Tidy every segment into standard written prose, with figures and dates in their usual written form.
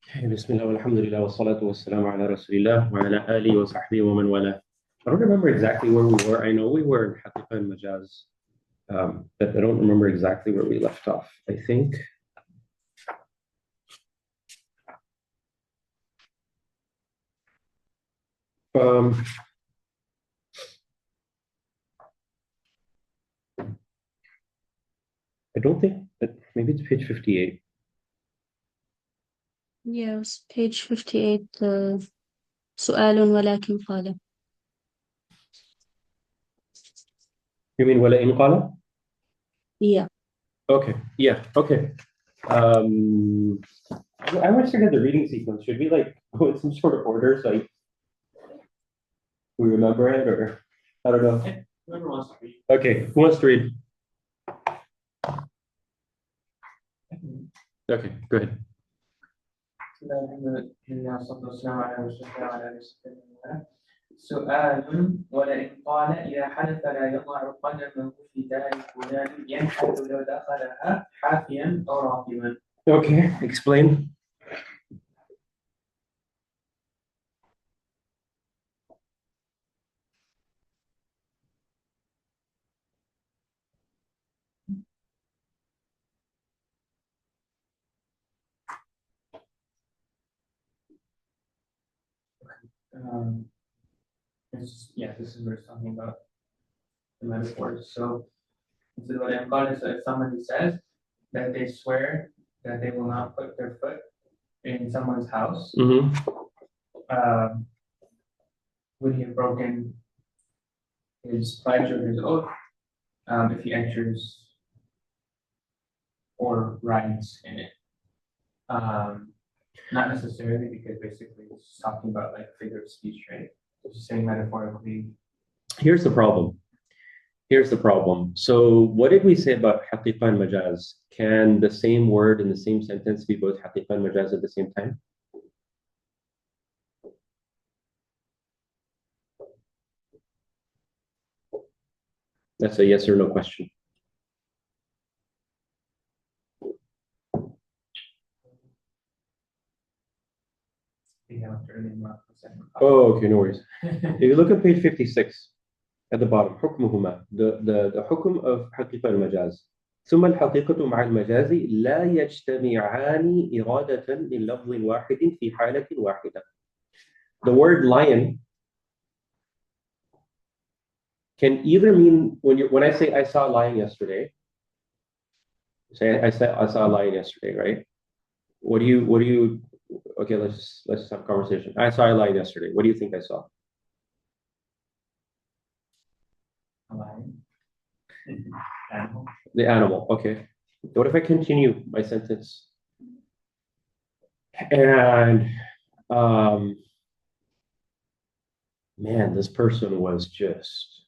بسم الله والحمد لله والصلاة والسلام على رسول الله وعلى آله وصحبه ومن والاه. I don't remember exactly where we were. I know we were in Haqiqa and Majaz, but I don't remember exactly where we left off. I think um, I don't think that maybe it's page 58. Yes, page 58. سؤال ولكن قال. You mean وَلَئِنْ قَالَ? Yeah. Okay, yeah, okay. I always forget the reading sequence. Should we like go in some sort of order so like, we remember it, or I don't know. Whoever wants to read. Okay, who wants to read? Okay, go ahead. الحمد لله والصلاة والسلام على رسول الله وعلى آله وصحبه وسلم. سؤال ولئن قال إذا حدث لا يضع قدمه في دار فلان ينحت لو دخلها حافيا أو راكبا. Okay, explain. This is where it's talking about the metaphors. So this is what I'm calling. So if somebody says that they swear that they will not put their foot in someone's house, would he have broken his pledge or his oath if he enters or rides in it? Not necessarily, because basically it's talking about like figure of speech, right? It's just saying metaphorically. Here's the problem. Here's the problem. So what did we say about haqiqa and majaz? Can the same word in the same sentence be both haqiqa and majaz at the same time? That's a yes or no question. Oh, okay, no worries. If you look at page 56 at the bottom, حكمهما, the حكم of حقيقة المجاز. ثم الحقيقة مع المجاز لا يجتمعان إرادة من لفظ واحد في حالة واحدة. The word lion can either mean when I say I saw a lion yesterday. Say I saw a lion yesterday, right? What do you? Okay, let's have a conversation. I saw a lion yesterday. What do you think I saw? A lion. Animal. The animal. Okay. What if I continue my sentence? And man, this person was just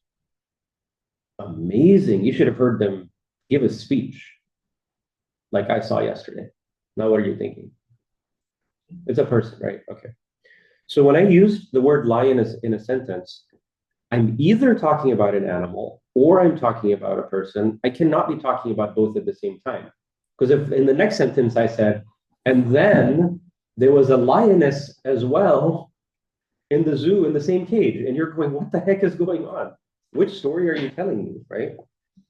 amazing. You should have heard them give a speech like I saw yesterday. Now, what are you thinking? It's a person, right? Okay. So when I use the word lion in a sentence, I'm either talking about an animal or I'm talking about a person. I cannot be talking about both at the same time. Because if in the next sentence I said, and then there was a lioness as well in the zoo in the same cage, and you're going, what the heck is going on? Which story are you telling me, right?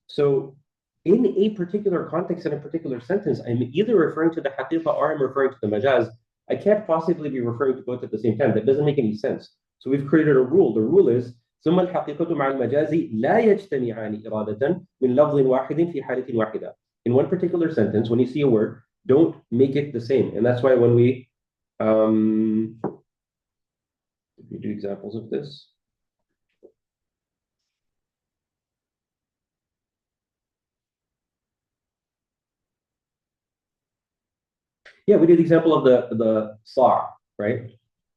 So in a particular context, in a particular sentence, I'm either referring to the haqiqa or I'm referring to the majaz. I can't possibly be referring to both at the same time. That doesn't make any sense. So we've created a rule. The rule is ثم الحقيقة مع المجاز لا يجتمعان إرادة من لفظ واحد في حالة واحدة. In one particular sentence, when you see a word, don't make it the same. And that's why when we do examples of this. Yeah, we did the example of the saw, right?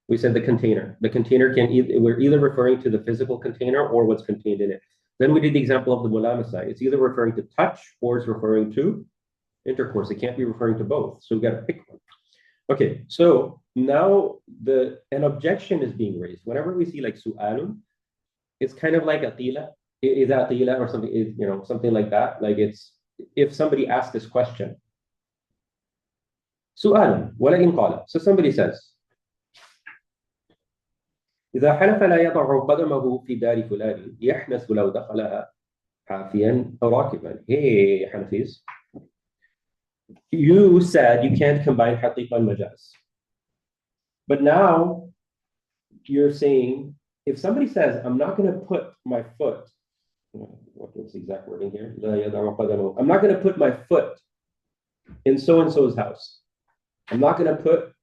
We said the container. The container can we're either referring to the physical container or what's contained in it. Then we did the example of the mulamasa. It's either referring to touch or it's referring to intercourse. It can't be referring to both. So we got to pick one. Okay, so now an objection is being raised. Whenever we see like su'alun, it's kind of like atila, is atila or something, something like that. Like it's if somebody asks this question, سؤال ولئن قال. So somebody says, إذا حلف لا يضع قدمه في دار فلان يحنث لو دخلها حافيا أو راكبا. Hey, Hanafis, you said you can't combine حقيقة and majaz. But now you're saying, if somebody says, I'm not going to put my foot, what's the exact wording here? لا يضع قدمه. I'm not going to put my foot in so-and-so's house. I'm not going to put,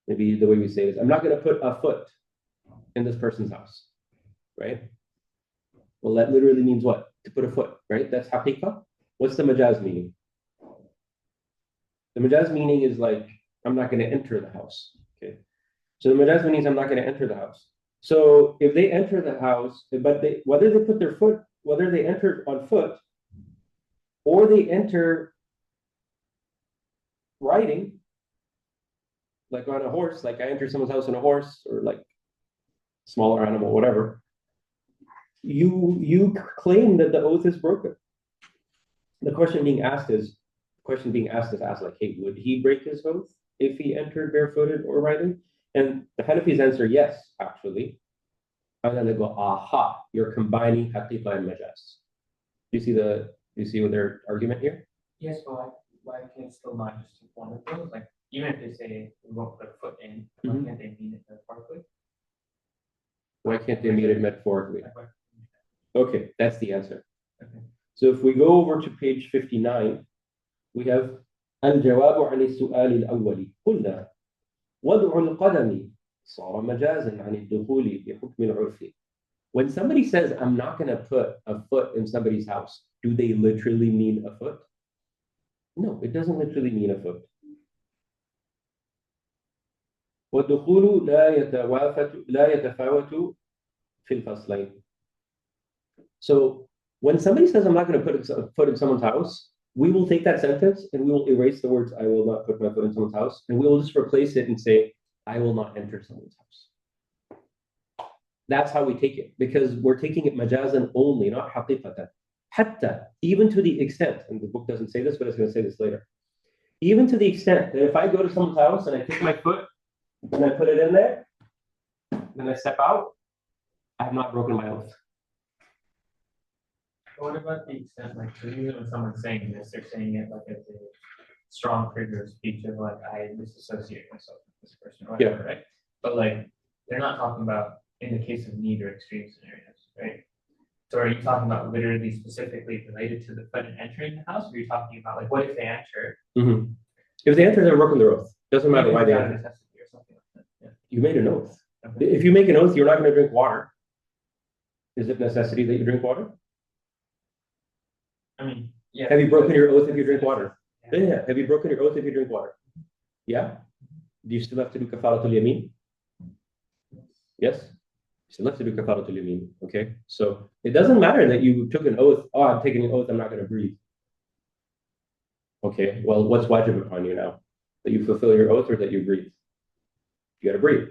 maybe the way we say this, I'm not going to put a foot in this person's house, right? Well, that literally means what? To put a foot, right? That's haqiqah. What's the majaz meaning? The majaz meaning is like, I'm not going to enter the house, okay? So the majaz means I'm not going to enter the house. So if they enter the house, but whether they put their foot, whether they enter on foot or they enter riding, like on a horse, like I enter someone's house on a horse or like smaller animal, whatever, you claim that the oath is broken. The question being asked is asked like, hey, would he break his oath if he entered barefooted or riding? And the Hanafis answer yes, actually. And then they go, aha, you're combining haqiqah and majaz. Do you see what their argument here? Yes, but why can't still not just take one of those? Like, even if they say we won't put a foot in, why can't they mean it metaphorically? Why can't they mean it metaphorically? Like, Okay, that's the answer. okay. So if we go over to page 59, we have الجواب عن السؤال الأول قلنا وضع القدم صار مجازا عن الدخول بحكم العرف. When somebody says, I'm not going to put a foot in somebody's house, do they literally mean a foot? No, it doesn't literally mean a foot. والدخول لا يتفاوت في الفصلين. So when somebody says, I'm not going to put a foot in someone's house, we will take that sentence and we will erase the words, I will not put my foot in someone's house, and we will just replace it and say, I will not enter someone's house. That's how we take it, because we're taking it majazan only, not haqiqatan. Hatta, even to the extent, and the book doesn't say this, but it's going to say this later, even to the extent that if I go to someone's house and I take my foot and I put it in there, then I step out, I have not broken my oath. What about the extent, like, so usually when someone's saying this, they're saying it like as a strong figure of speech of like, I disassociate myself with this person or whatever, right? But like, they're not talking about in the case of need or extreme scenarios, right? So are you talking about literally specifically related to the foot and entering the house, or are you talking about like, what if they enter? Mm-hmm. If they enter, they're broken their oath. Doesn't matter why they out of enter. necessity or something like that. Yeah. You made an oath. Okay. If you make an oath, you're not going to drink water. Is it necessity that you drink water? I mean, yeah. Have you broken your oath if you drink water? Yeah. Yeah. Have you broken your oath if you drink water? Yeah. Do you still have to do kafaratul yamin? Yes. You still have to do kafaratul yamin. Okay. So it doesn't matter that you took an oath. Oh, I'm taking an oath. I'm not going to breathe. Okay. Well, what's wajib upon you now? That you fulfill your oath or that you breathe? You got to breathe.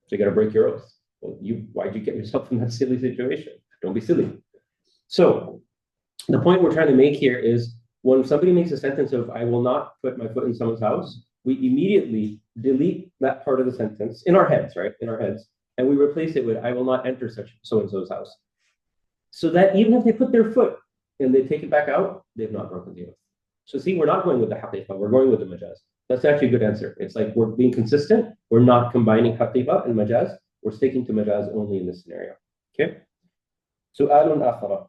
So you got to break your oath. Well, why'd you get yourself in that silly situation? Don't be silly. So the point we're trying to make here is when somebody makes a sentence of, I will not put my foot in someone's house, we immediately delete that part of the sentence in our heads, right? In our heads. And we replace it with, I will not enter such so-and-so's house. So that even if they put their foot and they take it back out, they've not broken the oath. So see, we're not going with the haqiqah, we're going with the majaz. That's actually a good answer. It's like we're being consistent. We're not combining haqiqah and majaz. We're sticking to majaz only in this scenario. Okay? سؤال آخر.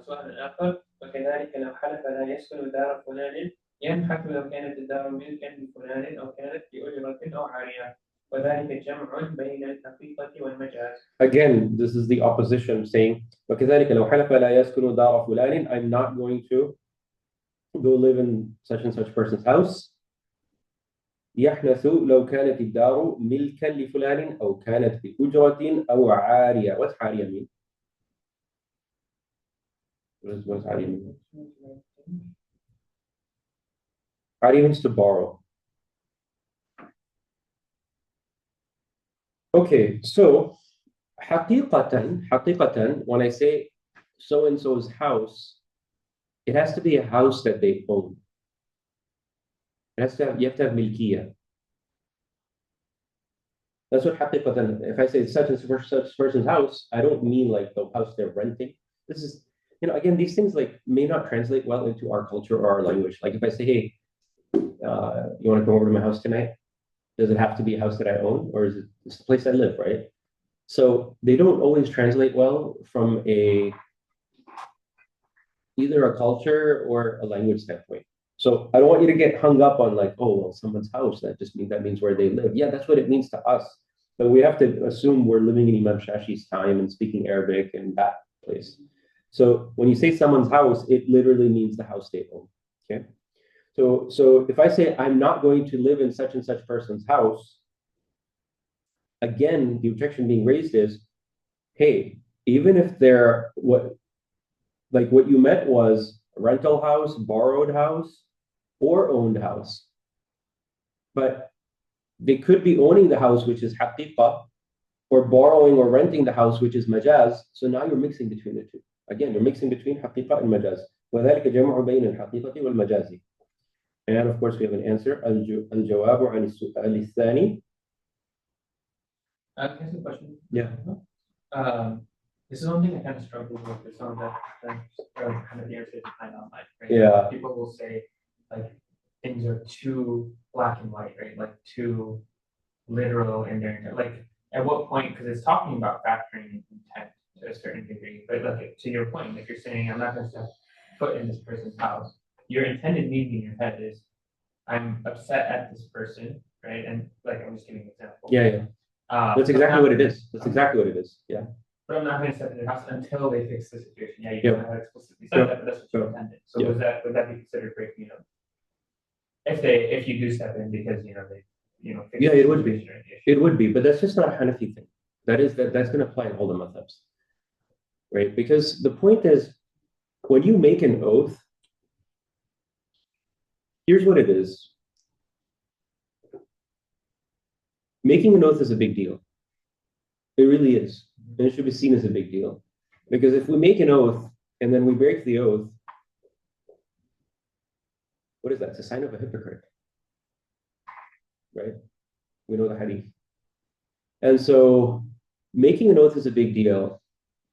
سؤال آخر وكذلك لو حلف لا يسكن دار فلان ينحك لو كانت الدار ملكا لفلان أو كانت بأجرة أو عارية وذلك جمع بين الحقيقة والمجاز. Again, this is the opposition saying وكذلك لو حلف لا يسكن دار فلان, I'm not going to go live in such and such person's house. يحنث لو كانت الدار ملكا لفلان أو كانت بأجرة أو عارية. What's عارية mean? What does عارية mean? عارية means to borrow. Okay, so حقيقة, when I say so-and-so's house, it has to be a house that they own. You have to have milkiya. That's what haqiqatan, if I say such and such person's house, I don't mean like the house they're renting. This is, again, these things like may not translate well into our culture or our language. Like if I say, hey, you want to come over to my house tonight? Does it have to be a house that I own, or is it it's the place I live, right? So they don't always translate well from either a culture or a language standpoint. So I don't want you to get hung up on like, oh, well, someone's house. That means where they live. Yeah, that's what it means to us. But we have to assume we're living in Imam Shashi's time and speaking Arabic in that place. So when you say someone's house, it literally means the house they own. Okay. So if I say I'm not going to live in such and such person's house, again, the objection being raised is, hey, even if they're what you meant was a rental house, borrowed house, or owned house. But they could be owning the house, which is haqiqah, or borrowing or renting the house, which is majaz. So now you're mixing between the two. Again, you're mixing between haqiqah and majaz. وذلك جمع بين الحقيقة والمجاز. And of course, we have an answer. الجواب عن السؤال الثاني. Can I ask a question? Yeah. This is one thing I kind of struggle with some of the kind of the answers I find online, right? Yeah. People will say like things are too black and white, right? Like too literal in their intent. Like at what point, because it's talking about factoring intent to a certain degree, but like to your point, if you're saying I'm not going to step foot in this person's house, your intended meaning in your head is I'm upset at this person, right? And like I'm just giving an example. Yeah. That's exactly what it is. That's exactly what it is. Yeah. But I'm not going to step in their house until they fix the situation. Yeah, you Yep. don't have explicitly said that, but that's what you intended. So Yep. would that be considered breaking up? If you do step in because they fix Yeah, the it would be. situation or the issue. It would be, but that's just not a Hanafi thing. That's going to apply in all the madhabs, right? Because the point is, when you make an oath, here's what it is. Making an oath is a big deal. It really is. And it should be seen as a big deal. Because if we make an oath and then we break the oath, what is that? It's a sign of a hypocrite, right? We know the hadith. And so making an oath is a big deal.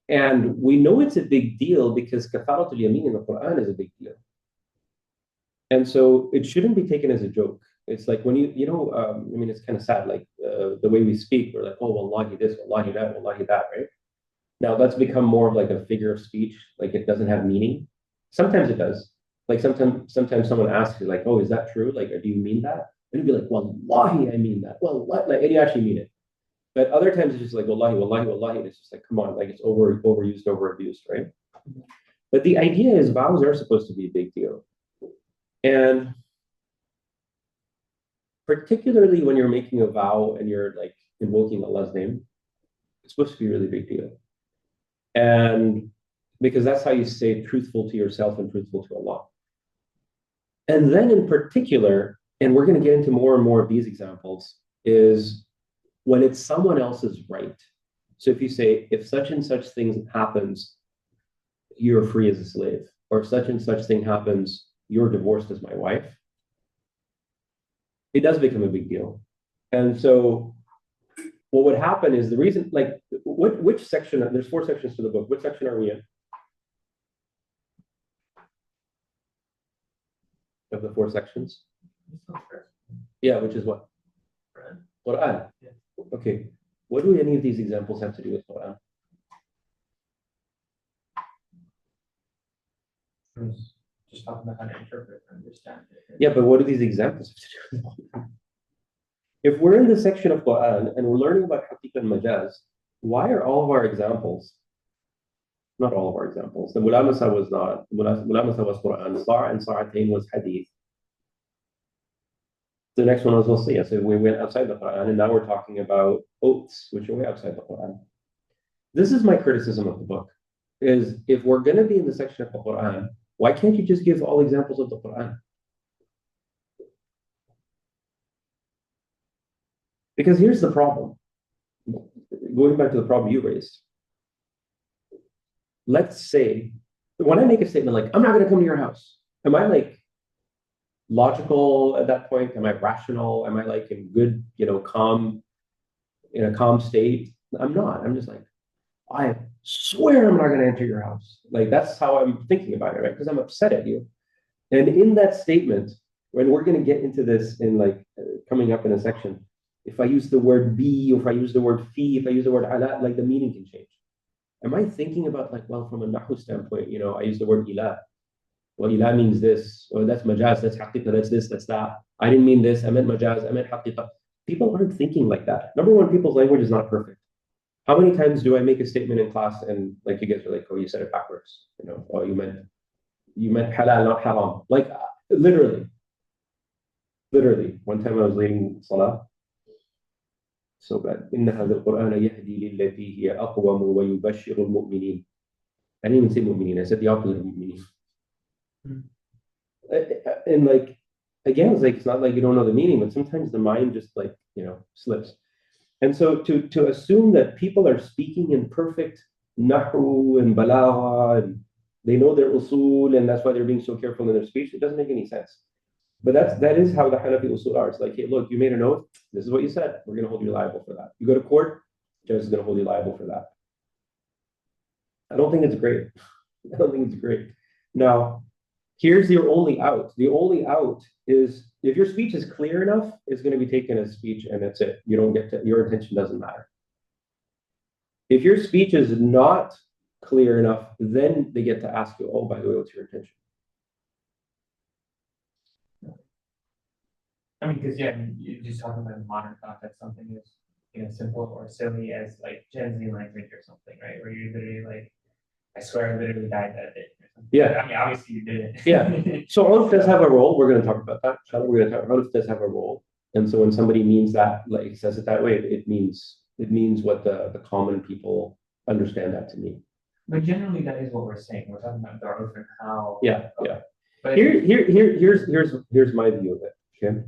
And we know it's a big deal because kafaratul yamin in the Quran is a big deal. And so it shouldn't be taken as a joke. It's like when it's kind of sad, like the way we speak, we're like, oh, wallahi this, wallahi that, right? Now that's become more of like a figure of speech, like it doesn't have meaning. Sometimes it does. Like sometimes someone asks you, like, oh, is that true? Like, do you mean that? And you'd be like, wallahi, I mean that. Well, what? Like, and you actually mean it. But other times it's just like, wallahi, wallahi, wallahi. And it's just like, come on, like it's overused, overabused, right? But the idea is vows are supposed to be a big deal. And particularly when you're making a vow and you're like invoking Allah's name, it's supposed to be a really big deal. And because that's how you stay truthful to yourself and truthful to Allah. And then in particular, and we're going to get into more and more of these examples, is when it's someone else's right. So if you say, if such and such thing happens, you're free as a slave, or if such and such thing happens, you're divorced as my wife, it does become a big deal. And so what would happen is the reason, like, which section, there's 4 sections to the book. Which section are we in? Of the 4 sections? Yeah, which is what? Quran. Yeah. Okay. What do any of these examples have to do with Quran? Just talking about how to interpret and understand it. Yeah, but what do these examples have to do with Quran? If we're in the section of Quran and we're learning about Haqiq and Majaz, why are all of our examples, not all of our examples, the Mulamasa was not, Mulamasa was Quran, Sa' and Sa'atain was Hadith. The next one was Wasiyah. So we went outside the Quran, and now we're talking about oaths, which are way outside the Quran. This is my criticism of the book, is if we're going to be in the section of the Quran, why can't you just give all examples of the Quran? Because here's the problem. Going back to the problem you raised. Let's say when I make a statement like, I'm not going to come to your house, am I like logical at that point? Am I rational? Am I like in good, calm, in a calm state? I'm not. I'm just like, I swear I'm not going to enter your house. Like, that's how I'm thinking about it, right? Because I'm upset at you. And in that statement, when we're going to get into this in like coming up in a section, if I use the word be, if I use the word fi, if I use the word ala, like the meaning can change. Am I thinking about like, well, from a nahu standpoint, I use the word ilah. Well, ilah means this, or that's majaz, that's haqiqa, that's this, that's that. I didn't mean this, I meant majaz, I meant haqiqa. People aren't thinking like that. Number one, people's language is not perfect. How many times do I make a statement in class and like you guys are like, oh, you said it backwards, oh, you meant halal, not haram. Like literally. One time I was leading salah, so bad. إن هذا القرآن يهدي للتي هي أقوم ويبشر المؤمنين. I didn't even say mu'mineen, I said the opposite of mu'mineen. And like, again, it's not like you don't know the meaning, but sometimes the mind just like, slips. And so to assume that people are speaking in perfect nahu and balagha, and they know their usul, and that's why they're being so careful in their speech, it doesn't make any sense. But that is how the Hanafi usul are. It's like, hey, look, you made an oath. This is what you said. We're going to hold you liable for that. You go to court, judge is going to hold you liable for that. I don't think it's great. Now, here's your only out. The only out is if your speech is clear enough, it's going to be taken as speech, and that's it. You don't get to, your intention doesn't matter. If your speech is not clear enough, then they get to ask you, oh, by the way, what's your intention? I mean, because you're just talking about in modern context, something is simple or silly as like Gen Z language or something, right? Where you're literally like, I swear I literally died that day. Or something. Yeah. I mean, obviously you didn't. Yeah. So Urf does have a role. We're going to talk about that. We're going to talk. Urf does have a role, and so when somebody means that, like says it that way, it means what the common people understand that to mean. But generally, that is what we're saying. We're talking about the Urf and how. Yeah. But here's my view of it. Okay.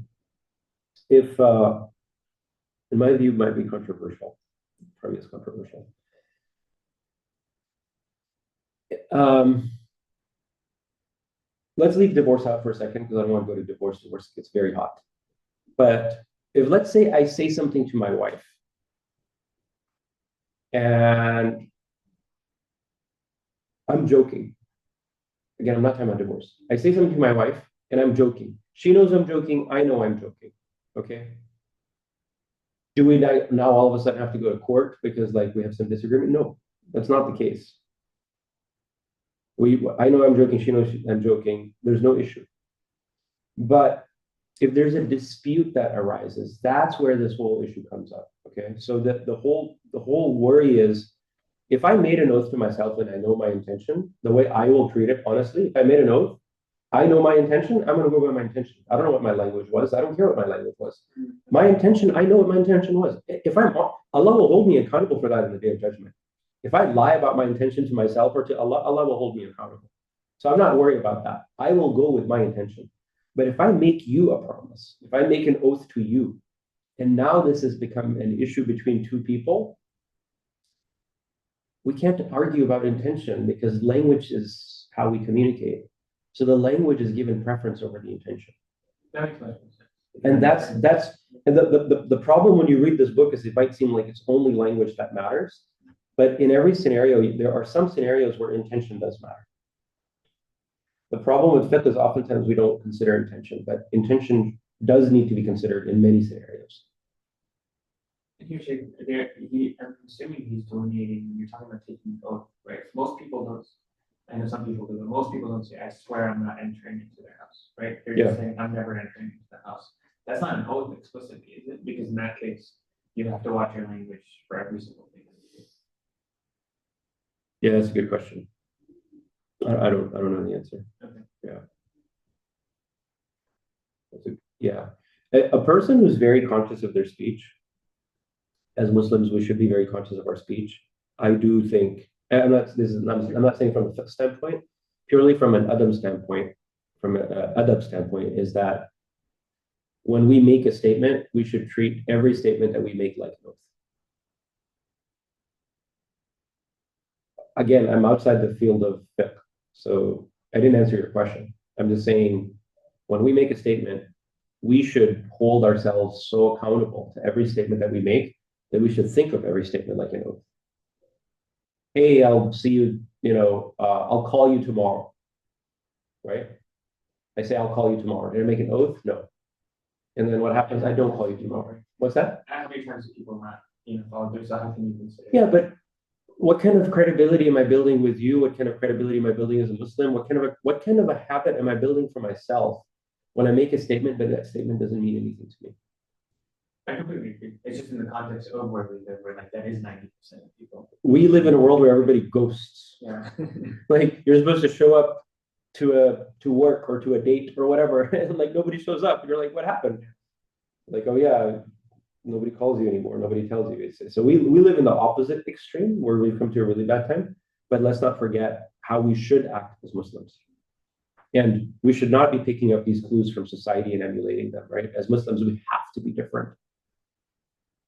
If in my view, might be controversial. Probably is controversial. Let's leave divorce out for a second because I don't want to go to divorce. Divorce gets very hot. But if let's say I say something to my wife and I'm joking. Again, I'm not talking about divorce. I say something to my wife and I'm joking. She knows I'm joking. I know I'm joking. Okay. Do we now all of a sudden have to go to court because like we have some disagreement? No, that's not the case. I know I'm joking. She knows I'm joking. There's no issue. But if there's a dispute that arises, that's where this whole issue comes up. Okay. So that the whole worry is if I made an oath to myself and I know my intention, the way I will treat it, honestly, if I made an oath, I know my intention, I'm going to go by my intention. I don't know what my language was. I don't care what my language was. My intention, I know what my intention was. If Allah will hold me accountable for that in the Day of Judgment. If I lie about my intention to myself or to Allah, Allah will hold me accountable. So I'm not worried about that. I will go with my intention. But if I make you a promise, if I make an oath to you, and now this has become an issue between two people, we can't argue about intention because language is how we communicate. So the language is given preference over the intention. That makes sense. And the problem when you read this book is it might seem like it's only language that matters. But in every scenario, there are some scenarios where intention does matter. The problem with fiqh is oftentimes we don't consider intention, but intention does need to be considered in many scenarios. I'm assuming he's delineating, you're talking about taking oath, right? Most people don't, I know some people do, but most people don't say, I swear I'm not entering into their house, right? They're just saying, I'm never entering into the house. That's not an oath explicitly, is it? Because in that case, you have to watch your language for every single thing. Yeah, that's a good question. I don't know the answer. Okay. Yeah. A person who's very conscious of their speech, as Muslims, we should be very conscious of our speech. I do think, I'm not saying from a fiqh standpoint, purely from an adab standpoint, is that when we make a statement, we should treat every statement that we make like an oath. Again, I'm outside the field of fiqh, So I didn't answer your question. I'm just saying when we make a statement, we should hold ourselves so accountable to every statement that we make that we should think of every statement like an oath. Hey, I'll see you, I'll call you tomorrow, right? I say, I'll call you tomorrow. Did I make an oath? No. And then what happens? I don't call you tomorrow. What's that? How many times do people not, follow through? So how can you consider? Yeah, but what kind of credibility am I building with you? What kind of credibility am I building as a Muslim? What kind of a habit am I building for myself when I make a statement, but that statement doesn't mean anything to me? I completely agree. It's just in the context of where we live, where like that is 90% of people. We live in a world where everybody ghosts. Yeah. Like you're supposed to show up to work or to a date or whatever, and like nobody shows up. You're like, what happened? Like, oh yeah, nobody calls you anymore. Nobody tells you. So we live in the opposite extreme where we've come to a really bad time. But let's not forget how we should act as Muslims. And we should not be picking up these clues from society and emulating them, right? As Muslims, we have to be different.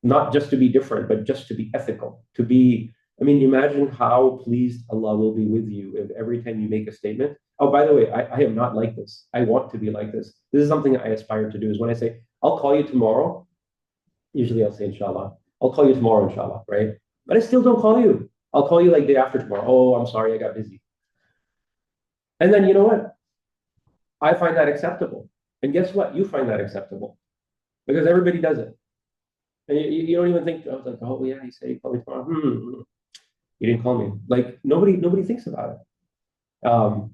Not just to be different, but just to be ethical, imagine how pleased Allah will be with you if every time you make a statement, oh, by the way, I am not like this. I want to be like this. This is something I aspire to do is when I say, I'll call you tomorrow, usually I'll say, inshallah, I'll call you tomorrow, inshallah, right? But I still don't call you. I'll call you like day after tomorrow. Oh, I'm sorry, I got busy. And then you know what? I find that acceptable. And guess what? You find that acceptable because everybody does it. And you don't even think, oh yeah, he said he called me tomorrow. You didn't call me. Like nobody thinks about it.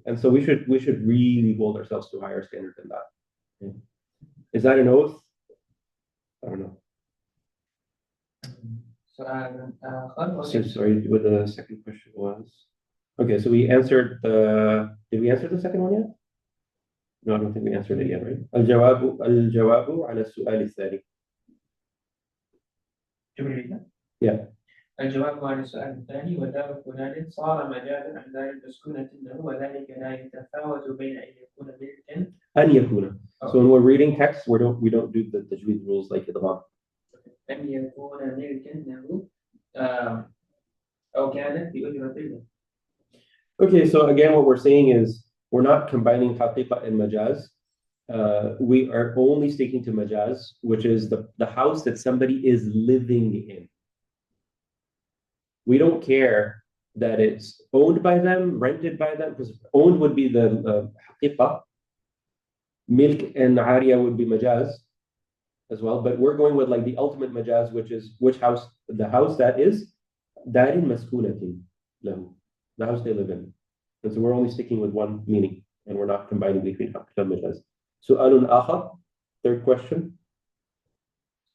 And so we should really hold ourselves to a higher standard than that. Yeah. Is that an oath? I don't know. So sorry, what the second question was. Okay, so we answered did we answer the second one yet? No, I don't think we answered it yet, right? الجواب على السؤال الثاني. Yeah. الجواب عن السؤال الثاني ودار فلان صار مجازا عن دار المسكونة له وذلك لا يتفاوت بين أن يكون ملكا أن يكون. So when we're reading text, we don't do the tajweed rules like the Bab. أن يكون ملكا له أو كانت بأجرة له. Okay, so again, what we're saying is we're not combining haqiqa and majaz. We are only sticking to majaz, which is the house that somebody is living in. We don't care that it's owned by them, rented by them, because owned would be the haqiqa. Milk and ariya would be majaz as well, but we're going with like the ultimate majaz, which is the house that is darin maskunatin lahu, the house they live in. And so we're only sticking with one meaning, and we're not combining between haqiqa and majaz. سؤال آخر, third question.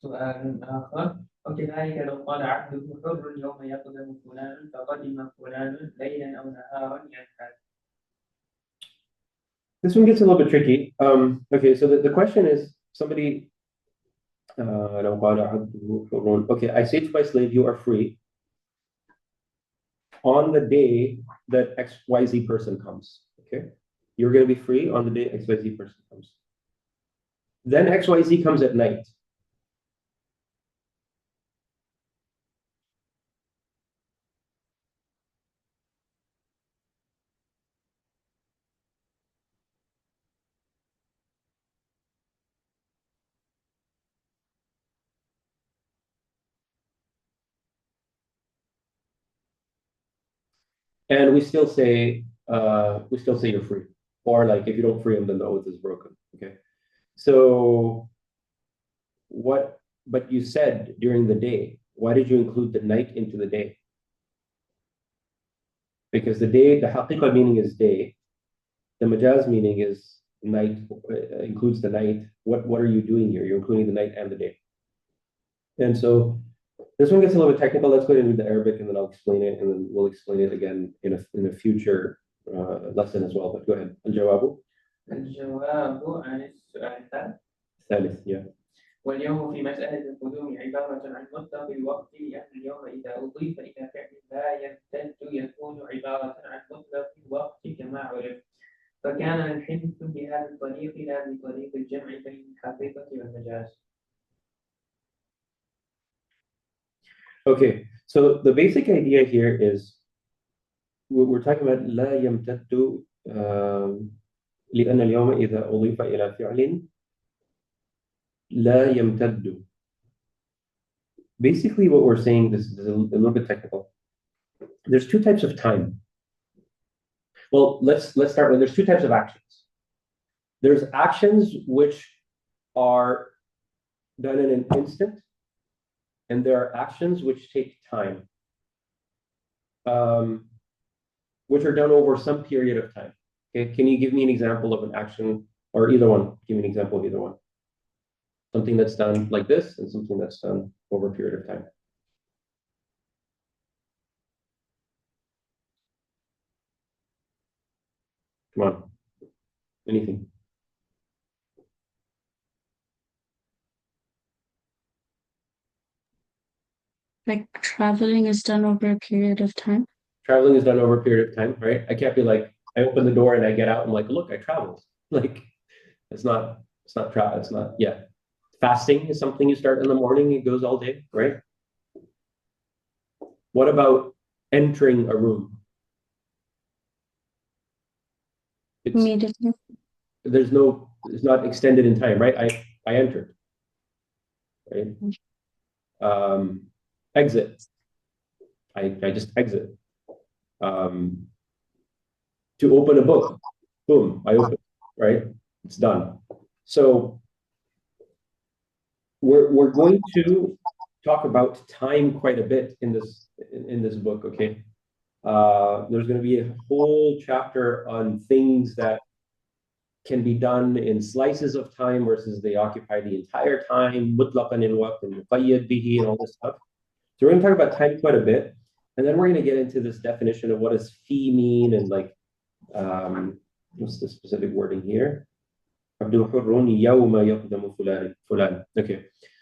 سؤال آخر وكذلك لو قال عبده حر يوم يقدم فلان فقدم فلان ليلا أو نهارا ينحل. This one gets a little bit tricky. Okay, so the question is somebody لو قال عبده حر. Okay, I say to my slave, you are free on the day that XYZ person comes. Okay, you're going to be free on the day XYZ person comes. Then XYZ comes at night. And we still say you're free. Or like if you don't free him, then the oath is broken. Okay. So but you said during the day, why did you include the night into the day? Because the day, the haqiqa meaning is day. The majaz meaning is night, includes the night. What are you doing here? You're including the night and the day. And so this one gets a little bit technical. Let's go ahead and read the Arabic and then I'll explain it, and then we'll explain it again in a future lesson as well. But go ahead. الجواب عن السؤال الثالث. Yeah. واليوم في مسألة القدوم عبارة عن مطلق الوقت لأن اليوم إذا أضيف إلى فعل لا يمتد يكون عبارة عن مطلق الوقت كما عرف فكان الحنث بهذا الطريق لا بطريق الجمع بين الحقيقة والمجاز. Okay, so the basic idea here is we're talking about لا يمتد لأن اليوم إذا أضيف إلى فعل لا يمتد. Basically, what we're saying, this is a little bit technical. There's two types of time. Well, let's start with, there's two types of actions. There's actions which are done in an instant, and there are actions which take time, which are done over some period of time. Okay, can you give me an example of an action, or either one? Give me an example of either one. Something that's done like this, and something that's done over a period of time. Come on, anything. Like traveling is done over a period of time. Traveling is done over a period of time, right? I can't be like, I open the door and I get out, I'm like, look, I traveled. Like, it's not travel, it's not, yeah. Fasting is something you start in the morning, it goes all day, right? What about entering a room? Immediately. It's not extended in time, right? I entered, right? Exit. I just exit. To open a book, boom, I open, right? It's done. So we're going to talk about time quite a bit in this book, okay? There's going to be a whole chapter on things that can be done in slices of time versus they occupy the entire time, mutlaqan al-waqt and muqayyad bihi and all this stuff. So we're going to talk about time quite a bit, and then we're going to get into this definition of what does fi mean and like what's the specific wording here? Okay,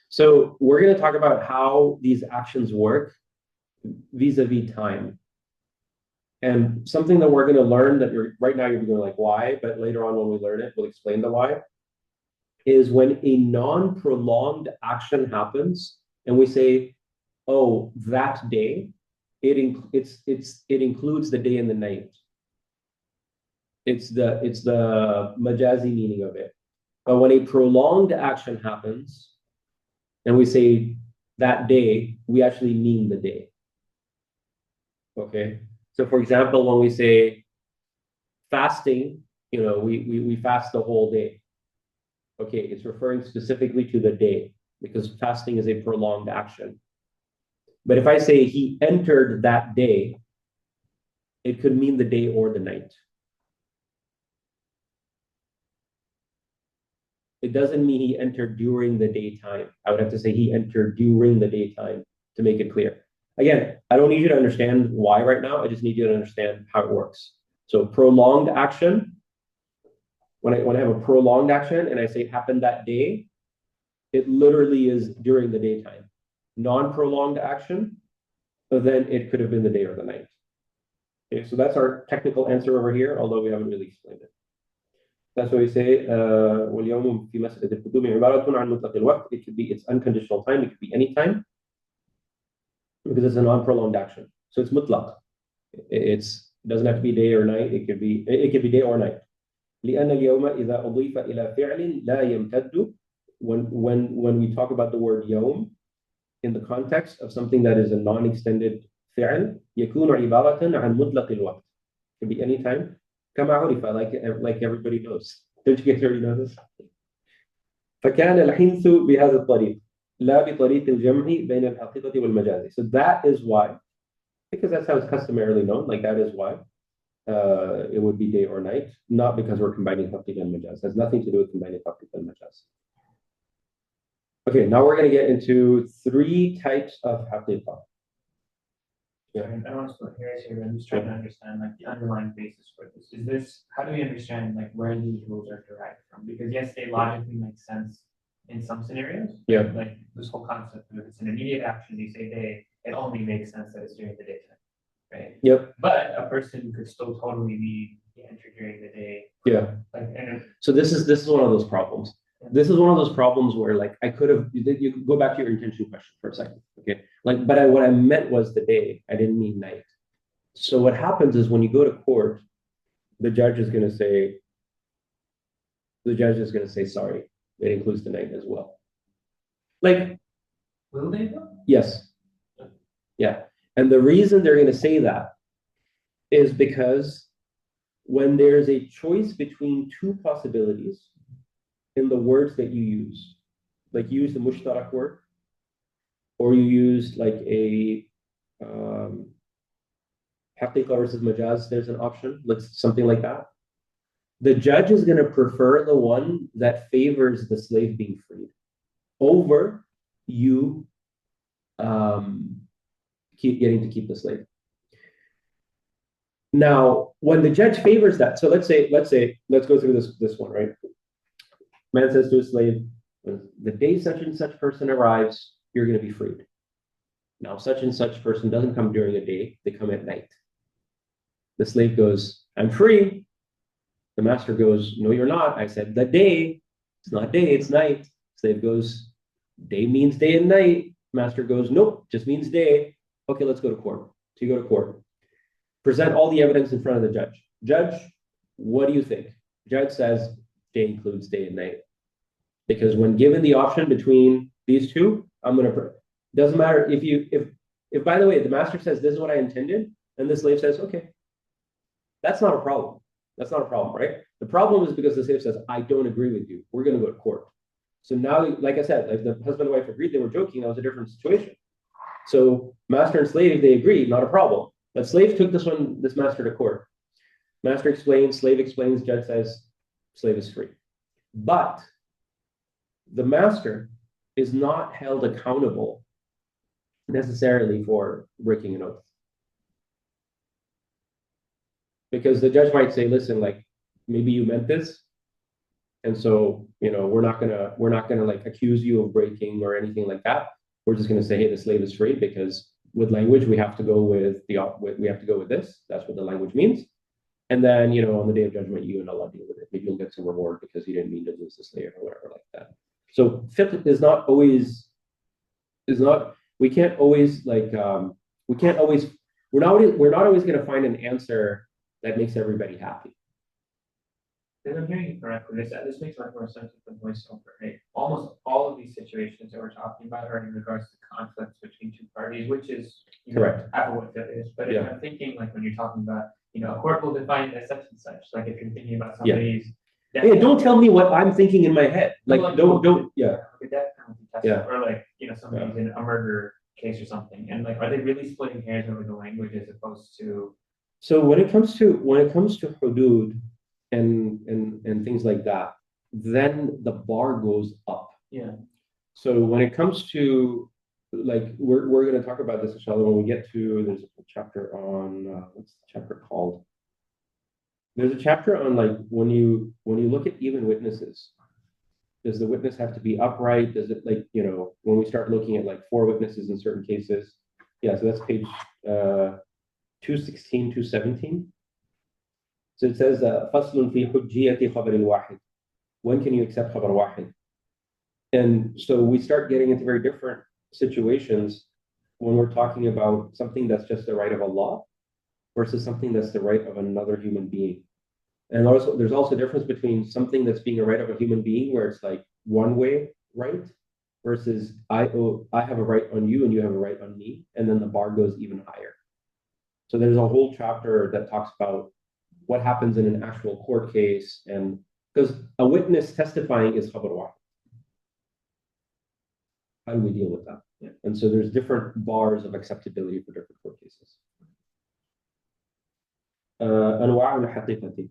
so we're going to talk about how these actions work vis-a-vis time. And something that we're going to learn that right now you're going like, why? But later on when we learn it, we'll explain the why. Is when a non-prolonged action happens and we say, oh, that day, it includes the day and the night. It's the majazi meaning of it. But when a prolonged action happens and we say that day, we actually mean the day. Okay. So for example, when we say fasting, we fast the whole day. Okay, it's referring specifically to the day because fasting is a prolonged action. But if I say he entered that day, it could mean the day or the night. It doesn't mean he entered during the daytime. I would have to say he entered during the daytime to make it clear. Again, I don't need you to understand why right now. I just need you to understand how it works. So prolonged action, when I have a prolonged action and I say happened that day, it literally is during the daytime. Non-prolonged action, but then it could have been the day or the night. Okay, so that's our technical answer over here, although we haven't really explained it. That's what we say, وَالْيَوْمُ فِي مَسْأَلَةِ الْقُدُومِ عِبَارَةٌ عَنْ مُطْلَقِ الْوَقْتِ. It could be its unconditional time, it could be any time, because it's a non-prolonged action. So it's mutlaq. It doesn't have to be day or night. It could be day or night. لأن اليوم إذا أضيف إلى فعل لا يمتد. When we talk about the word yawm in the context of something that is a non-extended فعل يكون عبارة عن مطلق الوقت. It could be any time. كما عرف, like everybody knows. Don't you guys already know this? فكان الحنث بهذا الطريق. لا بطريق الجمع بين الحقيقة والمجاز. So that is why, because that's how it's customarily known, like that is why it would be day or night, not because we're combining haqiqa and majaz. It has nothing to do with combining haqiqa and majaz. Okay, now we're going to get into 3 types of haqiqa. Yeah. I don't want to split hairs here, but I'm just trying to understand like the underlying basis for this. How do we understand like where these rules are derived from? Because yes, they logically make sense in some scenarios. Yeah. Like this whole concept of if it's an immediate action, you say day, it only makes sense that it's during the daytime. Right. Yep. But a person could still totally be entered during the day. Yeah. So this is one of those problems. This is one of those problems where like I could have, you could go back to your intention question for a second. Okay. Like, but what I meant was the day. I didn't mean night. So what happens is when you go to court, the judge is going to say, sorry, it includes the night as well. Like, Will they though? yes. Yeah. And the reason they're going to say that is because when there's a choice between two possibilities in the words that you use, like you use the mushtarak word, or you use like a haqiqa versus majaz, there's an option, like something like that. The judge is going to prefer the one that favors the slave being freed over you keep getting to keep the slave. Now, when the judge favors that, so let's go through this one, right? Man says to a slave, the day such and such person arrives, you're going to be freed. Now, such and such person doesn't come during the day, they come at night. The slave goes, I'm free. The master goes, no, you're not. I said the day. It's not day, it's night. Slave goes, day means day and night. Master goes, nope, just means day. Okay, let's go to court. So you go to court. Present all the evidence in front of the judge. Judge, what do you think? Judge says day includes day and night. Because when given the option between these two, I'm going to, doesn't matter if by the way, the master says this is what I intended, and the slave says, okay, that's not a problem. That's not a problem, right? The problem is because the slave says, I don't agree with you. We're going to go to court. So now, like I said, like the husband and wife agreed, they were joking, that was a different situation. So master and slave, they agreed, not a problem. But slave took this master to court. Master explains, slave explains, judge says, slave is free. But the master is not held accountable necessarily for breaking an oath. Because the judge might say, listen, like maybe you meant this. And so, we're not gonna like accuse you of breaking or anything like that. We're just gonna say, hey, the slave is free, because with language, we have to go with this. That's what the language means. And then, on the day of judgment, you and Allah deal with it. Maybe you'll get some reward because you didn't mean to lose the slave or whatever like that. So fiqh we can't always we're not always going to find an answer that makes everybody happy. If I'm hearing you correctly, this makes much more sense with the voiceover, right? Almost all of these situations that we're talking about are in regards to conflicts between two parties, which is correct. Half of what that is. But if I'm thinking like when you're talking about, a court will define it as such and such. Like if you're thinking about somebody's hey, don't tell me what I'm thinking in my head. Like don't like a death penalty test, or like somebody's in a murder case or something. And like, are they really splitting hairs over the language as opposed to? So when it comes to hudud and things like that, then the bar goes up. Yeah. So when it comes to like we're going to talk about this inshallah when we get to, there's a chapter on what's the chapter called? There's a chapter on like when you look at even witnesses, does the witness have to be upright? Does it like when we start looking at like 4 witnesses in certain cases? Yeah, so that's page 216, 217. So it says فصل في حجية خبر الواحد. When can you accept خبر واحد? And so we start getting into very different situations when we're talking about something that's just the right of Allah versus something that's the right of another human being. And also, there's also a difference between something that's being a right of a human being, where it's like one way right, versus I have a right on you and you have a right on me, and then the bar goes even higher. So there's a whole chapter that talks about what happens in an actual court case, and because a witness testifying is khabar wahid. How do we deal with that? Yeah. And so there's different bars of acceptability for different court cases. أنواع الحقيقة.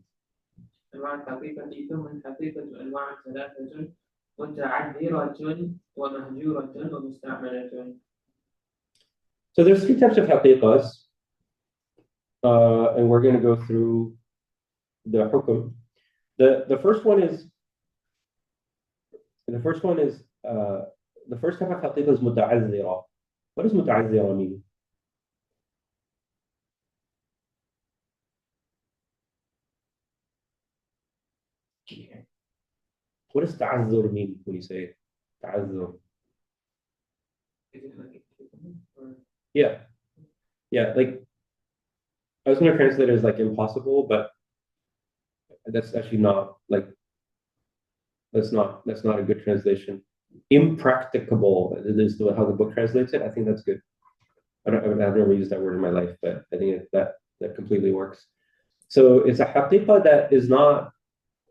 أنواع الحقيقة ثم الحقيقة أنواع 3 متعذرة ومهجورة ومستعملة. So there's 3 types of haqiqas, and we're going to go through the hukum. The first type of haqiqa is muta'azzira. What does muta'azzira mean? What does ta'azzur mean when you say ta'azzur? Yeah, like I was going to translate it as like impossible, but that's actually not like that's not a good translation. Impracticable is how the book translates it. I think that's good. I've never used that word in my life, but I think that completely works. So it's a haqiqa that is not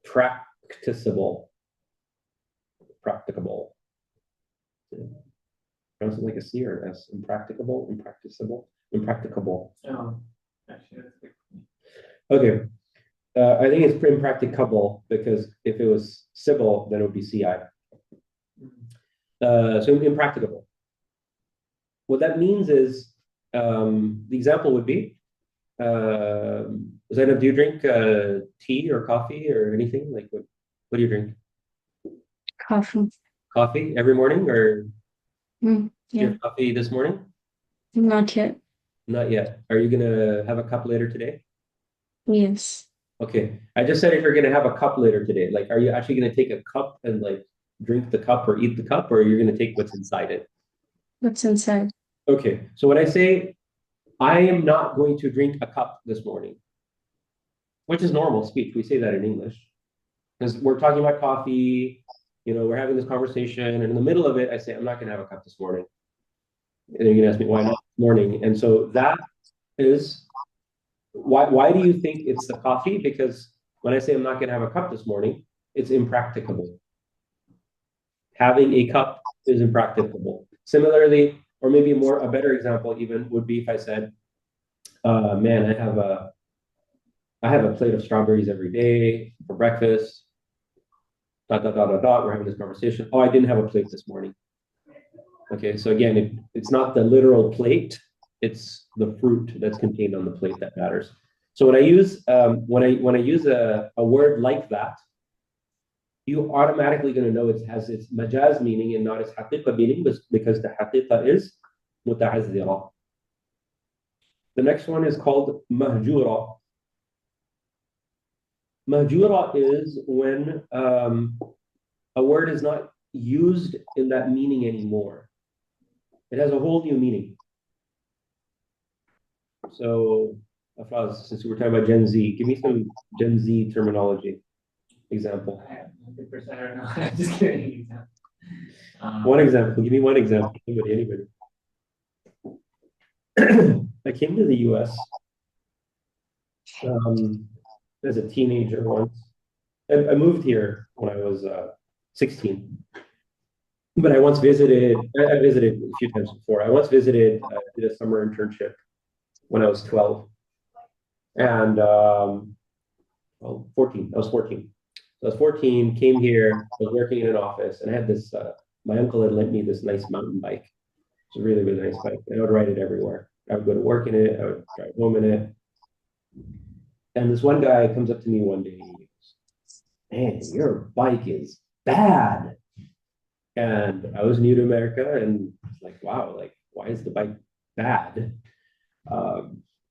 practicable. Practicable. Sounds like a C or an S. Impracticable, impracticable, impracticable. Oh, actually, that's good. Okay. I think it's impracticable because if it was civil, then it would be CI. So impracticable. What that means is the example would be Zainab, do you drink tea or coffee or anything? Like what do you drink? Coffee. Coffee every morning or Yeah, your coffee this morning? not yet. Not yet. Are you gonna have a cup later today? Yes. Okay. I just said if you're gonna have a cup later today, like are you actually gonna take a cup and like drink the cup or eat the cup, or you're gonna take what's inside it? What's inside? Okay. So when I say I am not going to drink a cup this morning, which is normal speech, we say that in English. Because we're talking about coffee, we're having this conversation, and in the middle of it, I say, I'm not gonna have a cup this morning. And you're gonna ask me why not this morning. And so that is why do you think it's the coffee? Because when I say I'm not gonna have a cup this morning, it's impracticable. Having a cup is impracticable. Similarly, or maybe a better example even would be if I said, man, I have a plate of strawberries every day for breakfast. Dot dot dot dot dot. We're having this conversation. Oh, I didn't have a plate this morning. Okay, so again, it's not the literal plate; it's the fruit that's contained on the plate that matters. So when I use a word like that, you automatically going to know it has its majaz meaning and not its haqiqa meaning, because the haqiqa is muta'azzira. The next one is called mahjura. Mahjura is when a word is not used in that meaning anymore. It has a whole new meaning. So, Afraz, since we're talking about Gen Z, give me some Gen Z terminology example. I have 100% or not. I'm just kidding. One example. Give me one example. Anybody. I came to the US as a teenager once. I moved here when I was 16. But I visited a few times before. I once visited, did a summer internship when I was 12. And 14. I was 14. So I was 14, came here, I was working in an office, and I had this, my uncle had lent me this nice mountain bike. It's a really, really nice bike. And I would ride it everywhere. I would go to work in it, I would drive home in it. And this one guy comes up to me one day and he goes, man, your bike is bad. And I was new to America and it's like, wow, like, why is the bike bad?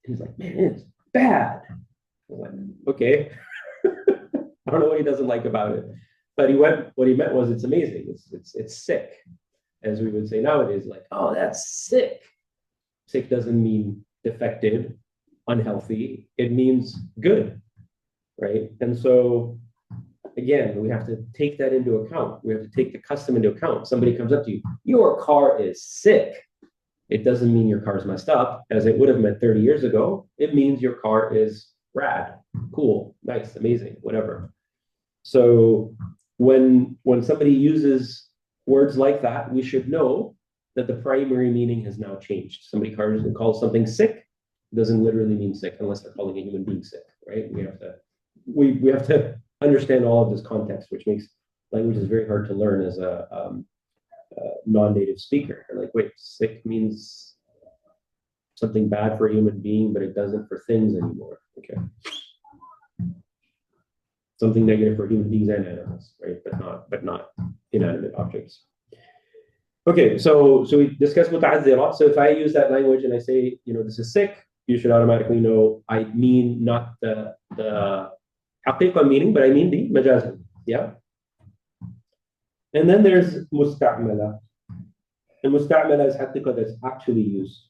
He's like, man, it's bad. I was like, okay. I don't know what he doesn't like about it. But what he meant was it's amazing. It's sick. As we would say nowadays, like, oh, that's sick. Sick doesn't mean defective, unhealthy. It means good, right? And so again, we have to take that into account. We have to take the custom into account. Somebody comes up to you, your car is sick. It doesn't mean your car's messed up, as it would have meant 30 years ago. It means your car is rad, cool, nice, amazing, whatever. So when somebody uses words like that, we should know that the primary meaning has now changed. Somebody calls something sick, doesn't literally mean sick unless they're calling a human being sick, right? We have to understand all of this context, which makes language is very hard to learn as a non-native speaker. They're like, wait, sick means something bad for a human being, but it doesn't for things anymore. Okay. Something negative for human beings and animals, right? But not inanimate objects. Okay, so we discussed muta'azzira. So if I use that language and I say, this is sick, you should automatically know I mean not the haqiqa meaning, but I mean the majaz. Yeah. And then there's musta'mala. And musta'mala is haqiqa that's actually used.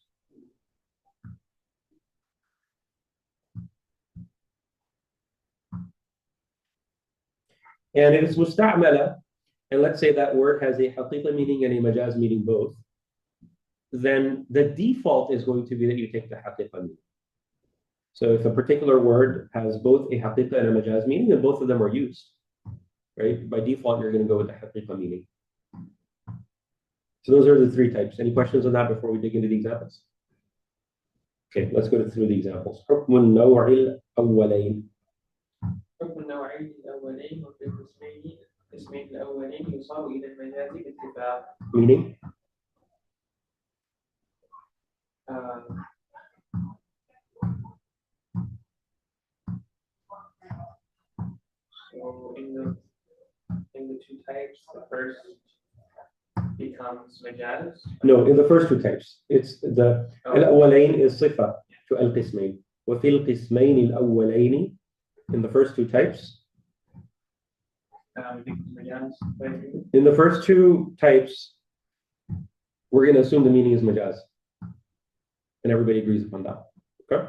And if it's musta'mala, and let's say that word has a haqiqa meaning and a majaz meaning both, then the default is going to be that you take the haqiqa meaning. So if a particular word has both a haqiqa and a majaz meaning, and both of them are used, right? By default, you're going to go with the haqiqa meaning. So those are the three types. Any questions on that before we dig into the examples? Okay, let's go through the examples. حكم النوع الأولين. حكم النوعين الأولين وفي القسمين الأولين يصار إلى المجاز باتفاق. Meaning? So in the two types, the first becomes majaz. No, in the first two types. It's the الأولين is صفة to القسمين. وفي القسمين الأولين in the first two types. In the first two types, we're going to assume the meaning is majaz. And everybody agrees upon that. Okay?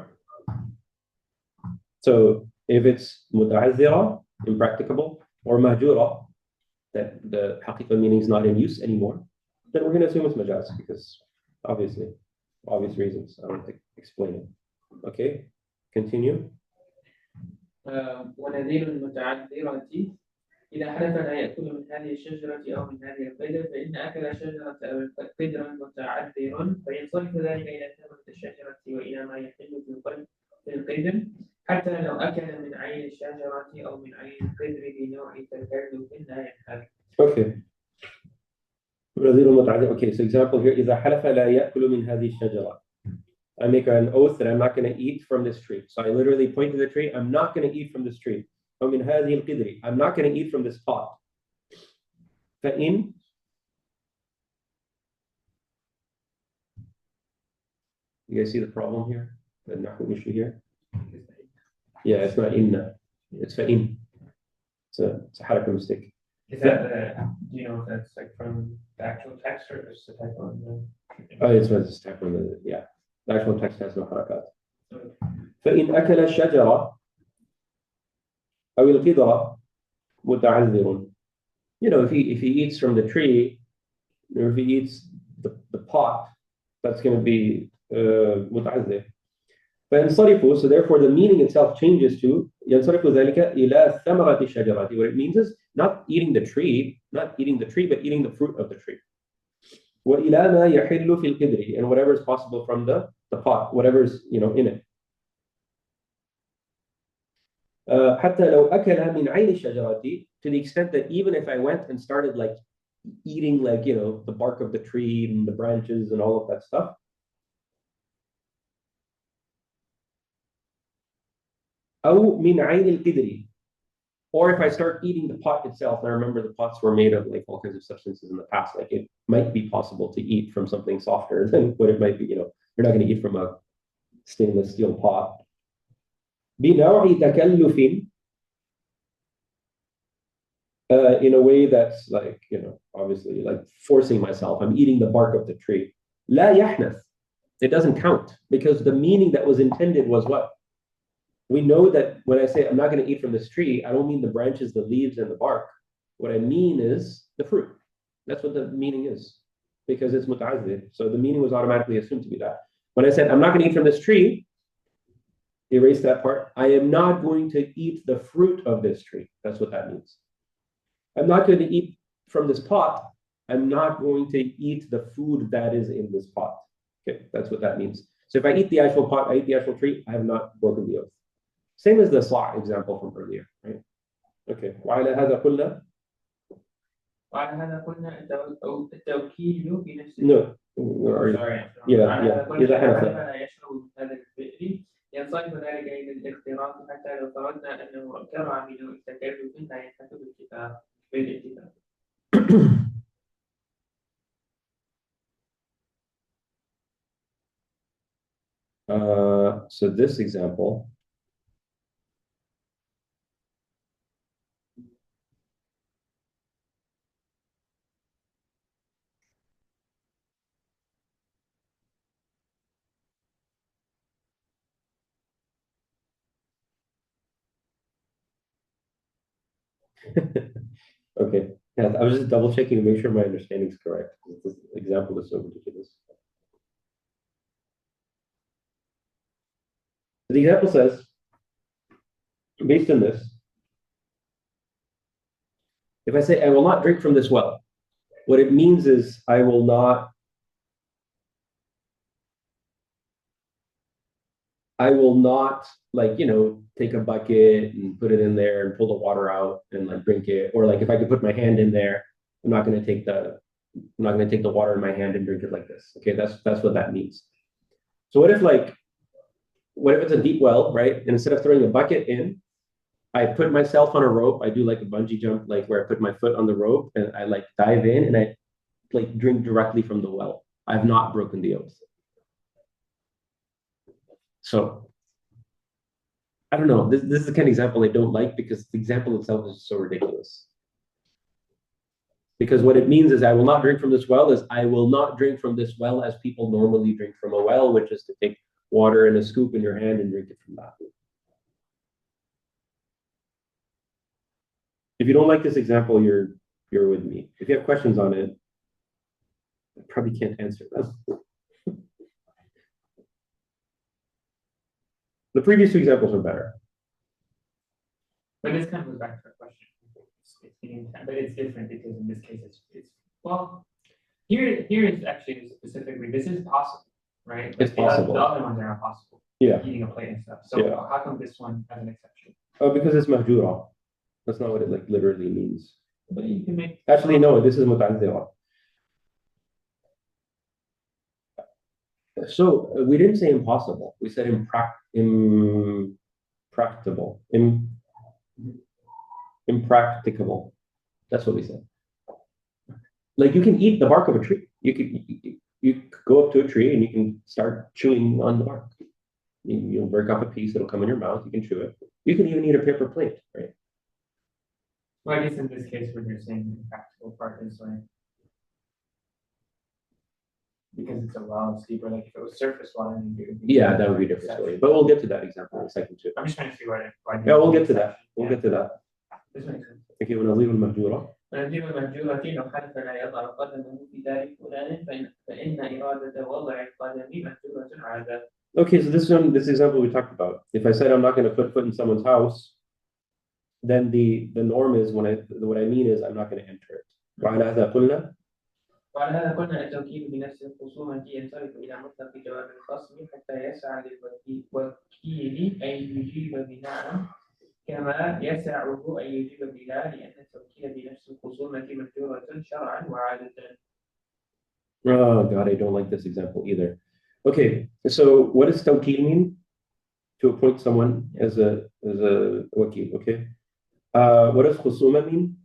So if it's muta'azzira, impracticable, or mahjura, that the haqiqa meaning is not in use anymore, then we're going to assume it's majaz because obviously, obvious reasons. I don't have to explain it. Okay? Continue. ونذير المتعذرة إذا حلف لا يأكل من هذه الشجرة أو من هذه القدر فإن أكل شجرة أو القدر متعذر فينصرف ذلك إلى ثمرة الشجرة وإلى ما يحل في القدر حتى لو أكل من عين الشجرة أو من عين القدر بنوع تكلف لا ينحل. Okay. Okay, so example here إذا حلف لا يأكل من هذه الشجرة. I make an oath that I'm not going to eat from this tree. So I literally point to the tree. I'm not going to eat from this tree. ومن هذه القدر. I'm not going to eat from this pot. فإن You guys see the problem here? The nahu issue here? Yeah, it's not inna. It's فإن. It's a haraka mistake. Is that do you know if that's like from the actual text or just the typo in the? Oh, it's just typo in the, yeah. The actual text has no harakat. فإن أكل الشجرة أو القدرة متعذر. You know, if he eats from the tree, or if he eats the pot, that's going to be متعذر. فينصرف, so therefore the meaning itself changes to ينصرف ذلك إلى ثمرة الشجرة. What it means is not eating the tree, but eating the fruit of the tree. وإلى ما يحل في القدر, and whatever is possible from the pot, whatever is in it. حتى لو أكل من عين الشجرة, to the extent that even if I went and started like eating the bark of the tree and the branches and all of that stuff, أو من عين القدر, or if I start eating the pot itself. And I remember the pots were made of like all kinds of substances in the past. Like it might be possible to eat from something softer than what it might be. You're not going to eat from a stainless steel pot. بنوع تكلف, in a way that's like, obviously like forcing myself. I'm eating the bark of the tree. لا يحنث. It doesn't count because the meaning that was intended was what? We know that when I say I'm not going to eat from this tree, I don't mean the branches, the leaves, and the bark. What I mean is the fruit. That's what the meaning is, because it's muta'azzir. So the meaning was automatically assumed to be that. When I said I'm not going to eat from this tree, erase that part. I am not going to eat the fruit of this tree. That's what that means. I'm not going to eat from this pot. I'm not going to eat the food that is in this pot. Okay, that's what that means. So if I eat the actual pot, I eat the actual tree, I have not broken the oath. Same as the saw example from earlier, right? Okay. وعلى هذا قلنا. وعلى هذا قلنا التوكيل في نفس. No. Where are you? Sorry. Yeah. إذا حنث. لا يشرب من هذا البئر ينصرف ذلك إلى الاختراق حتى لو فرضنا أنه كرع من التكلف لا ينحسب بالاتفاق. So this example. Okay. Yeah, I was just double checking to make sure my understanding is correct. This example is so ridiculous. The example says, based on this, if I say I will not drink from this well, what it means is I will not like, take a bucket and put it in there and pull the water out and like drink it. Or like if I could put my hand in there, I'm not gonna take the water in my hand and drink it like this. Okay, that's what that means. So what if it's a deep well, right? And instead of throwing a bucket in, I put myself on a rope. I do like a bungee jump, like where I put my foot on the rope and I like dive in and I like drink directly from the well. I've not broken the oath. So I don't know. This is the kind of example I don't like because the example itself is so ridiculous. Because what it means is I will not drink from this well is I will not drink from this well as people normally drink from a well, which is to take water in a scoop in your hand and drink it from that. If you don't like this example, you're with me. If you have questions on it, I probably can't answer them. The previous two examples are better. But this kind of goes back to the question. But it's different because in this case it's well, here is actually specifically this is possible, right? It's possible. The other ones are not possible. Yeah. Eating a plate and stuff. So Yeah. how come this one has an exception? Oh, because it's mahjura. That's not what it like literally means. But you can make Actually, no, this is muta'addira. So we didn't say impossible. We said impracticable. That's what we said. Like you can eat the bark of a tree. You could go up to a tree and you can start chewing on the bark. You'll break off a piece, it'll come in your mouth, you can chew it. You can even eat a paper plate, right? Well, I guess in this case, when you're saying the practical part is like because it's a well, it's deeper. Like if it was surface water, then it would be Yeah, that would be a different story. But we'll get to that example in a second too. I'm just trying to see why. Yeah, we'll get to that. We'll get to that. This makes sense. Okay, ونظير المهجورة. ونجيب المهجورة لو حلف لا يضع قدمه في دار فلان فإن إرادة وضع القدم مهجورة عادة. Okay, so this example we talked about. If I said I'm not going to put foot in someone's house, then the norm is what I mean is I'm not going to enter it. وعلى هذا قلنا وعلى هذا قلنا التوكيد بنفس الخصومة ينصرف إلى مطلق جواب الخصم حتى يسعى للوكيل أن يجيب بناء كما يسعه أن يجيب بلا لأن التوكيد بنفس الخصومة مهجورة شرعا وعادة. Oh God, I don't like this example either. Okay, so what does tawkil mean? To appoint someone as a wakil, okay? What does khusuma mean?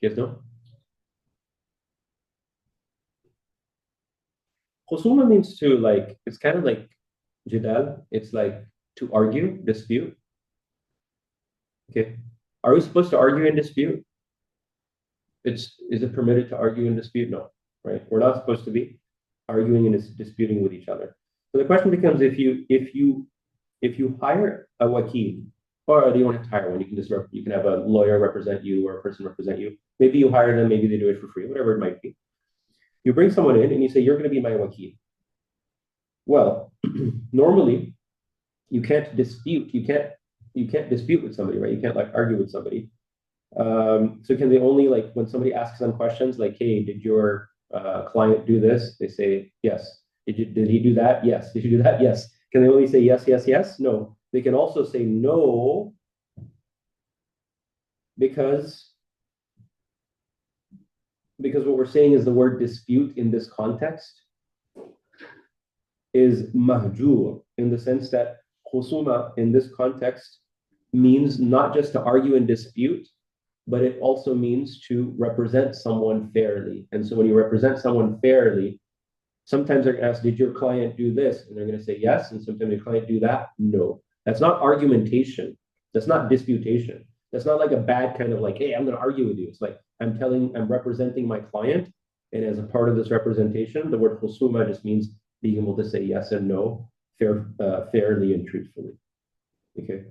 You guys know? Khusuma means to like, it's kind of like jidal. It's like to argue, dispute. Okay. Are we supposed to argue and dispute? Is it permitted to argue and dispute? No, right? We're not supposed to be arguing and disputing with each other. So the question becomes if you hire a wakil, or do you want to hire one? You can have a lawyer represent you or a person represent you. Maybe you hire them, maybe they do it for free, whatever it might be. You bring someone in and you say, you're going to be my wakil. Well, normally you can't dispute with somebody, right? You can't like argue with somebody. So can they only like when somebody asks them questions like, hey, did your client do this? They say yes. Did he do that? Yes. Did you do that? Yes. Can they only say yes, yes, yes? No. They can also say no because what we're saying is the word dispute in this context is mahjur in the sense that khusuma in this context means not just to argue and dispute, but it also means to represent someone fairly. And so when you represent someone fairly, sometimes they're going to ask, did your client do this? And they're going to say yes. And sometimes your client do that? No. That's not argumentation. That's not disputation. That's not like a bad kind of like, hey, I'm going to argue with you. It's like I'm representing my client. And as a part of this representation, the word khusuma just means being able to say yes and no fairly and truthfully. Okay.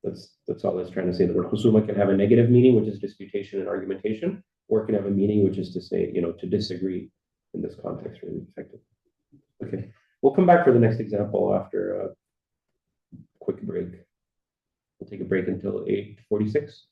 That's all that's trying to say. The word husuma can have a negative meaning, which is disputation and argumentation, or it can have a meaning which is to say, to disagree in this context really effectively. Okay. We'll come back for the next example after a quick break. We'll take a break until 8:46.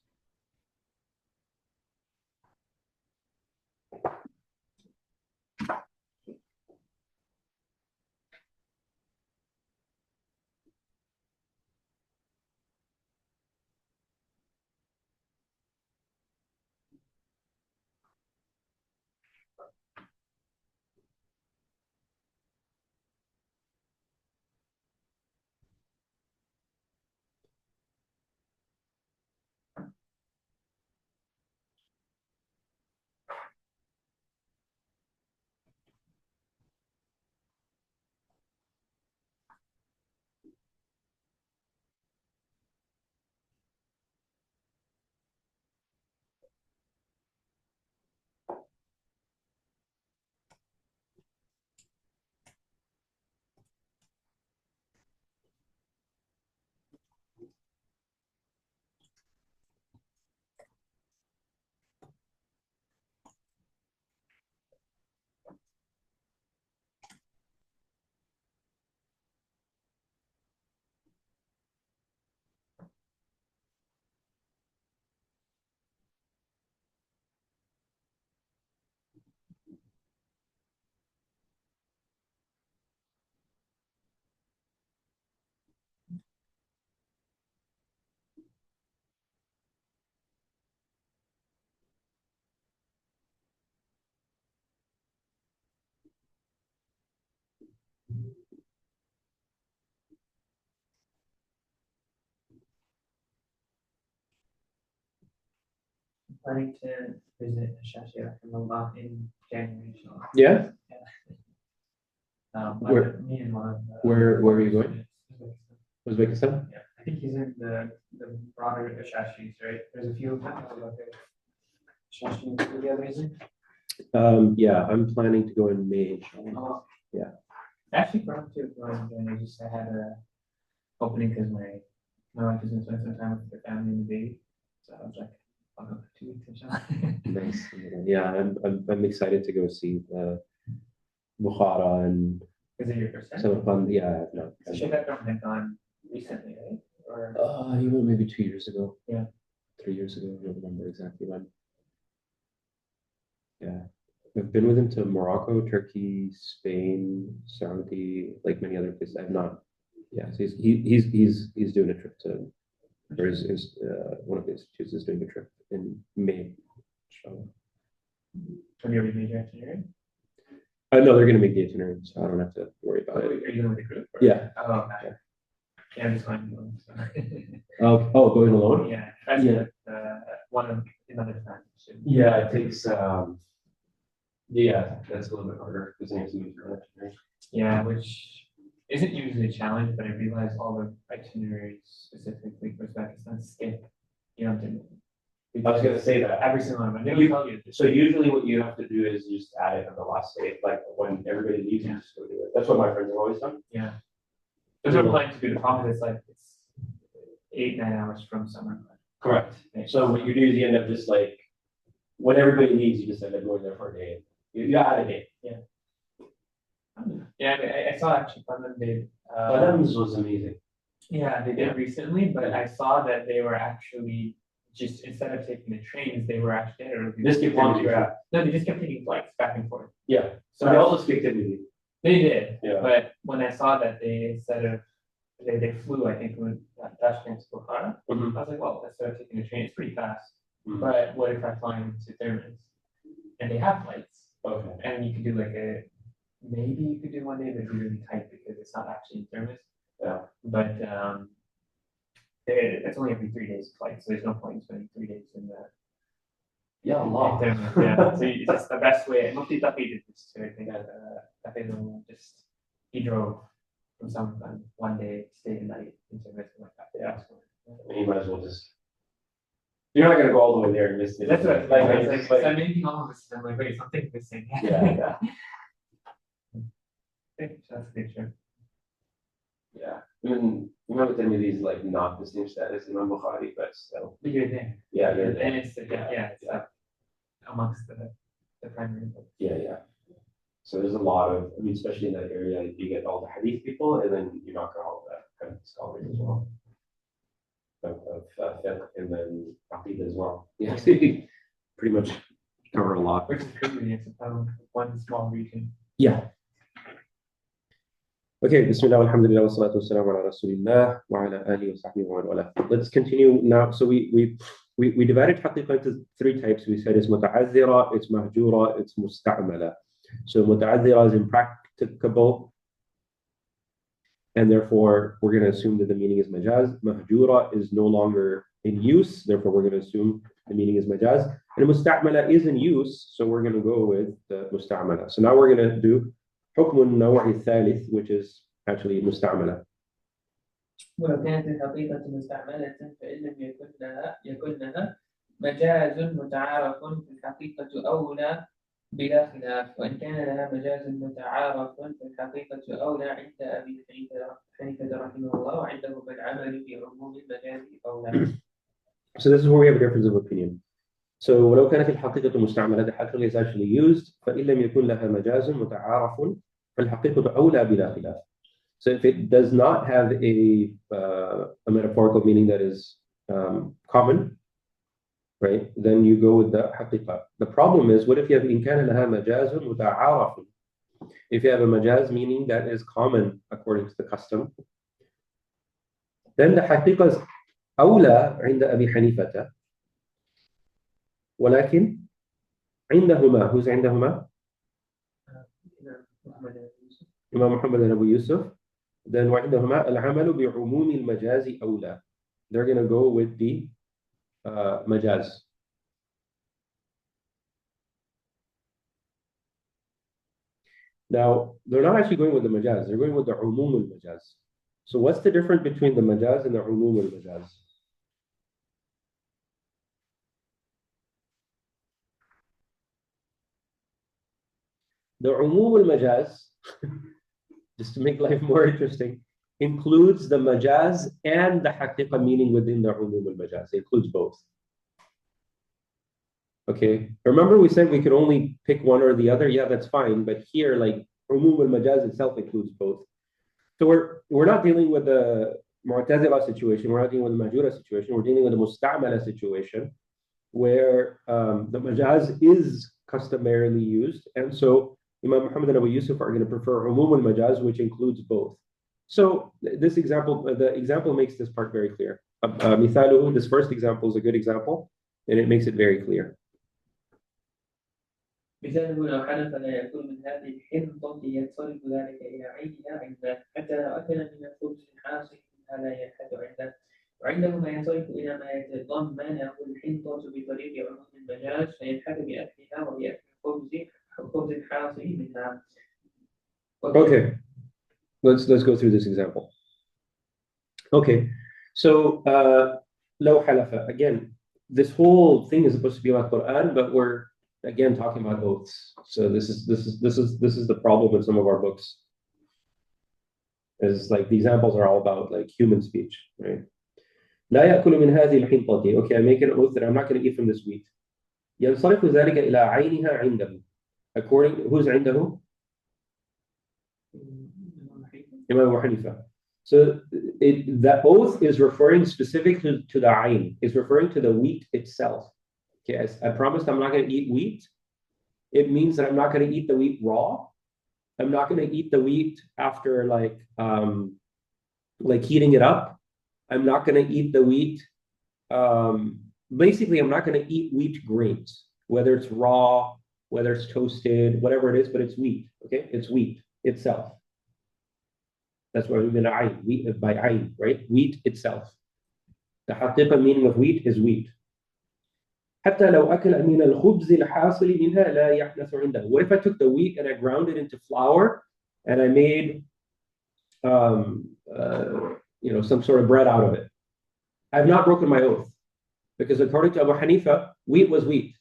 Planning to visit Shashi Rahimahullah in January. So, Yeah. where, me and one of where are you going? Uzbekistan? Yeah, I think he's in the broader Shashis, right? There's a few of them. Shashi together, isn't Yeah, I'm planning to go in May. Yeah. Actually, brought to and I just had a opening because my wife is going to spend some time with her family and the baby, so I was like, I'll go for 2 weeks or so. Nice. Yeah, I'm excited to go see Bukhara and Is it your first time? Samarkand. Yeah, no. So she got had gone recently, right? Or He went maybe 2 years ago. Yeah. 3 years ago. I don't remember exactly when. Yeah. I've been with him to Morocco, Turkey, Spain, Saudi, like many other places. I've not. Yeah, so he's doing a trip to, or one of the institutes is doing a trip in May. So. have you already made your itinerary? No, they're going to make the itinerary, so I don't have to worry about it. Are you going with the group? Or? Yeah. Oh, okay. Yeah, I'm just going alone. So. Going alone? Yeah, that's one of another time. Yeah, it takes. Yeah, that's a little bit harder because I have to use your itinerary. Yeah, which isn't usually a challenge, but I realized all the itineraries specifically for Uzbekistan skip. You have to. I was gonna say that. Every single one. They will tell you. So usually what you have to do is you just add it on the last day, like when everybody leaves, you just go do it. That's what my friends have always done. Yeah. There's no plan to do. The problem is it's 8-9 hours from somewhere. Correct. So what you do is you end up just like, when everybody leaves, you just end up going there for a day. You add a day. Yeah. Yeah, I saw actually Panam did. Panam's was amazing. Yeah, they did recently, but I saw that they were actually just instead of taking the trains, they were actually Just keep on track. No, they just kept taking flights back and forth. Yeah. So they also speak Hindi. They did. Yeah. But when I saw that they they flew, I think with Tashkent to Bukhara, I was like, well, instead of taking a train, it's pretty fast. But what if I fly to Thermins? And they have flights. Okay. And you could do maybe you could do one day, but it'd be really tight because it's not actually in Thermos. Yeah. But it's only every 3 days flight, so there's no point in spending 3 days in the. Yeah, a lot. Yeah. So that's the best way. Mufti Taqi did this too. I think he drove from Samarkand one day, stayed the night in Thermos like that. Yeah. You might as well just. You're not gonna go all the way there and miss it. That's what I was like. So I'm making all of this. I'm like, wait, something's missing. Yeah. Okay, so that's a good trip. Yeah. Even Imam Tirmidhi is like not the same status as Imam Bukhari, but still. But you're there. Yeah, you're And there. it's it's up amongst the primary books. Yeah. So there's a lot of, I mean, especially in that area, you get all the hadith people, and then you knock out all that kind of scholars as well. Of fiqh, and then aqidah as well. Yeah, so you pretty much cover a lot. Which is crazy. It's one small region. Yeah. Okay, Bismillah, alhamdulillah, wa salatu wassalamu ala rasulillah wa ala alihi wa sahbihi wa wala. Let's continue now. So we divided haqiqa into three types. We said it's muta'azzira, it's mahjura, it's musta'mala. So muta'azzira is impracticable, and therefore we're going to assume that the meaning is majaz. Mahjura is no longer in use, therefore we're going to assume the meaning is majaz. And musta'mala is in use, so we're going to go with the musta'mala. So now we're going to do حكم النوع الثالث, which is actually مستعملة. ولو كانت الحقيقة مستعملة فإن لم يكن لها مجاز متعارف في الحقيقة أولى بلا خلاف، وإن كان لها مجاز متعارف في الحقيقة أولى عند أبي حنيفة رحمه الله، وعنده بالعمل بعموم المجاز أولى. So this is where we have a difference of opinion. So ولو كانت الحقيقة مستعملة, the حقيقة is actually used, فإن لم يكن لها مجاز متعارف فالحقيقة أولى بلا خلاف. So if it does not have a metaphorical meaning that is common, right, then you go with the حقيقة. The problem is, what if you have إن كان لها مجاز متعارف? If you have a majaz meaning that is common according to the custom, then the حقيقة is أولى عند أبي حنيفة. ولكن عندهما, who's عندهما? إمام محمد and Abu Yusuf. Then وعندهما العمل بعموم المجاز أولى. They're going to go with the majaz. Now, they're not actually going with the majaz, they're going with the umum al-majaz. So what's the difference between the majaz and the umum al-majaz? The umum al-majaz, just to make life more interesting, includes the majaz and the haqiqa meaning within the umum al-majaz. It includes both. Okay, remember we said we could only pick one or the other? Yeah, that's fine. But here, like, umum al-majaz itself includes both. So we're not dealing with the Mu'tazila situation. We're not dealing with the Mahjura situation. We're dealing with the Musta'mala situation, where the majaz is customarily used. And so Imam Muhammad and Abu Yusuf are going to prefer umum al-majaz, which includes both. So this example, the example makes this part very clear. Mithaluhu, this first example is a good example, and it makes it very clear. مثاله لو حلف لا يأكل من هذه الحنطة ينصرف ذلك إلى عينها عنده، حتى لو أكل من الخبز الحاصل منها لا يلحد عنده، وعنده ما ينصرف إلى ما يتضمنه الحنطة بطريق عموم المجاز فيلحد بأكلها وبأكل الخبز الحاصل منها. Okay, let's go through this example. Okay, so لو حلف, again, this whole thing is supposed to be about Quran, but we're again talking about oaths. So this is the problem with some of our books. Is like the examples are all about like human speech, right? لا يأكل من هذه الحنطة. Okay, I make an oath that I'm not going to eat from this wheat. ينصرف ذلك إلى عينها عنده. According, who's عنده? Imam Abu Hanifa. So the oath is referring specifically to the ayn. It's referring to the wheat itself. Okay, I promised I'm not going to eat wheat. It means that I'm not going to eat the wheat raw. I'm not going to eat the wheat after like heating it up. I'm not going to eat the wheat. Basically, I'm not going to eat wheat grains, whether it's raw, whether it's toasted, whatever it is, but it's wheat. Okay, it's wheat itself. That's what we mean by wheat, by ayn, right? Wheat itself. The haqiqa meaning of wheat is wheat. حتى لو أكل من الخبز الحاصل منها لا يحنث عنده. What if I took the wheat and I ground it into flour and I made some sort of bread out of it? I've not broken my oath, because according to Abu Hanifa, wheat was wheat.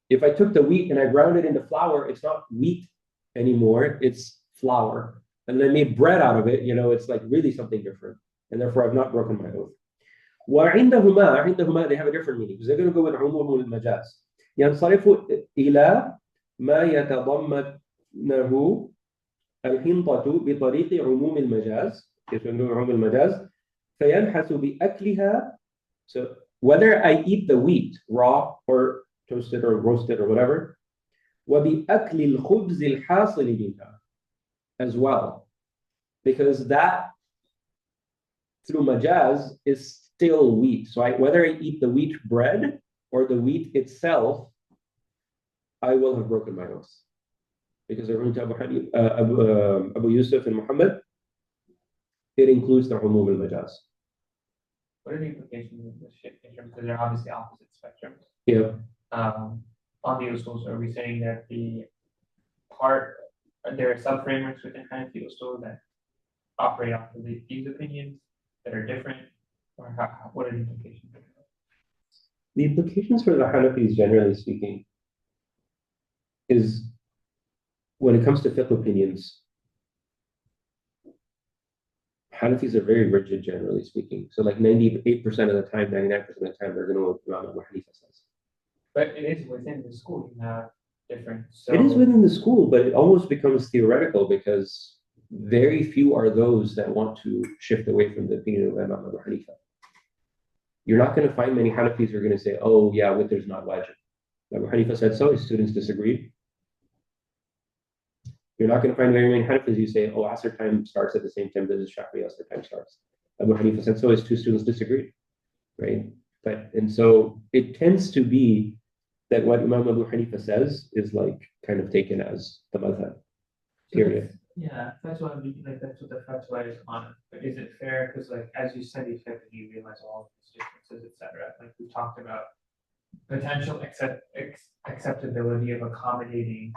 If I took the wheat and I ground it into flour, it's not wheat anymore, it's flour. and then made bread out of it, it's like really something different. And therefore, I've not broken my oath. عندهما they have a different meaning because they're going to go with عموم المجاز. ينصرف إلى ما يتضمنه الحنطة بطريق عموم المجاز. عموم المجاز فينحس بأكلها. So whether I eat the wheat raw or toasted or roasted or whatever, وبأكل الخبز الحاصل منها as well, because that through majaz is still wheat. So whether I eat the wheat bread or the wheat itself, I will have broken my oath. Because according to Abu Yusuf and Muhammad, it includes the umum al-majaz. What are the implications of this shift in terms because they're obviously opposite spectrums? Yeah. On the usuls, are we saying that there are sub-frameworks within Hanafi usul that operate off of these opinions that are different, or what are the implications? The implications for the Hanafis, generally speaking, is when it comes to fiqh opinions, Hanafis are very rigid, generally speaking. So like 98% of the time, 99% of the time, they're going to go with Imam Abu Hanifa says. But it is within the school, you have different. So it is within the school, but it almost becomes theoretical because very few are those that want to shift away from the opinion of Imam Abu Hanifa. You're not going to find many Hanafis who are going to say, oh, yeah, witr not wajib. Abu Hanifa said so, his students disagreed. You're not going to find very many Hanafis who say, oh, Asr time starts at the same time that the Shafi'i Asr time starts. Abu Hanifa said so, his two students disagreed, right? And so it tends to be that what Imam Abu Hanifa says is like kind of taken as the madhab, period. Yeah, that's what that's what the fatwa is on. But is it fair? Because like as you study fiqh, you realize all of these differences, etc. Like we talked about potential acceptability of accommodating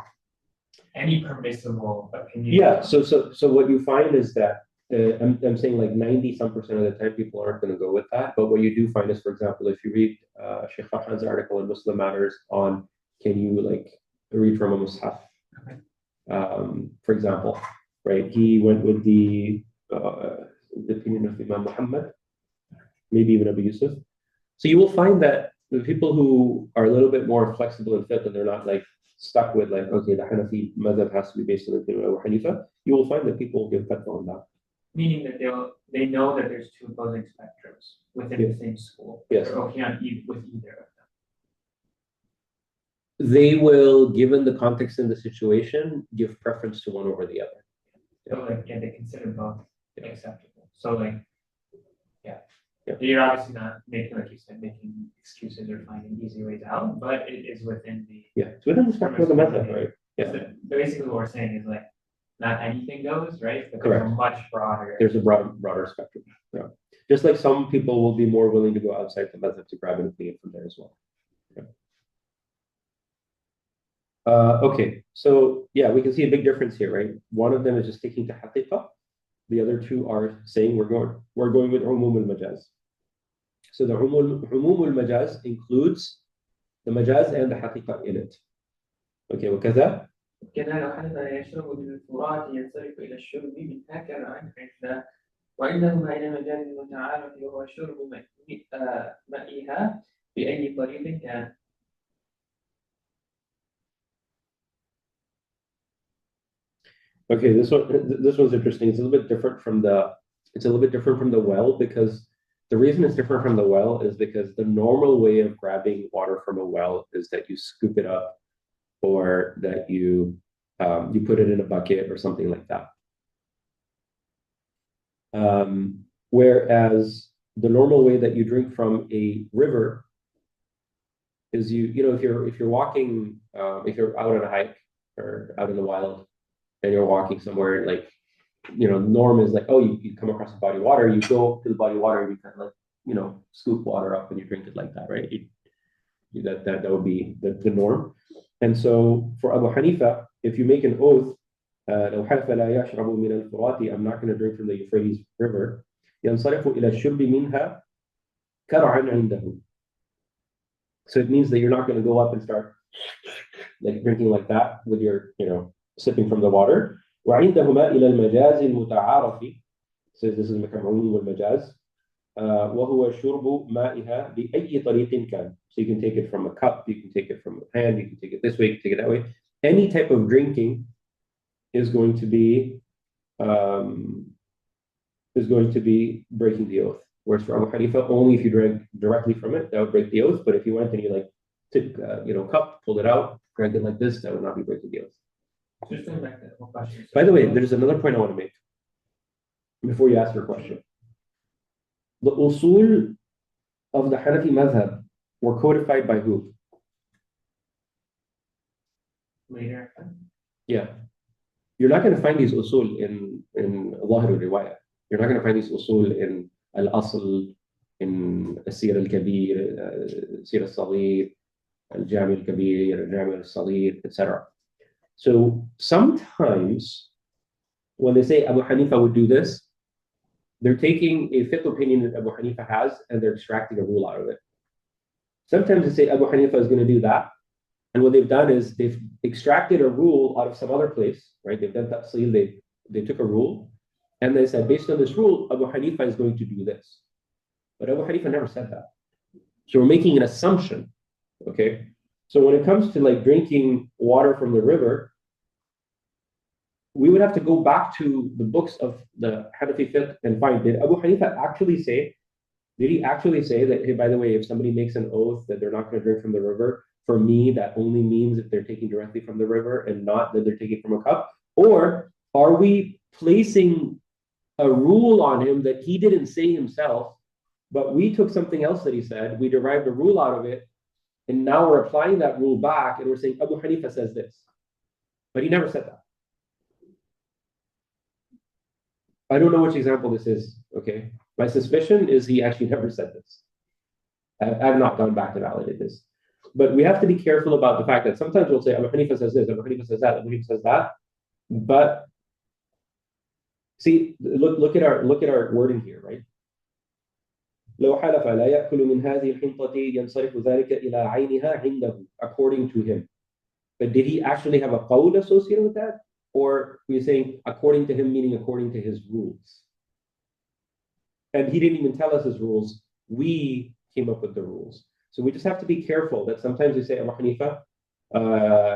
any permissible opinion. Yeah. So what you find is that I'm saying like 90% of the time people aren't going to go with that. But what you do find is, for example, if you read Sheikh Farhan's article in Muslim Matters on can you like read from a mushaf, for example, right? He went with the opinion of Imam Muhammad, maybe even Abu Yusuf. So you will find that the people who are a little bit more flexible in fiqh and they're not like stuck with like, okay, the Hanafi madhab has to be based on the opinion of Abu Hanifa, you will find that people will give fatwa on that. Meaning that they know that there's two opposing spectrums within the same school. Yes. They're okay with either of them. They will, given the context and the situation, give preference to one over the other. So like, yeah, they consider both acceptable. So like, you're obviously not making, like you said, making excuses or finding easy ways out, but it is within the it's within the spectrum of the method, right? Yeah. So basically, what we're saying is like, not anything goes, right? But correct. There's a much broader. There's a broader spectrum. Yeah. Just like some people will be more willing to go outside the method to grab an opinion from there as well. Okay, so yeah, we can see a big difference here, right? One of them is just sticking to haqiqah. The other two are saying we're going with umum al-majaz. So the umum al-majaz includes the majaz and the haqiqah in it. Okay, وكذا كذا لو حدث يشرب من الفرات ينصرف إلى الشرب من هكذا عن حفظه وإنهما إلى مجاز متعارف وهو شرب مائها بأي طريق كان. Okay, this one's interesting. It's a little bit different from the well because the reason it's different from the well is because the normal way of grabbing water from a well is that you scoop it up or that you put it in a bucket or something like that. Whereas the normal way that you drink from a river is if you're walking, if you're out on a hike or out in the wild and you're walking somewhere, like, norm is like, oh, you come across a body of water, you go to the body of water and you kind of like, scoop water up and you drink it like that, right? That would be the norm. And so for Abu Hanifa, if you make an oath, لو حلف لا يشرب من الفرات, I'm not going to drink from the Euphrates River, ينصرف إلى الشرب منها كرعا عنده. So it means that you're not going to go up and start like drinking like that with your, sipping from the water. وعندهما إلى المجاز المتعارف says this is المكمعون والمجاز وهو شرب مائها بأي طريق كان. So you can take it from a cup, you can take it from a hand, you can take it this way, you can take it that way. Any type of drinking is going to be breaking the oath. Whereas for Abu Hanifa, only if you drank directly from it, that would break the oath. But if you went and you like took cup, pulled it out, drank it like this, that would not be breaking the oath. Just going back to the question. By the way, there's another point I want to make before you ask your question. The usul of the Hanafi madhab were codified by who? Later. Yeah. You're not going to find these usul in Zahir al-Riwayah. You're not going to find these usul in Al-Asl, in Al-Sir al-Kabir, Sir al-Saghir, Al-Jami al-Kabir, Al-Jami al-Saghir, etc. So sometimes when they say Abu Hanifa would do this, they're taking a fiqh opinion that Abu Hanifa has and they're extracting a rule out of it. Sometimes they say Abu Hanifa is going to do that. And what they've done is they've extracted a rule out of some other place, right? They've done tafsil, they took a rule, and they said, based on this rule, Abu Hanifa is going to do this. But Abu Hanifa never said that. So we're making an assumption, okay? So when it comes to like drinking water from the river, we would have to go back to the books of the Hanafi fiqh and find, did Abu Hanifa actually say, did he actually say that, hey, by the way, if somebody makes an oath that they're not going to drink from the river, for me, that only means if they're taking directly from the river and not that they're taking from a cup? Or are we placing a rule on him that he didn't say himself, but we took something else that he said, we derived a rule out of it, and now we're applying that rule back and we're saying Abu Hanifa says this. But he never said that. I don't know which example this is, okay? My suspicion is he actually never said this. I've not gone back to validate this. But we have to be careful about the fact that sometimes we'll say Abu Hanifa says this, Abu Hanifa says that, Abu Hanifa says that. But see, look at our wording here, right? لو حلف لا يأكل من هذه الحنطة ينصرف ذلك إلى عينها عنده, according to him. But did he actually have a qawl associated with that? Or we're saying according to him, meaning according to his rules? And he didn't even tell us his rules. We came up with the rules. So we just have to be careful that sometimes we say Abu Hanifa,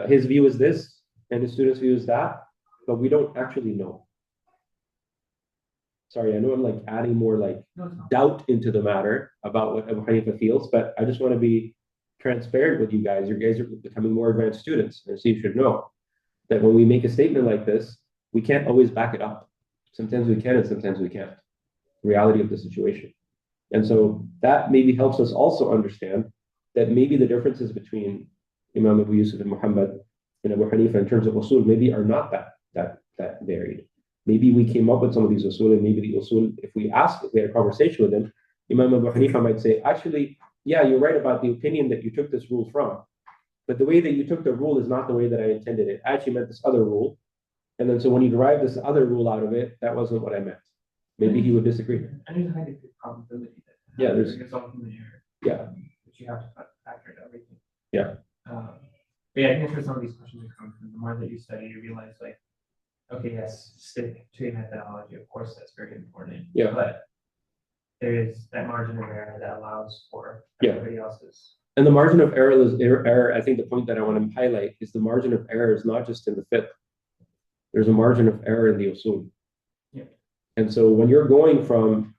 his view is this, and his student's view is that, but we don't actually know. Sorry, I know I'm like adding more like doubt into the matter about what Abu Hanifa feels, but I just want to be transparent with you guys. You guys are becoming more advanced students, and so you should know that when we make a statement like this, we can't always back it up. Sometimes we can and sometimes we can't. Reality of the situation. And so that maybe helps us also understand that maybe the differences between Imam Abu Yusuf and Muhammad and Abu Hanifa in terms of usul maybe are not that varied. Maybe we came up with some of these usul, and maybe the usul, if we had a conversation with him, Imam Abu Hanifa might say, actually, yeah, you're right about the opinion that you took this rule from, but the way that you took the rule is not the way that I intended it. I actually meant this other rule. And then so when you derive this other rule out of it, that wasn't what I meant. Maybe he would disagree. And there's a high degree of probability that there's result from the error. Yeah. But you have to factor in everything. Yeah. But yeah, I think that's where some of these questions are coming from. The more that you study, you realize like, okay, yes, stick to a methodology. Of course, that's very important. Yeah. But there is that margin of error that allows for everybody else's. And the margin of error, I think the point that I want to highlight is the margin of error is not just in the fiqh. There's a margin of error in the usul. Yeah. And so when you're going from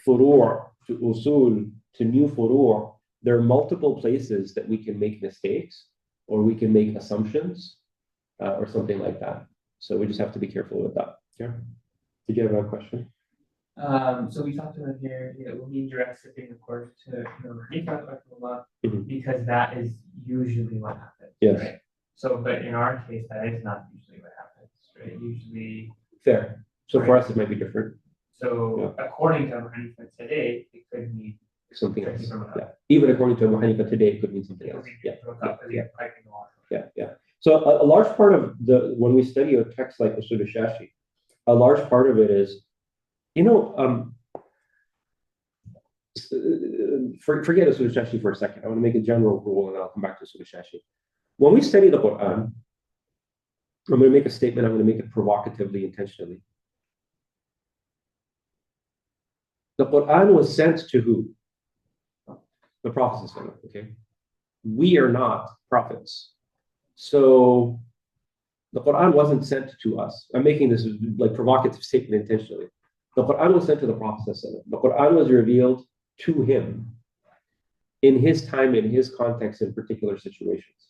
furu' to usul to new furu', there are multiple places that we can make mistakes or we can make assumptions or something like that. So we just have to be careful with that. Yeah. Did you have a question? So we talked about here, we'll need direct sipping, of course, to because that is usually what happens. Yes. Right? So, but in our case, that is not usually what happens, right? Usually. Fair. So for us, it might be different. So according to Abu Hanifa today, it could mean something else. Yeah. Even according to Abu Hanifa today, it could mean something else. Yeah. So a large part of when we study a text like Usul al-Shashi, a large part of it is, forget Usul al-Shashi for a second. I want to make a general rule and then I'll come back to Usul al-Shashi. When we study the Quran, I'm going to make a statement. I'm going to make it provocatively, intentionally. The Quran was sent to who? The Prophet, okay? We are not prophets. So the Quran wasn't sent to us. I'm making this like provocative statement intentionally. The Quran was sent to the Prophet. The Quran was revealed to him in his time, in his context, in particular situations.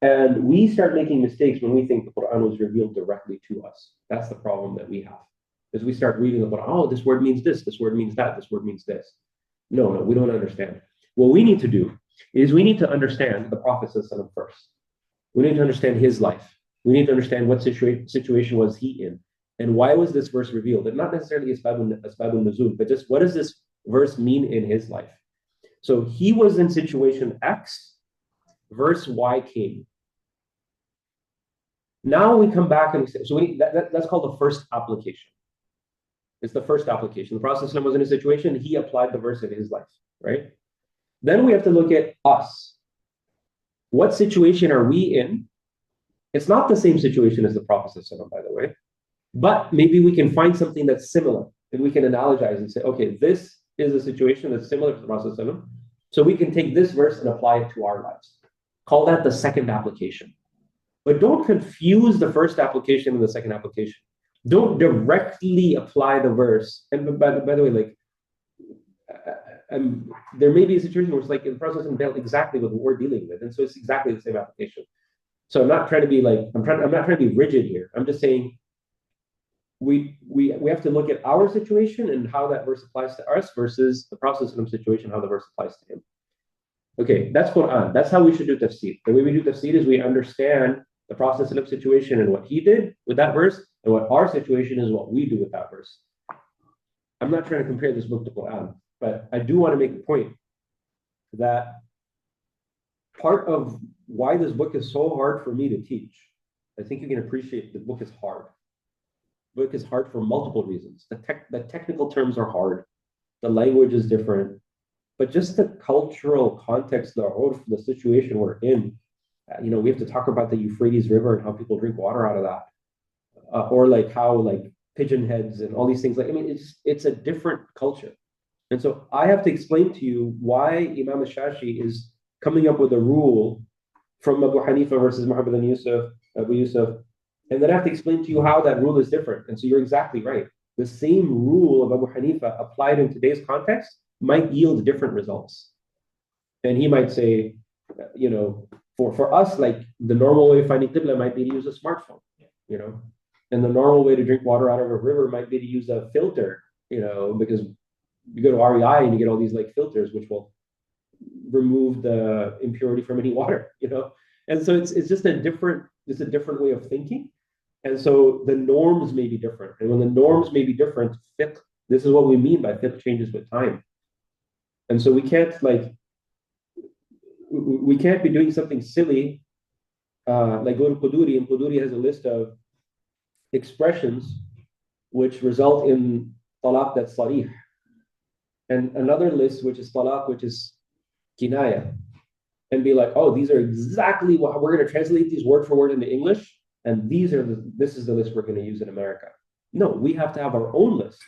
And we start making mistakes when we think the Quran was revealed directly to us. That's the problem that we have. Is we start reading the Quran, oh, this word means this word means that, this word means this. No, we don't understand. What we need to do is we need to understand the Prophet first. We need to understand his life. We need to understand what situation was he in, and why was this verse revealed? And not necessarily asbabun nuzul, but just what does this verse mean in his life? So he was in situation X, verse Y came. Now we come back and we say, so that's called the first application. It's the first application. The Prophet was in a situation, he applied the verse in his life, right? Then we have to look at us. What situation are we in? It's not the same situation as the Prophet, by the way, but maybe we can find something that's similar and we can analogize and say, okay, this is a situation that's similar to the Prophet. So we can take this verse and apply it to our lives. Call that the second application. But don't confuse the first application and the second application. Don't directly apply the verse. And by the way, like, there may be a situation where it's like the process dealt exactly with what we're dealing with, and so it's exactly the same application. So I'm not trying to be like I'm not trying to be rigid here. I'm just saying we have to look at our situation and how that verse applies to us versus the Prophet's situation, how the verse applies to him. Okay, that's Quran. That's how we should do tafsir. The way we do tafsir is we understand the Prophet's situation and what he did with that verse, and what our situation is, what we do with that verse. I'm not trying to compare this book to Quran, but I do want to make a point that part of why this book is so hard for me to teach, I think you can appreciate the book is hard. The book is hard for multiple reasons. The technical terms are hard. The language is different. But just the cultural context, the situation we're in, we have to talk about the Euphrates River and how people drink water out of that. Or like how like pigeon heads and all these things. Like, I mean, it's a different culture. And so I have to explain to you why Imam al-Shashi is coming up with a rule from Abu Hanifa versus Muhammad bin Yusuf, Abu Yusuf. And then I have to explain to you how that rule is different. And so you're exactly right. The same rule of Abu Hanifa applied in today's context might yield different results. And he might say, for us, like the normal way of finding Qibla might be to use a smartphone, and the normal way to drink water out of a river might be to use a filter, because you go to REI and you get all these like filters which will remove the impurity from any water, And so it's just a different way of thinking. And so the norms may be different. And when the norms may be different, fiqh, this is what we mean by fiqh changes with time. And so we can't be doing something silly, like go to Quduri, and Quduri has a list of expressions which result in talaq that's sarih, and another list which is talaq, which is kinaya, and be like, oh, these are exactly what we're going to translate these word for word into English, and this is the list we're going to use in America. No, we have to have our own list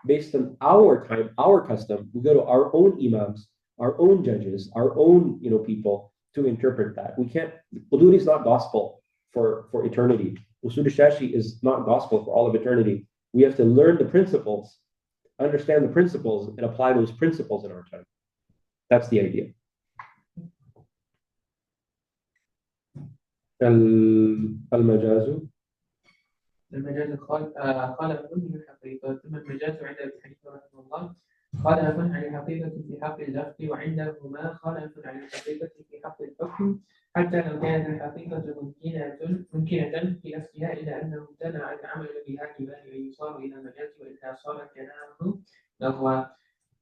based on our time, our custom. We go to our own imams, our own judges, our own people to interpret that. We can't. Quduri is not gospel for eternity. Usul al-Shashi is not gospel for all of eternity. We have to learn the principles, understand the principles, and apply those principles in our time. That's the idea. المجاز قال ابن الحقيقة. ثم المجاز عند ابن حنيفة رحمه الله خالف عن الحقيقة في حق اللفظ، وعندهما خالف عن الحقيقة في حق الحكم، حتى لو كانت الحقيقة ممكنة في نفسها، إلا أنه امتنع العمل بها لما يصار إلى المجاز، وإلا صار كلامه لغوا.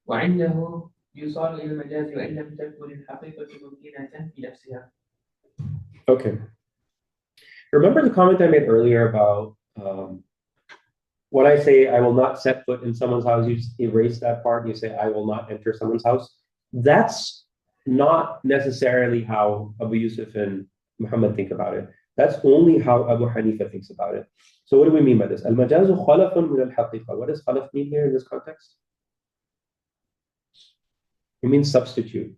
وعنده يصار إلى المجاز وإن لم تكن الحقيقة ممكنة في نفسها. Okay. Remember the comment I made earlier about when I say I will not set foot in someone's house, you erase that part, you say I will not enter someone's house. That's not necessarily how Abu Yusuf and Muhammad think about it. That's only how Abu Hanifa thinks about it. So what do we mean by this? Al-majazu khalafun min al-haqiqa. What does khalaf mean here in this context? It means substitute.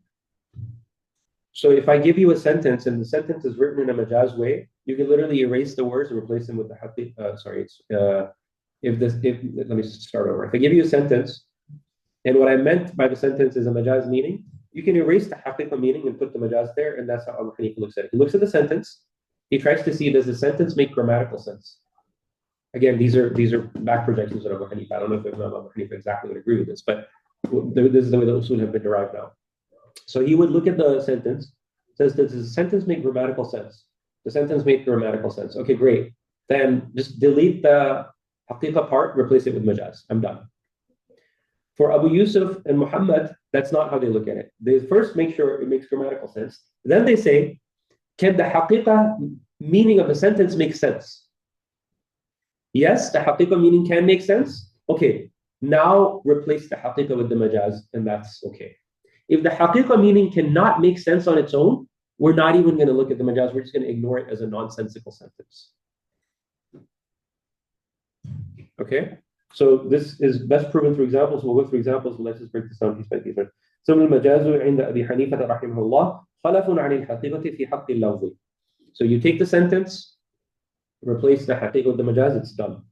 So if I give you a sentence and the sentence is written in a majaz way, you can literally erase the words and replace them with the haqiqa. Let me start over. If I give you a sentence and what I meant by the sentence is a majaz meaning, you can erase the haqiqa meaning and put the majaz there, and that's how Abu Hanifa looks at it. He looks at the sentence, he tries to see, does the sentence make grammatical sense? Again, these are back projections of Abu Hanifa. I don't know if Abu Hanifa exactly would agree with this, but this is the way the usul have been derived now. So he would look at the sentence, says, does the sentence make grammatical sense? The sentence makes grammatical sense. Okay, great. Then just delete the haqiqa part, replace it with majaz. I'm done. For Abu Yusuf and Muhammad, that's not how they look at it. They first make sure it makes grammatical sense. Then they say, can the haqiqa meaning of the sentence make sense? Yes, the haqiqa meaning can make sense. Okay, now replace the haqiqa with the majaz, and that's okay. If the haqiqa meaning cannot make sense on its own, we're not even going to look at the majaz. We're just going to ignore it as a nonsensical sentence. Okay? So this is best proven through examples. We'll go through examples. Let's just break this down piece by piece. So المجاز عند أبي حنيفة رحمه الله خلف عن الحقيقة في حق اللفظ. So you take the sentence, replace the haqiqa with the majaz, it's done.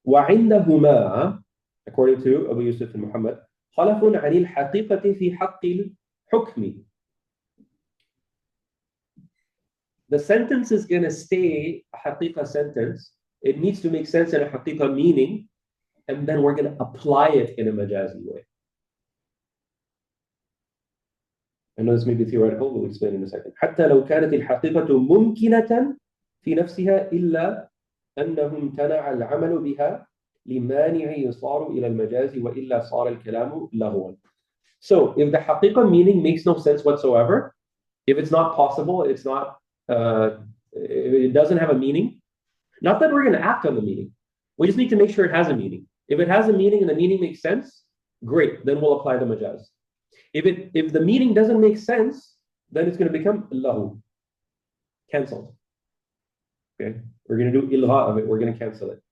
وعندهما, according to Abu Yusuf and Muhammad, خلف عن الحقيقة في حق الحكم. The sentence is going to stay a haqiqa sentence. It needs to make sense in a haqiqa meaning, and then we're going to apply it in a majazi way. I know this may be theoretical, we'll explain in a second. حتى لو كانت الحقيقة ممكنة في نفسها إلا أنه امتنع العمل بها لمانع يصار إلى المجاز وإلا صار الكلام لغوا. So if the haqiqa meaning makes no sense whatsoever, if it's not possible, it's not, it doesn't have a meaning, not that we're going to act on the meaning. We just need to make sure it has a meaning. If it has a meaning and the meaning makes sense, great, then we'll apply the majaz. If the meaning doesn't make sense, then it's going to become lahu, cancelled. Okay, we're going to do ilgha of it. We're going to cancel it.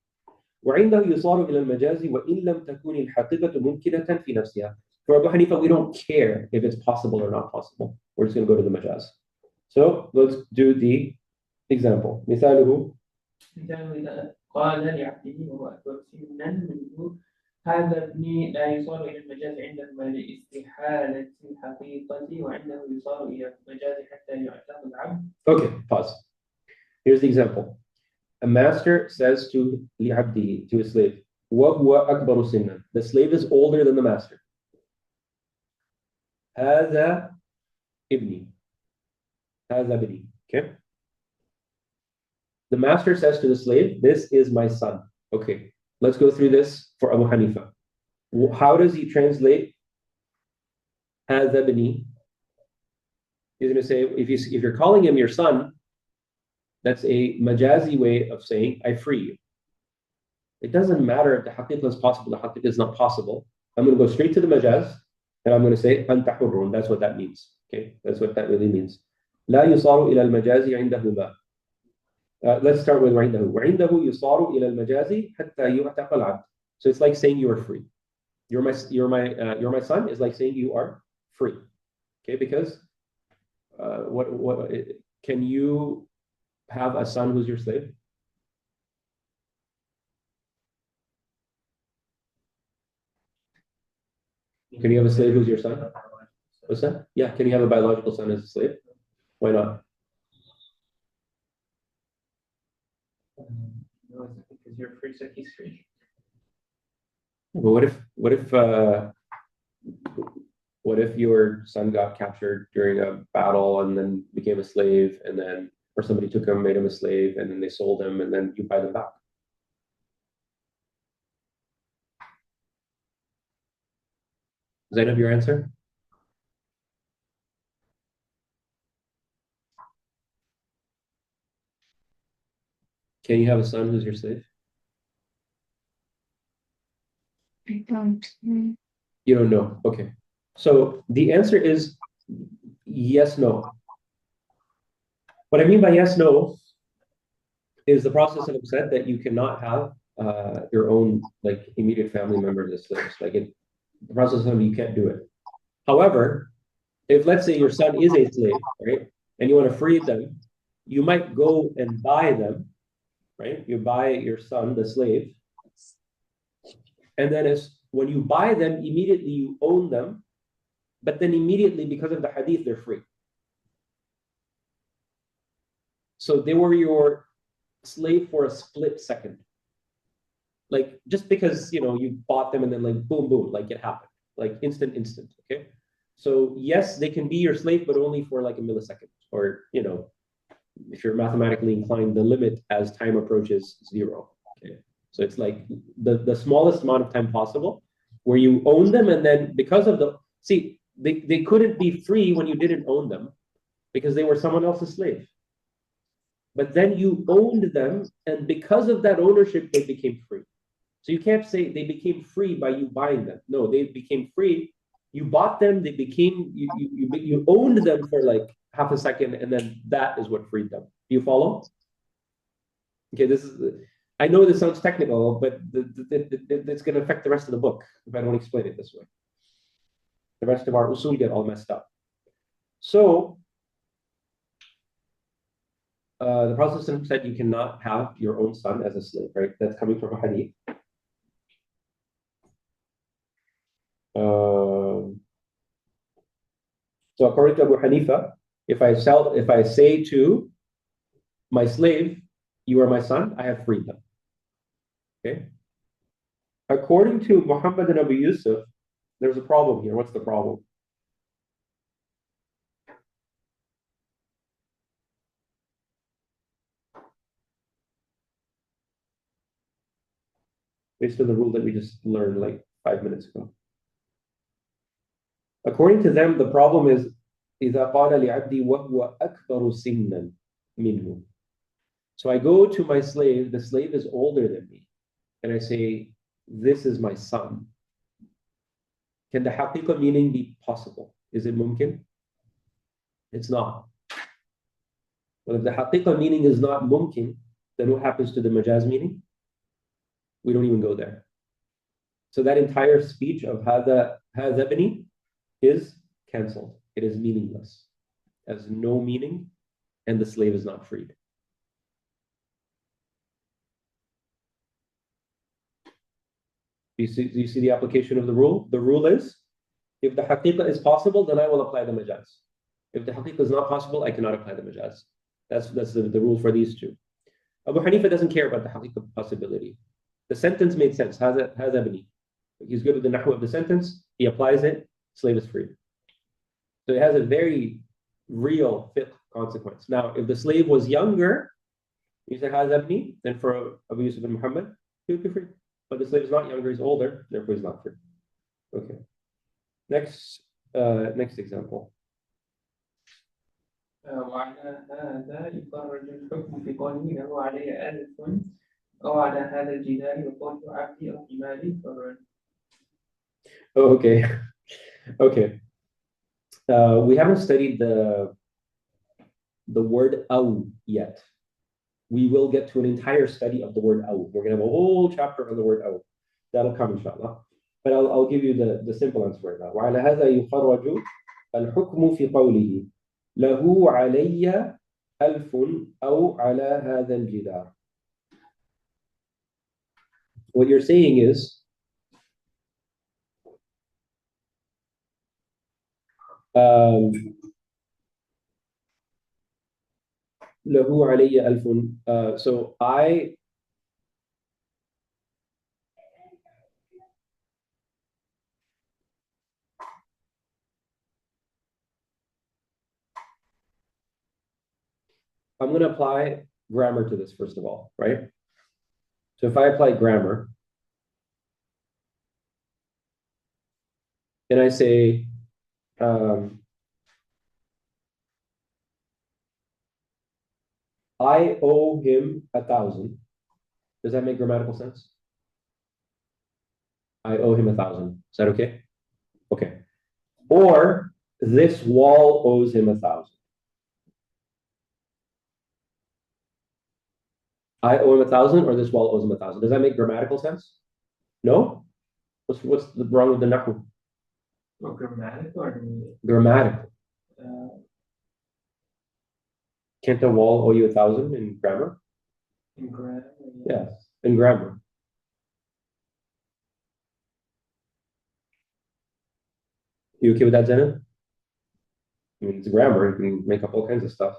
وعنده يصار إلى المجاز وإن لم تكن الحقيقة ممكنة في نفسها. For Abu Hanifa, we don't care if it's possible or not possible. We're just going to go to the majaz. So let's do the example. مثاله قال لعبده وهو أكبر سنا منه هذا ابني لا يصار إلى المجاز عندهما لاستحالة الحقيقة وعنده يصار إلى المجاز حتى يعتق العبد. Okay, pause. Here's the example. A master says to لعبده, to a slave, وهو أكبر سنا. The slave is older than the master. هذا ابني. هذا ابني. Okay. The master says to the slave, this is my son. Okay, let's go through this for Abu Hanifa. How does he translate هذا ابني? He's going to say, if you're calling him your son, that's a majazi way of saying, I free you. It doesn't matter if the haqiqa is possible, the haqiqa is not possible. I'm going to go straight to the majaz, and I'm going to say, أنت حر. That's what that means. Okay, that's what that really means. لا يصار إلى المجاز عندهما. Let's start with وعنده. وعنده يصار إلى المجاز حتى يعتق العبد. So it's like saying you are free. You're my son is like saying you are free. Okay, because what can you have a son who's your slave? Can you have a slave who's your son? What's that? Yeah, can you have a biological son as a slave? Why not? No, because you're free, so he's free. But what if your son got captured during a battle and then became a slave, and then or somebody took him, made him a slave, and then they sold him, and then you buy them back? Does that have your answer? Can you have a son who's your slave? I don't. You don't know. Okay. So the answer is yes, no. What I mean by yes, no is the Prophet said that you cannot have your own like immediate family members as slaves. Like the Prophet you can't do it. However, if let's say your son is a slave, right, and you want to free them, you might go and buy them, right? You buy your son, the slave, and then when you buy them, immediately you own them, but then immediately because of the hadith, they're free. So they were your slave for a split second. Like just because you bought them and then like boom, boom, like it happened, like instant. Okay. So yes, they can be your slave, but only for like a millisecond, or if you're mathematically inclined, the limit as time approaches 0. Okay. So it's like the smallest amount of time possible where you own them, and then because of they couldn't be free when you didn't own them because they were someone else's slave. But then you owned them, and because of that ownership, they became free. So you can't say they became free by you buying them. No, they became free. You bought them, they became you owned them for like half a second, and then that is what freed them. Do you follow? Okay, I know this sounds technical, but it's going to affect the rest of the book if I don't explain it this way. The rest of our usul get all messed up. So the Prophet said you cannot have your own son as a slave, right? That's coming from a hadith. So according to Abu Hanifa, if I say to my slave, you are my son, I have freed them. Okay. According to Muhammad and Abu Yusuf, there's a problem here. What's the problem? Based on the rule that we just learned like 5 minutes ago. According to them, the problem is إِذَا قَالَ لِعَبْدِي وَهُوَ أَكْبَرُ سِنًّا مِنْهُ. So I go to my slave, the slave is older than me, and I say, this is my son. Can the haqiqa meaning be possible? Is it mumkin? It's not. Well, if the haqiqa meaning is not mumkin, then what happens to the majaz meaning? We don't even go there. So that entire speech of hadha ibni is cancelled. It is meaningless. It has no meaning, and the slave is not freed. Do you see the application of the rule? The rule is, if the haqiqa is possible, then I will apply the majaz. If the haqiqa is not possible, I cannot apply the majaz. That's the rule for these two. Abu Hanifa doesn't care about the haqiqa possibility. The sentence made sense. Hadha ibni. He's good with the nahwu of the sentence. He applies it. Slave is free. So it has a very real fiqh consequence. Now, if the slave was younger, you say hadha ibni, then for Abu Yusuf and Muhammad, he would be free. But the slave is not younger, he's older, therefore he's not free. Okay. Next example. وعلى هذا يخرج الحكم في قوله له علي 1000 أو على هذا الجدار يقول عبدي أو حماري حر. Okay. Okay. We haven't studied the word aw yet. We will get to an entire study of the word aw. We're going to have a whole chapter on the word aw. That'll come, inshallah. But I'll give you the simple answer right now. وعلى هذا يخرج الحكم في قوله له علي 1000 أو على هذا الجدار. What you're saying is, له علي 1000. So I'm going to apply grammar to this first of all, right? So if I apply grammar, and I say, I owe him 1,000. Does that make grammatical sense? I owe him 1,000. Is that okay? Okay. Or this wall owes him 1,000. I owe him 1,000 or this wall owes him 1,000. Does that make grammatical sense? No? What's wrong with the nahu? Or grammatic or Grammatical. uh, Can't a wall owe you 1,000 in grammar? in grammar? Yes, in grammar. You okay with that, Zena? I mean, it's grammar. You can make up all kinds of stuff.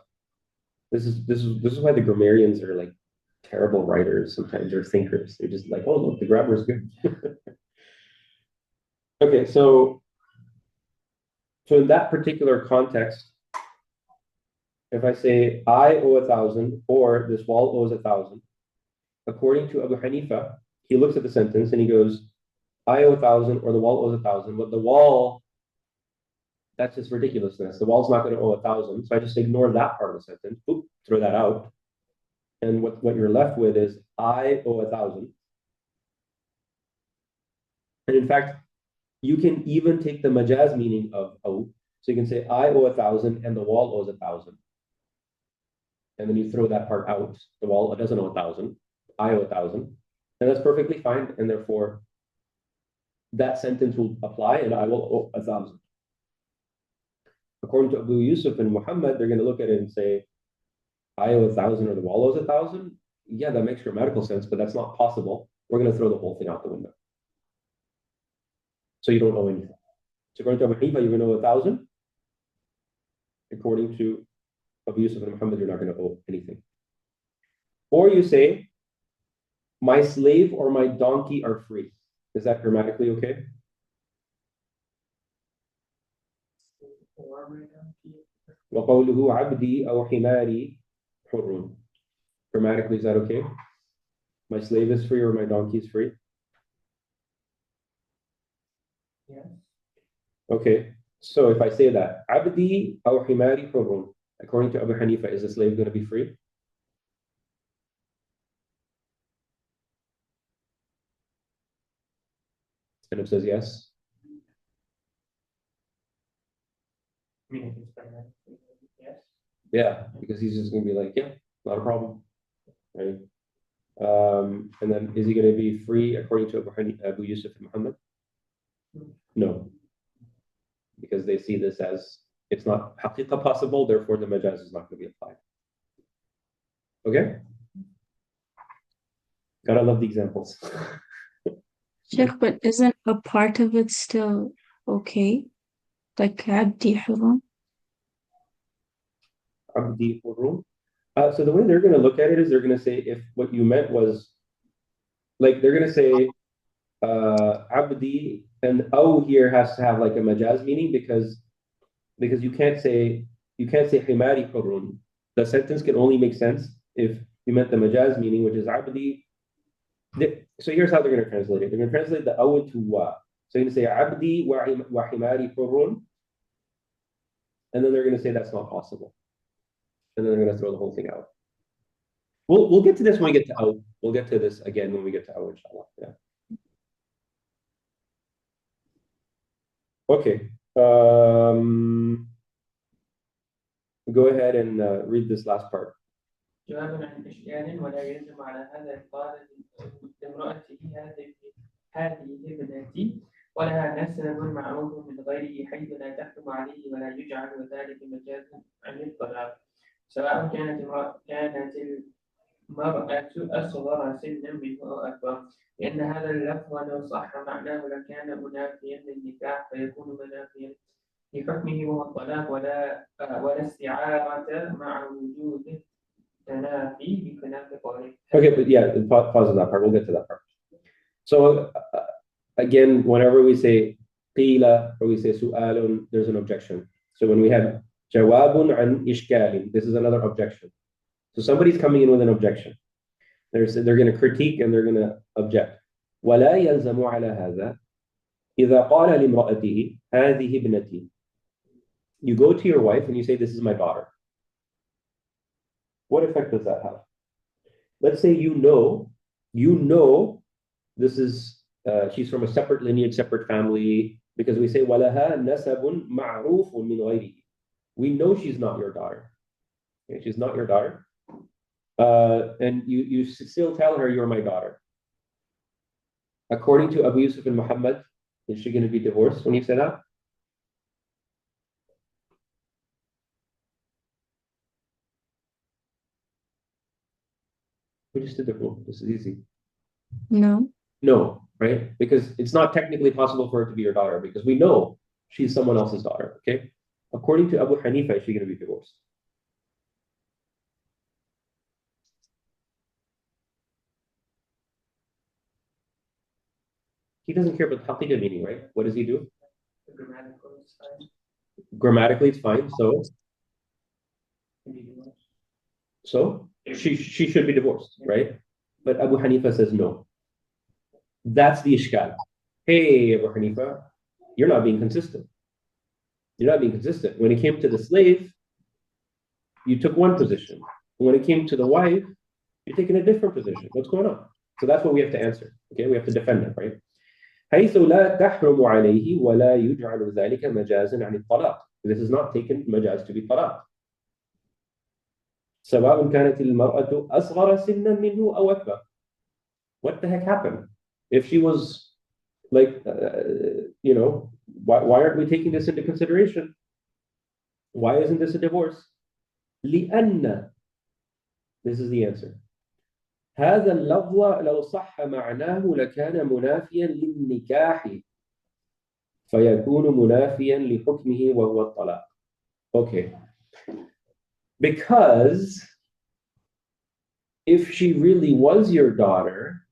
This is why the grammarians are like terrible writers sometimes, or thinkers. They're just like, oh look, the grammar is good. Okay, so in that particular context, if I say I owe 1,000 or this wall owes 1,000, according to Abu Hanifa, he looks at the sentence and he goes, I owe 1,000 or the wall owes 1,000, but the wall, that's just ridiculousness. The wall's not going to owe 1,000. So I just ignore that part of the sentence. Oop, throw that out. And what you're left with is I owe 1,000. And in fact, you can even take the majaz meaning of owe. So you can say I owe 1,000 and the wall owes 1,000. And then you throw that part out. The wall doesn't owe 1,000. I owe 1,000. And that's perfectly fine. And therefore, that sentence will apply and I will owe 1,000. According to Abu Yusuf and Muhammad, they're going to look at it and say, I owe 1,000 or the wall owes 1,000. Yeah, that makes grammatical sense, but that's not possible. We're going to throw the whole thing out the window. So you don't owe anything. So according to Abu Hanifa, you're going to owe 1,000. According to Abu Yusuf and Muhammad, you're not going to owe anything. Or you say, my slave or my donkey are free. Is that grammatically okay? وقوله عبدي أو حماري حر. Grammatically, is that okay? My slave is free or my donkey is free? Yes. Okay, so if I say that, عبدي أو حماري حر, according to Abu Hanifa, is the slave going to be free? And it says yes. Meaning it's grammatically yes. Yeah, because he's just going to be like, yeah, not a problem, right? And then is he going to be free according to Abu Yusuf and Muhammad? No, because they see this as it's not haqiqa possible, therefore the majaz is not going to be applied. Okay? Gotta love the examples. Sheikh, but isn't a part of it still okay? Like abdi hurum? Abdi hurrum. So the way they're going to look at it is they're going to say if what you meant was, like they're going to say abdi, and oh here has to have like a majaz meaning because you can't say himari hurrun. The sentence can only make sense if you meant the majaz meaning, which is abdi. So here's how they're going to translate it. They're going to translate the aw to wa. So you're going to say abdi wa himari hurrun, and then they're going to say that's not possible, and then they're going to throw the whole thing out. We'll get to this when we get to aw. We'll get to this again when we get to aw, inshallah. Yeah. Okay. Go ahead and read this last part. جواب عن إشكال ولا يلزم على هذا إقالة لامرأته هذه ابنتي ولها نسب معروف من غيره حيث لا تحكم عليه ولا يجعل ذلك مجازا عن الطلاق سواء كانت المرأة أصغر سنا منه أو أكبر لأن هذا اللفظ لو صح معناه لكان منافيا للنكاح فيكون منافيا لحكمه وهو الطلاق ولا استعارة مع وجود Okay, but yeah, pause on that part. We'll get to that part. So again, whenever we say qila or we say su'alun, there's an objection. So when we have jawabun an ishkalin, this is another objection. So somebody's coming in with an objection. They're going to critique and they're going to object. ولا يلزم على هذا إذا قال لامرأته هذه ابنتي. You go to your wife and you say, this is my daughter. What effect does that have? Let's say you know this is she's from a separate lineage, separate family, because we say وَلَهَا نَسَبٌ مَعْرُوفٌ مِنْ غَيْرِهِ. We know she's not your daughter. Okay, she's not your daughter. and you still tell her you're my daughter. According to Abu Yusuf and Muhammad, is she going to be divorced when you say that? We just did the rule. This is easy. No. No, right? Because it's not technically possible for her to be your daughter because we know she's someone else's daughter, okay? According to Abu Hanifa, is she going to be divorced? He doesn't care about haqiqa meaning, right? What does he do? Grammatical is fine. Grammatically, it's fine. Can be divorced. So she should be divorced, right? But Abu Hanifa says no. That's the ishkal. Hey, Abu Hanifa, you're not being consistent. You're not being consistent. When it came to the slave, you took one position. When it came to the wife, you're taking a different position. What's going on? So that's what we have to answer. Okay, we have to defend it, right? حيث لا تحرم عليه ولا يجعل ذلك مجازا عن الطلاق. This is not taken majaz to be طلاق. سواء كانت المرأة أصغر سنا منه أو أكبر. What the heck happened? If she was like, why aren't we taking this into consideration? Why isn't this a divorce? لأن, this is the answer. هذا اللفظ لو صح معناه لكان منافيا للنكاح فيكون منافيا لحكمه وهو الطلاق. Okay. Because if she really was your daughter,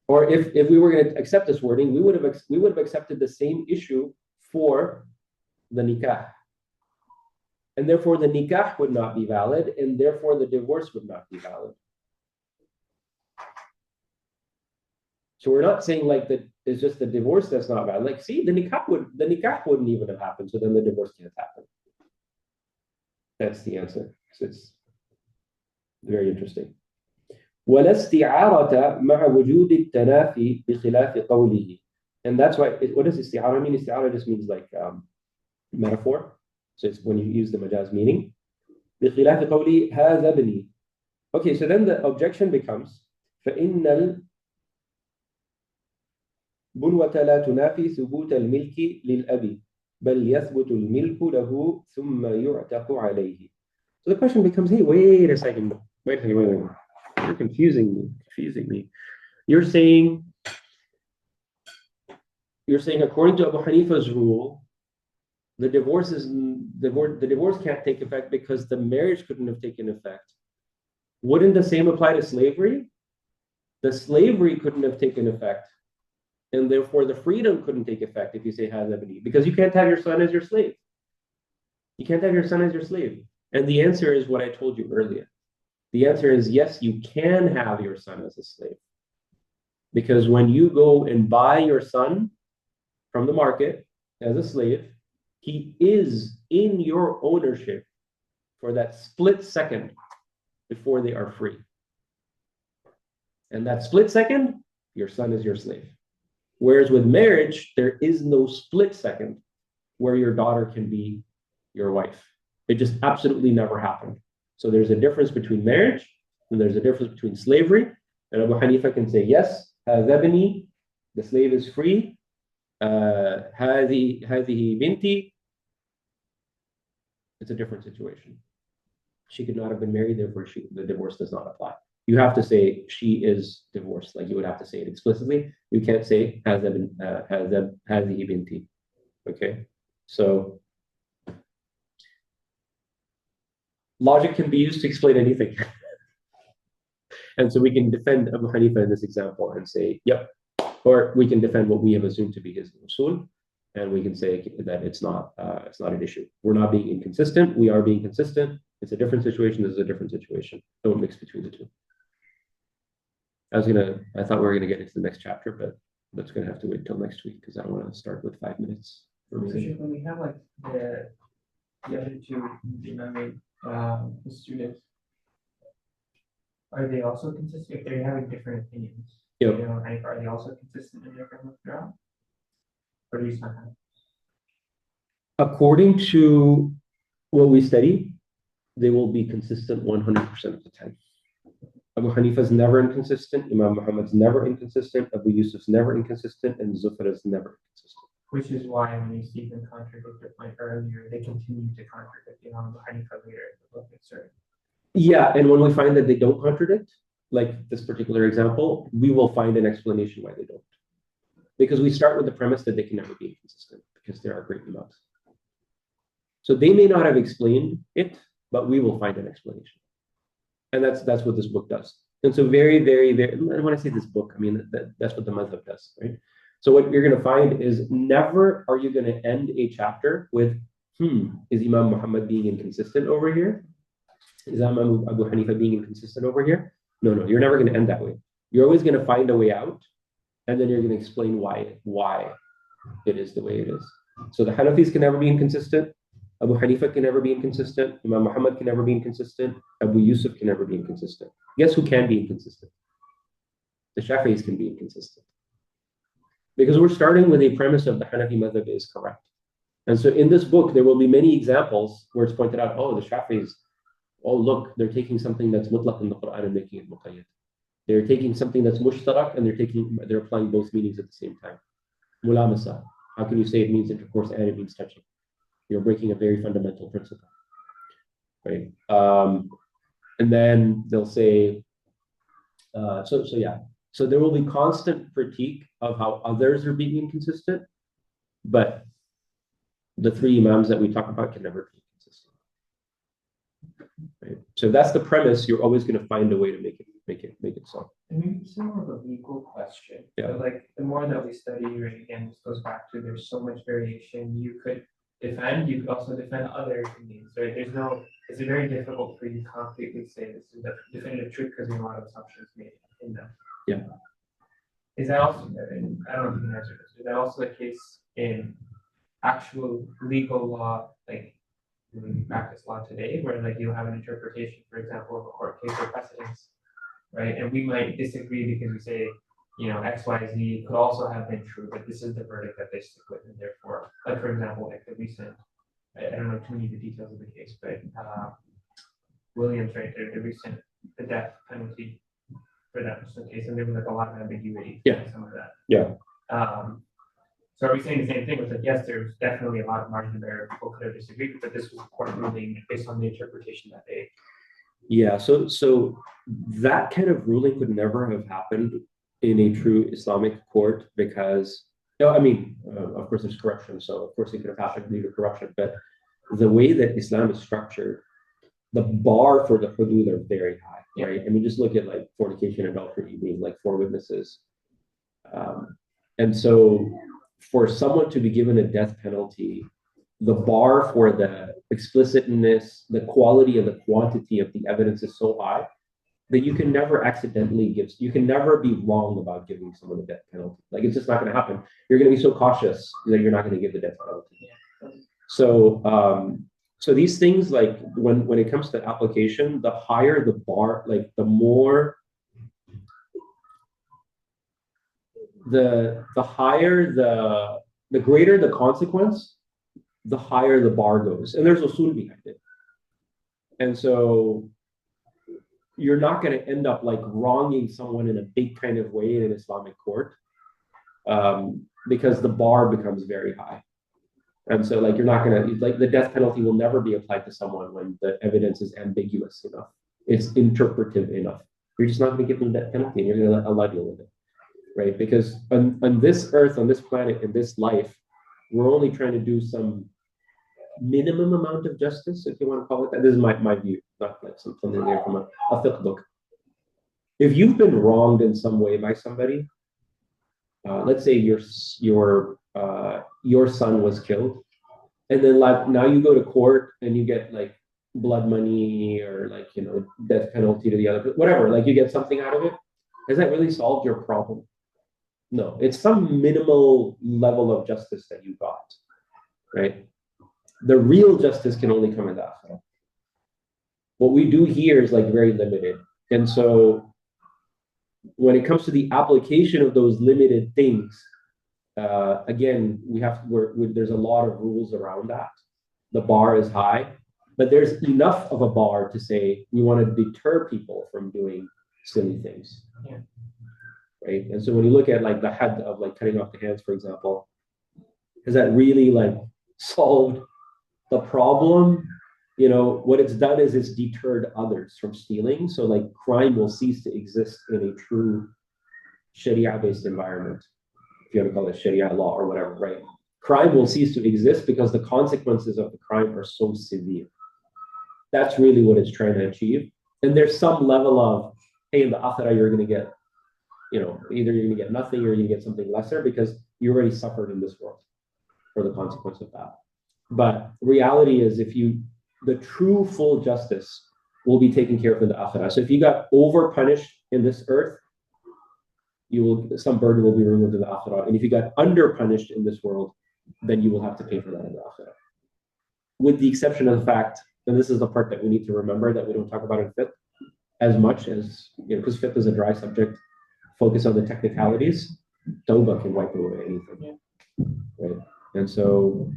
or if we were going to accept this wording, we would have accepted the same issue for the nikah. And therefore the nikah would not be valid, and therefore the divorce would not be valid. So we're not saying like that it's just the divorce that's not valid. Like, see, the nikah wouldn't even have happened, so then the divorce can't happen. That's the answer. So it's very interesting. ولا استعارة مع وجود التنافي بخلاف قوله. And that's why, what does isti'ara mean? Isti'ara just means like metaphor. So it's when you use the majaz meaning. بخلاف قوله هذا ابني. Okay, so then the objection becomes فإن البنوة لا تنافي ثبوت الملك للأب بل يثبت الملك له ثم يعتق عليه. So the question becomes, hey, wait a second. You're confusing me. You're saying according to Abu Hanifa's rule, the divorce can't take effect because the marriage couldn't have taken effect. Wouldn't the same apply to slavery? The slavery couldn't have taken effect, and therefore the freedom couldn't take effect if you say hazabni, because you can't have your son as your slave. You can't have your son as your slave. And the answer is what I told you earlier. The answer is yes, you can have your son as a slave. Because when you go and buy your son from the market as a slave, he is in your ownership for that split second before they are free. And that split second, your son is your slave. Whereas with marriage, there is no split second where your daughter can be your wife. It just absolutely never happened. So there's a difference between marriage and there's a difference between slavery. And Abu Hanifa can say, yes, هذا the slave is free. هذه بنتي. It's a different situation. She could not have been married, therefore the divorce does not apply. You have to say she is divorced, like you would have to say it explicitly. You can't say هذه بنتي. Okay, so logic can be used to explain anything. And so we can defend Abu Hanifa in this example and say, yep, or we can defend what we have assumed to be his usul, and we can say that it's not an issue. We're not being inconsistent. We are being consistent. It's a different situation. This is a different situation. Don't mix between the two. I thought we were gonna get into the next chapter, but that's gonna have to wait till next week because I don't want to start with 5 minutes. So when we have like the other two, the students, are they also consistent if they're having different opinions? Yep. Are they also consistent in their withdrawal? Or do you not have? According to what we study, they will be consistent 100% of the time. Abu Hanifa is never inconsistent, Imam Muhammad's never inconsistent, Abu Yusuf's never inconsistent, and Zufar is never inconsistent. Which is why when you see them contradict the point earlier, they continue to contradict Imam Hanifa later in the book, right? Yeah, and when we find that they don't contradict, like this particular example, we will find an explanation why they don't. Because we start with the premise that they can never be inconsistent because there are great imams. So they may not have explained it, but we will find an explanation. And that's what this book does. And so very, very, very, and when I say this book, I mean, that's what the madhab does, right? So what you're going to find is never are you going to end a chapter with, is Imam Muhammad being inconsistent over here? Is Imam Abu Hanifa being inconsistent over here? No, you're never going to end that way. You're always going to find a way out, and then you're going to explain why it is the way it is. So the Hanafis can never be inconsistent. Abu Hanifa can never be inconsistent. Imam Muhammad can never be inconsistent. Abu Yusuf can never be inconsistent. Guess who can be inconsistent? The Shafi'is can be inconsistent. Because we're starting with a premise of the Hanafi madhab is correct. And so in this book, there will be many examples where it's pointed out, the Shafi'is, look, they're taking something that's mutlaq in the Quran and making it muqayyad. They're taking something that's mushtarak and they're applying both meanings at the same time. Mulamasa. How can you say it means intercourse and it means touching? You're breaking a very fundamental principle, right? And then they'll say, so there will be constant critique of how others are being inconsistent, but the three imams that we talk about can never be consistent. Right? So that's the premise. You're always going to find a way to make it so. And maybe it's more of a legal question. Yeah. But like the more that we study, right, again, this goes back to there's so much variation. You could could also defend other opinions, right? It's very difficult for you to concretely say this is the definitive truth because there's a lot of assumptions made in them. Yeah. Is that also, and I don't know if you can answer this, is that also the case in actual legal law, like when we practice law today, where like you'll have an interpretation, for example, of a court case or precedents, right? And we might disagree because we say, X, Y, Z could also have been true, but this is the verdict that they stick with, and therefore, like for example, like the recent, I don't know too many of the details of the case, but Williams, right, the death penalty for that case, and there was like a lot of ambiguity in some of that. Yeah. So are we saying the same thing? It's like, yes, there's definitely a lot of margin there. People could have disagreed, but this was a court ruling based on the interpretation that they. Yeah. So that kind of ruling could never have happened in a true Islamic court because, of course, there's corruption. So of course it could have happened due to corruption. But the way that Islam is structured, the bar for the hudud are very high, right? I mean, just look at like fornication and adultery being like 4 witnesses. And so for someone to be given a death penalty, the bar for the explicitness, the quality and the quantity of the evidence is so high that you can never you can never be wrong about giving someone a death penalty. Like it's just not going to happen. You're going to be so cautious that you're not going to give the death penalty. So these things, like when it comes to application, the higher the bar, like the more the higher the greater the consequence, the higher the bar goes, and there's usul behind it. And so you're not going to end up like wronging someone in a big kind of way in an Islamic court, because the bar becomes very high. And so like you're not going to, like the death penalty will never be applied to someone when the evidence is ambiguous enough. It's interpretive enough. You're just not going to give them that penalty and you're going to let Allah deal with it, right? Because on this earth, on this planet, in this life, we're only trying to do some minimum amount of justice, if you want to call it that. This is my view, not like something there from a fiqh book. If you've been wronged in some way by somebody, let's say your son was killed, and then like now you go to court and you get like blood money or like death penalty to the other, whatever, like you get something out of it. Has that really solved your problem? No, it's some minimal level of justice that you got, right? The real justice can only come in the akhirah. What we do here is like very limited. And so when it comes to the application of those limited things, again, there's a lot of rules around that. The bar is high, but there's enough of a bar to say we want to deter people from doing silly things. Yeah. Right. And so when you look at like the had of like cutting off the hands, for example, has that really like solved the problem? You know, what it's done is it's deterred others from stealing. So like crime will cease to exist in a true Sharia-based environment, if you want to call it Sharia law or whatever, right? Crime will cease to exist because the consequences of the crime are so severe. That's really what it's trying to achieve. And there's some level of, hey, in the akhirah, you're going to get, you know, either you're going to get nothing or you're going to get something lesser because you already suffered in this world for the consequence of that. But reality is, the true full justice will be taken care of in the akhirah. So if you got over punished in this earth, some burden will be removed in the akhirah. And if you got under punished in this world, then you will have to pay for that in the akhirah. With the exception of the fact, and this is the part that we need to remember that we don't talk about in fiqh as much as, you know, because fiqh is a dry subject, focus on the technicalities, tawbah can wipe away anything. Right? And so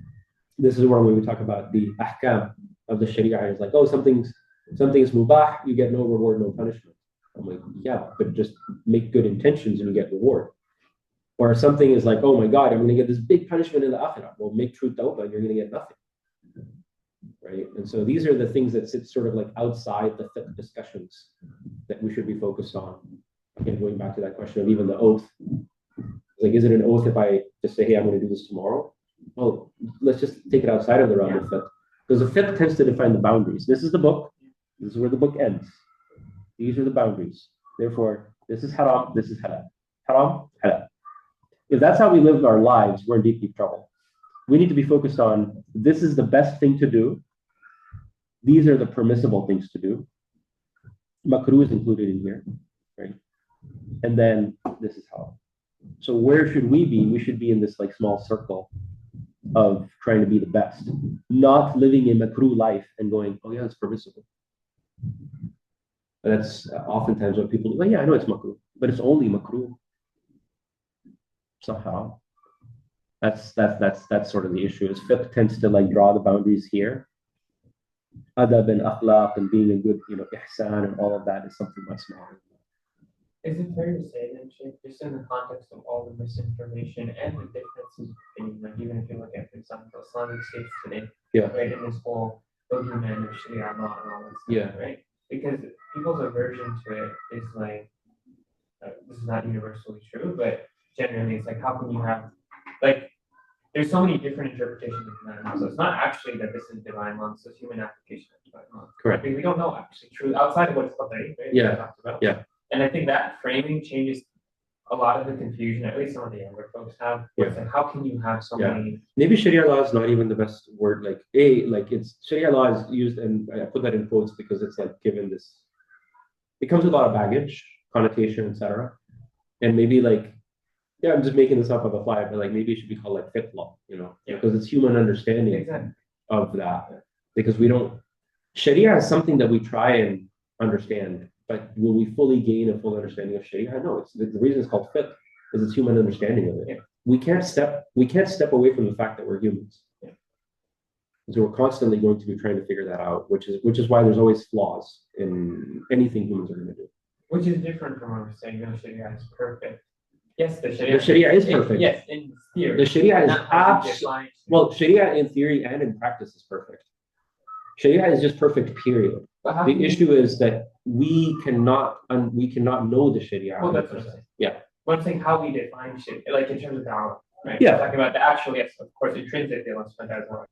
this is where when we talk about the ahkam of the sharia, it's like, oh, something's mubah, you get no reward, no punishment. I'm like, yeah, but just make good intentions and you get reward. Or something is like, oh my God, I'm going to get this big punishment in the akhirah. Well, make true tawbah and you're going to get nothing. Right? And so these are the things that sit sort of like outside the fiqh discussions that we should be focused on. Again, going back to that question of even the oath. Like, is it an oath if I just say, hey, I'm going to do this tomorrow? Well, let's just take it outside of the realm of fiqh. Because the fiqh tends to define the boundaries. This is the book. This is where the book ends. These are the boundaries. Therefore, this is haram, this is halal. Haram, halal. If that's how we live our lives, we're in deep, deep trouble. We need to be focused on, this is the best thing to do. These are the permissible things to do. Makruh is included in here, right? And then this is how. So where should we be? We should be in this like small circle of trying to be the best, not living a makruh life and going, oh yeah, it's permissible. And that's oftentimes what people do. Like, yeah, I know it's makruh, but it's only makruh. Somehow, that's sort of the issue. Is fiqh tends to like draw the boundaries here. Adab and akhlaq and being a good, you know, ihsan and all of that is something much smaller. Is it fair to say then, Sheikh, just in the context of all the misinformation and the differences of opinion, like even if you look at, for example, Islamic states today, Yeah. right, in this whole boogeyman of Sharia law and all that stuff, Yeah. right? Because people's aversion to it is like, this is not universally true, but generally it's like, how can you have, like, there's so many different interpretations of divine law. So it's not actually that this is divine law, it's just human application of divine law. Correct. I mean, we don't know actually true outside of what it's called, right? Yeah. Talked about. Yeah. And I think that framing changes a lot of the confusion, at least some of the younger folks have. Where it's like, how can you have so many? Maybe Sharia law is not even the best word. Like it's Sharia law is used, and I put that in quotes because it's like given this, it comes with a lot of baggage, connotation, etc. And maybe like, yeah, I'm just making this up on the fly, but like maybe it should be called like fiqh law, you know, because it's human understanding Exactly. of that. Because we don't, Sharia is something that we try and understand, but will we fully gain a full understanding of Sharia? No, it's the reason it's called fiqh is it's human understanding of it. Yeah. We can't step away from the fact that we're humans. Yeah. So we're constantly going to be trying to figure that out, which is why there's always flaws in anything humans are going to do. Which is different from what we're saying, no, Sharia is perfect. Yes, the The Sharia is perfect. Yes, in theory. The Sharia is Not how you define well, Sharia in theory and in practice is perfect. Sharia is just perfect, period. But how The can you- issue is that we cannot know the Sharia. Well, that's what I'm saying. Yeah. But I'm saying how we define shit, like in terms of dawah, right? Yeah. We're talking about the actual, yes, of course, intrinsically, let's put that as well.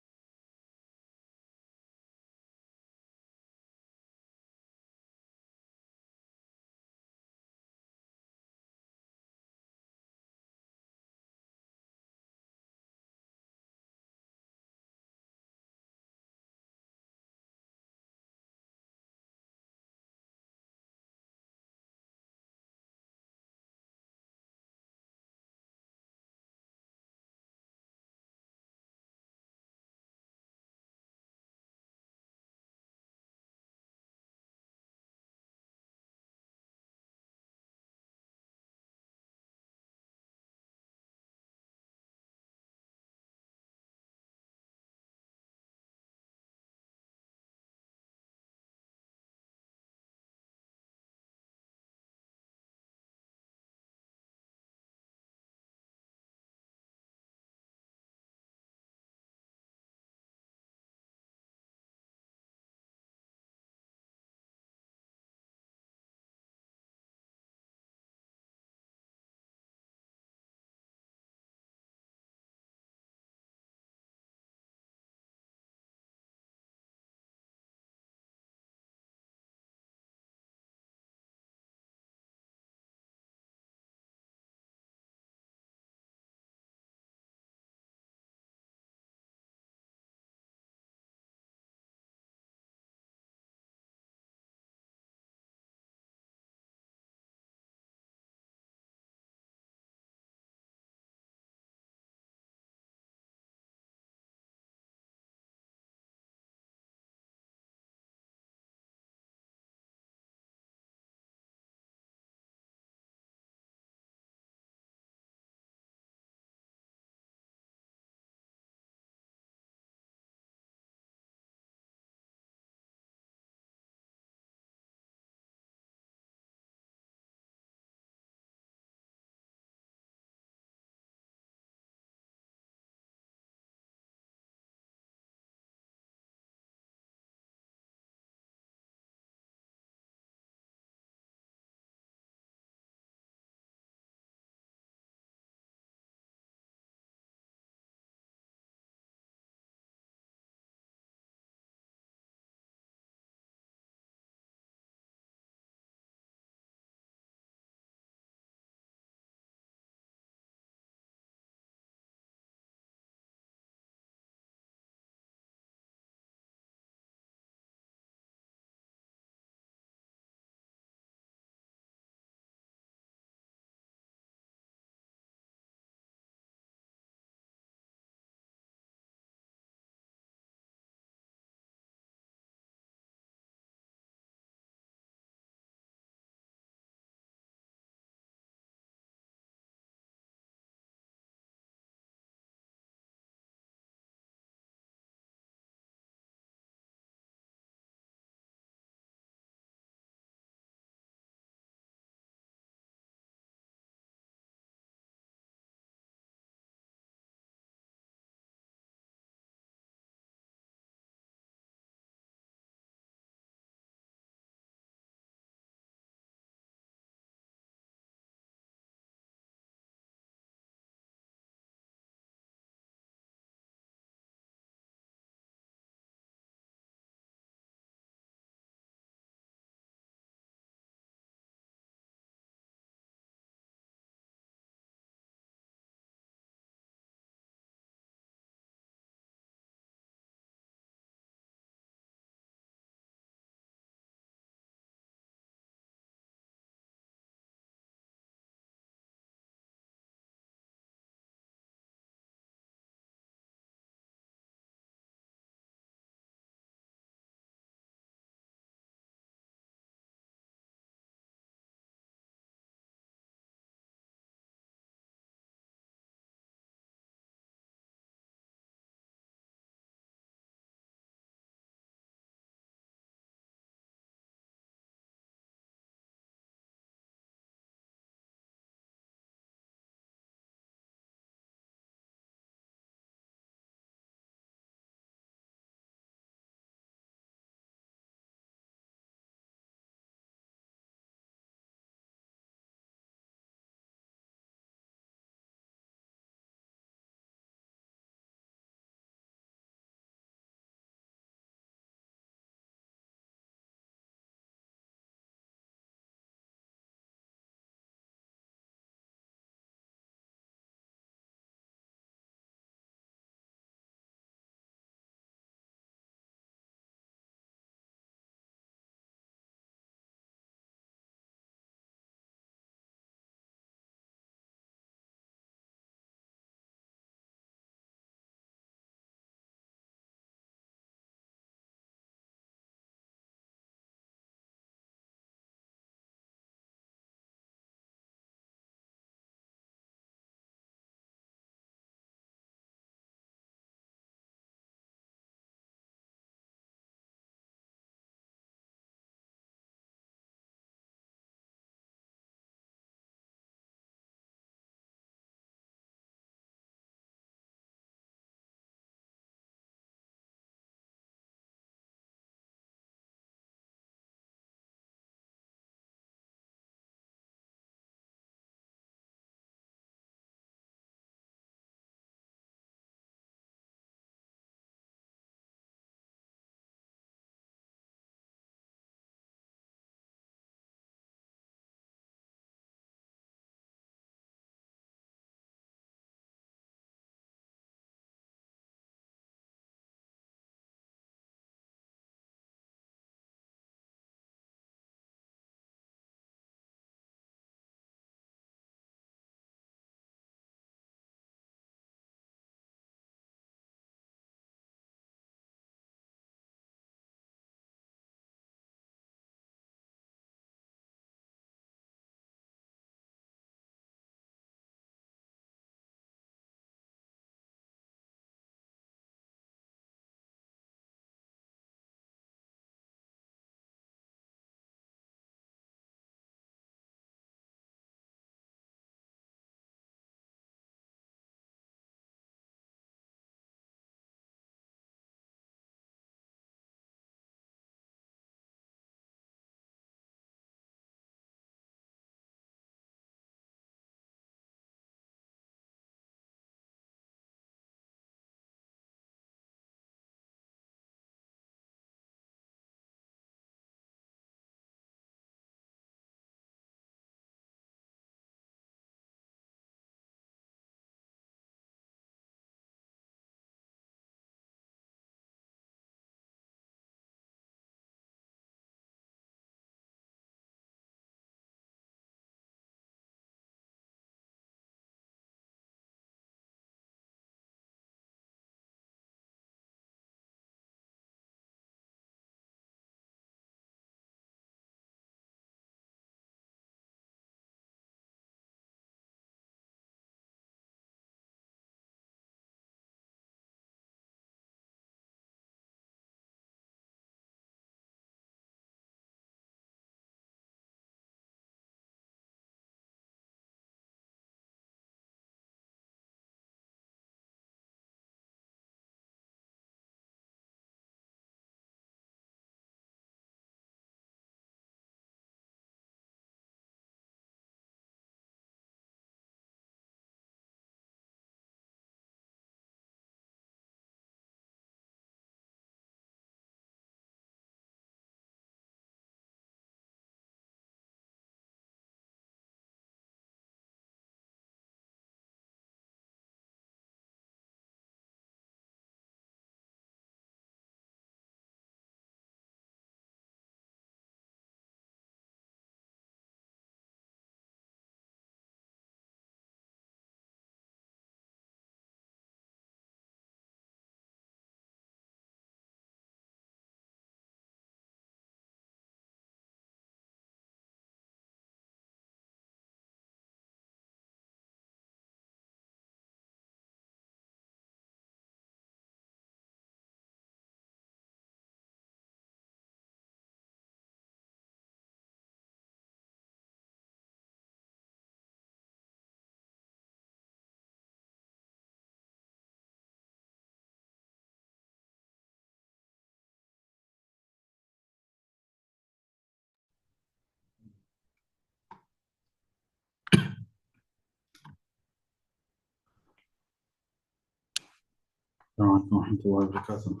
السلام عليكم ورحمة الله وبركاته.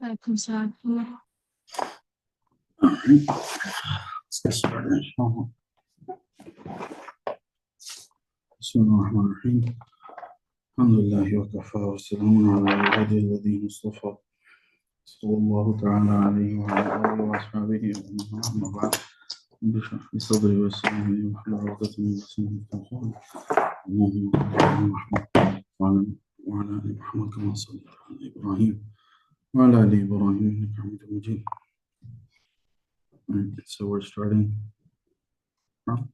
عليكم السلام. Let's get started, inshallah. بسم الله الرحمن الرحيم. الحمد لله وكفى وسلام على عباده الذين اصطفى صلى الله تعالى عليه وعلى آله وأصحابه أجمعين. أما بعد بشرح لي صدري ويسر لي واحلل عقدة من لساني يفقهوا قولي. اللهم صل على محمد وعلى آل محمد كما صليت على إبراهيم وعلى آل إبراهيم إنك حميد مجيد. Right, so we're starting from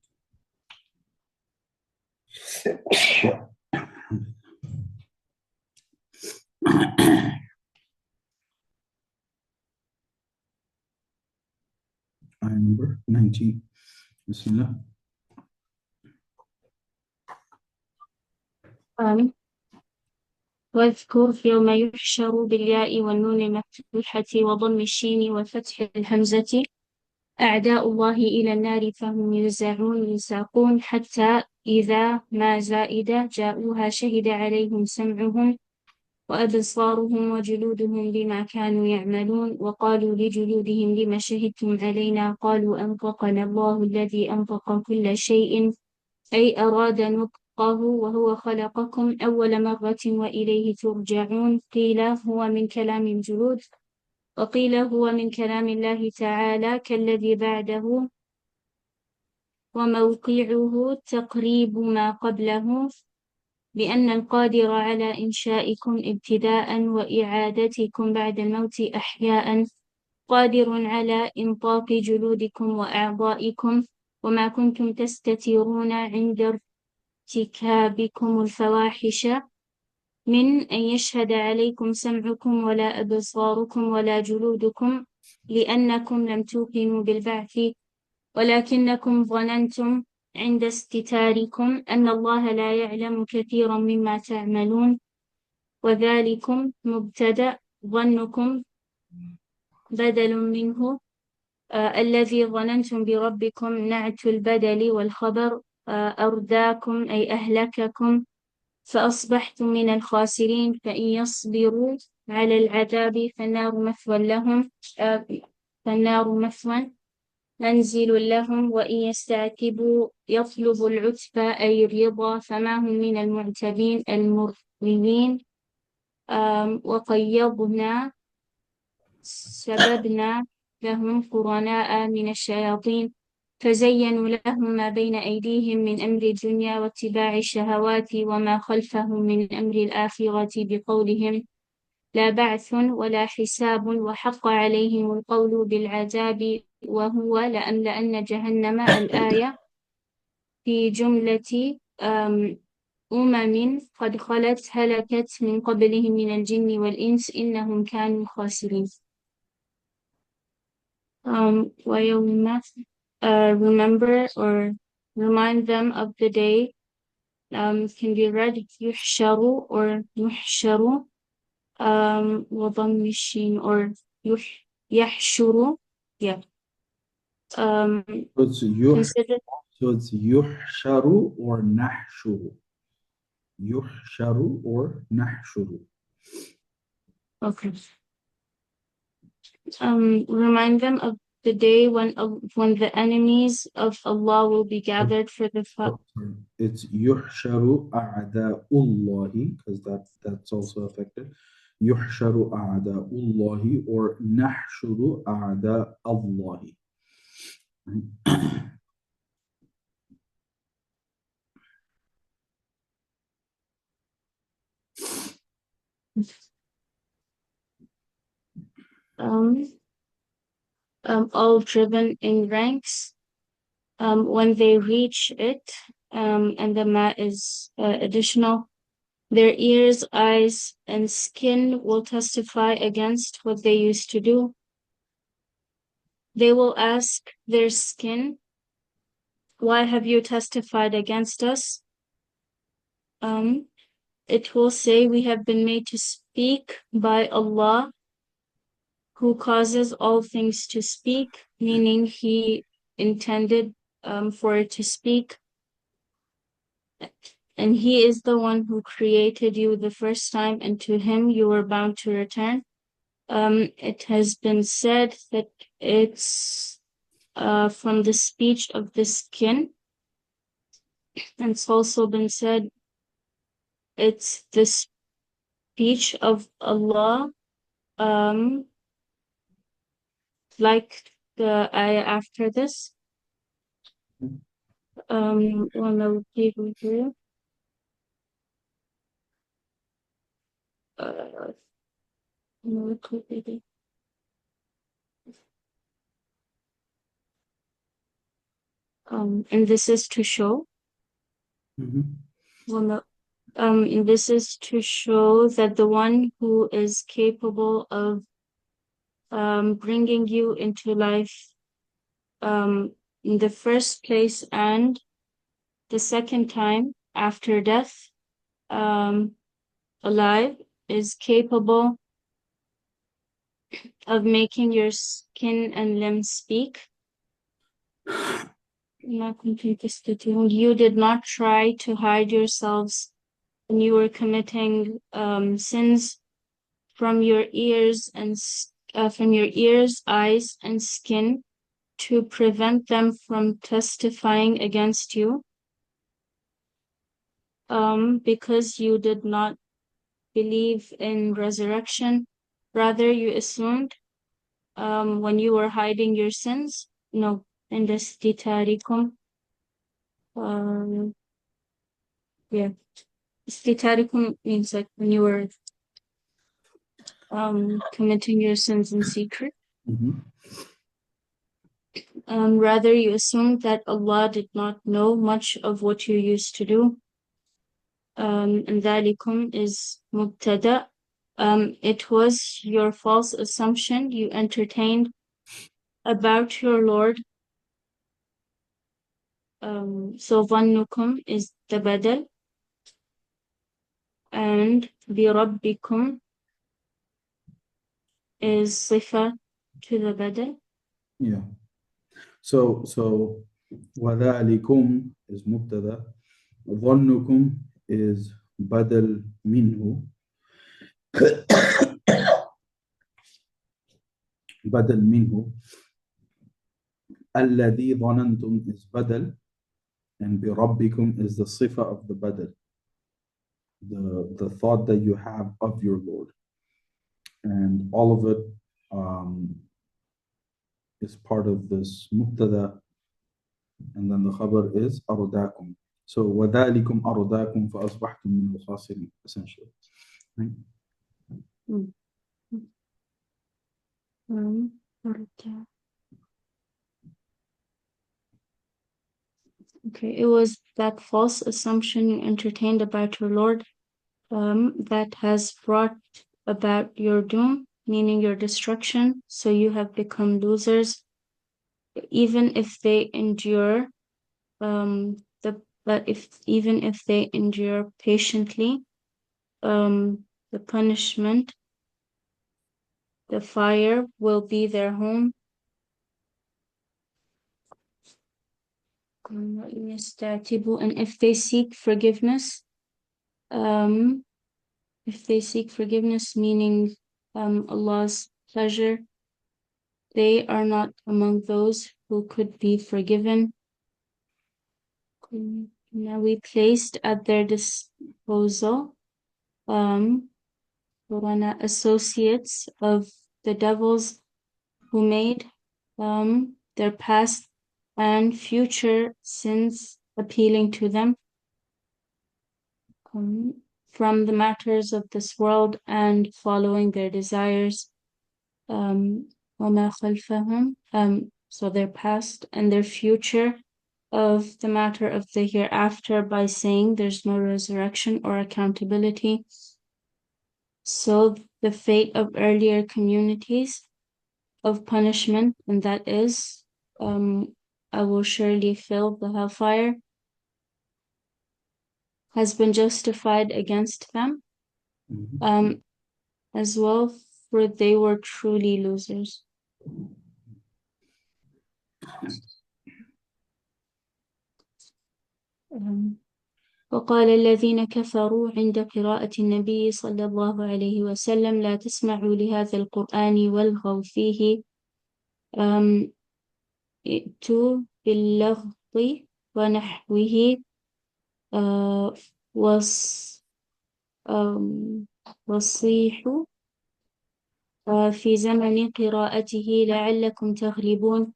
ayah number 19. Bismillah. واذكر يوم يحشر بالياء والنون المفتوحة وضم الشين وفتح الهمزة أعداء الله إلى النار فهم يوزعون يساقون حتى إذا ما زائد جاءوها شهد عليهم سمعهم وأبصارهم وجلودهم بما كانوا يعملون وقالوا لجلودهم لم شهدتم علينا قالوا أنطقنا الله الذي أنطق كل شيء أي أراد نطقه وهو خلقكم أول مرة وإليه ترجعون قيل هو من كلام الجلود وقيل هو من كلام الله تعالى كالذي بعده وموقعه تقريب ما قبله بأن القادر على إنشائكم ابتداء وإعادتكم بعد الموت أحياء قادر على إنطاق جلودكم وأعضائكم وما كنتم تستترون عند ارتكابكم الفواحش من أن يشهد عليكم سمعكم ولا أبصاركم ولا جلودكم لأنكم لم توقنوا بالبعث ولكنكم ظننتم عند استتاركم أن الله لا يعلم كثيرا مما تعملون وذلكم مبتدأ ظنكم بدل منه الذي ظننتم بربكم نعت البدل والخبر أرداكم أي أهلككم فأصبحتم من الخاسرين فإن يصبروا على العذاب فالنار مثوى منزل لهم وإن يستعتبوا يطلبوا العتبى أي الرضا فما هم من المعتبين المرضين وقيضنا سببنا لهم قرناء من الشياطين فزينوا لهم ما بين أيديهم من أمر الدنيا واتباع الشهوات وما خلفهم من أمر الآخرة بقولهم لا بعث ولا حساب وحق عليهم القول بالعذاب وهو لأملأن جهنم الآية في جملة أمم قد خلت هلكت من قبلهم من الجن والإنس إنهم كانوا خاسرين. ويوم remember or remind them of the day can be read يحشر or يحشر وضم الشين or يحشر yeah consider So it's yuhsharu or nahshuru. Yuhsharu or nahshuru. okay remind them of the day when the enemies of Allah will be gathered for the It's yuhsharu a'da'ullahi because that's also affected. Yuhsharu a'da'ullahi or nahshuru a'da'allahi. all driven in ranks when they reach it and the ma is additional their ears, eyes, and skin will testify against what they used to do. They will ask their skin, why have you testified against us? It will say, we have been made to speak by Allah, who causes all things to speak, meaning He intended for it to speak. and He is the one who created you the first time, and to Him you are bound to return. It has been said that it's from the speech of the skin, and it's also been said it's the speech of Allah, like the ayah after this. One I will read with you. No, and this is to show, and this is to show that the one who is capable of bringing you into life in the first place and the second time after death alive is capable of making your skin and limbs speak. You did not try to hide yourselves when you were committing sins from your ears and from your ears, eyes, and skin to prevent them from testifying against you, because you did not believe in resurrection. Rather, you assumed when you were hiding your sins. No, in the istitarikum. Yeah, istitarikum means like when you were committing your sins in secret. Rather, you assumed that Allah did not know much of what you used to do. And ذَلِكُمْ is mubtada. It was your false assumption you entertained about your Lord. So ظَنُّكُمْ is the badal, and بِرَبِّكُمْ is sifa to the badal. Yeah. So وَذَلِكُمْ is مبتدا. ظَنُّكُمْ is badal minhu. badal minhu. الذي ظننتم is badal, and بربكم is the sifa of the badal, the thought that you have of your Lord, and all of it is part of this mubtada, and then the khabar is أرداكم. So وذلكم أرداكم فأصبحتم من الخاسرين, essentially. Right? Okay, it was that false assumption you entertained about your Lord that has brought about your doom, meaning your destruction. So you have become losers, even if they endure even if they endure patiently the punishment, the fire will be their home. And if they seek forgiveness, meaning Allah's pleasure, they are not among those who could be forgiven. Now we placed at their disposal associates of the devils who made their past and future sins appealing to them from the matters of this world and following their desires. وَمَا خَلْفَهُمْ, so their past and their future of the matter of the hereafter, by saying there's no resurrection or accountability. So the fate of earlier communities of punishment, and that is, I will surely fill the hellfire, has been justified against them, as well, for they were truly losers. وقال الذين كفروا عند قراءة النبي صلى الله عليه وسلم لا تسمعوا لهذا القرآن والغوا فيه ائتوا باللغط ونحوه وصيحوا في زمن قراءته لعلكم تغلبون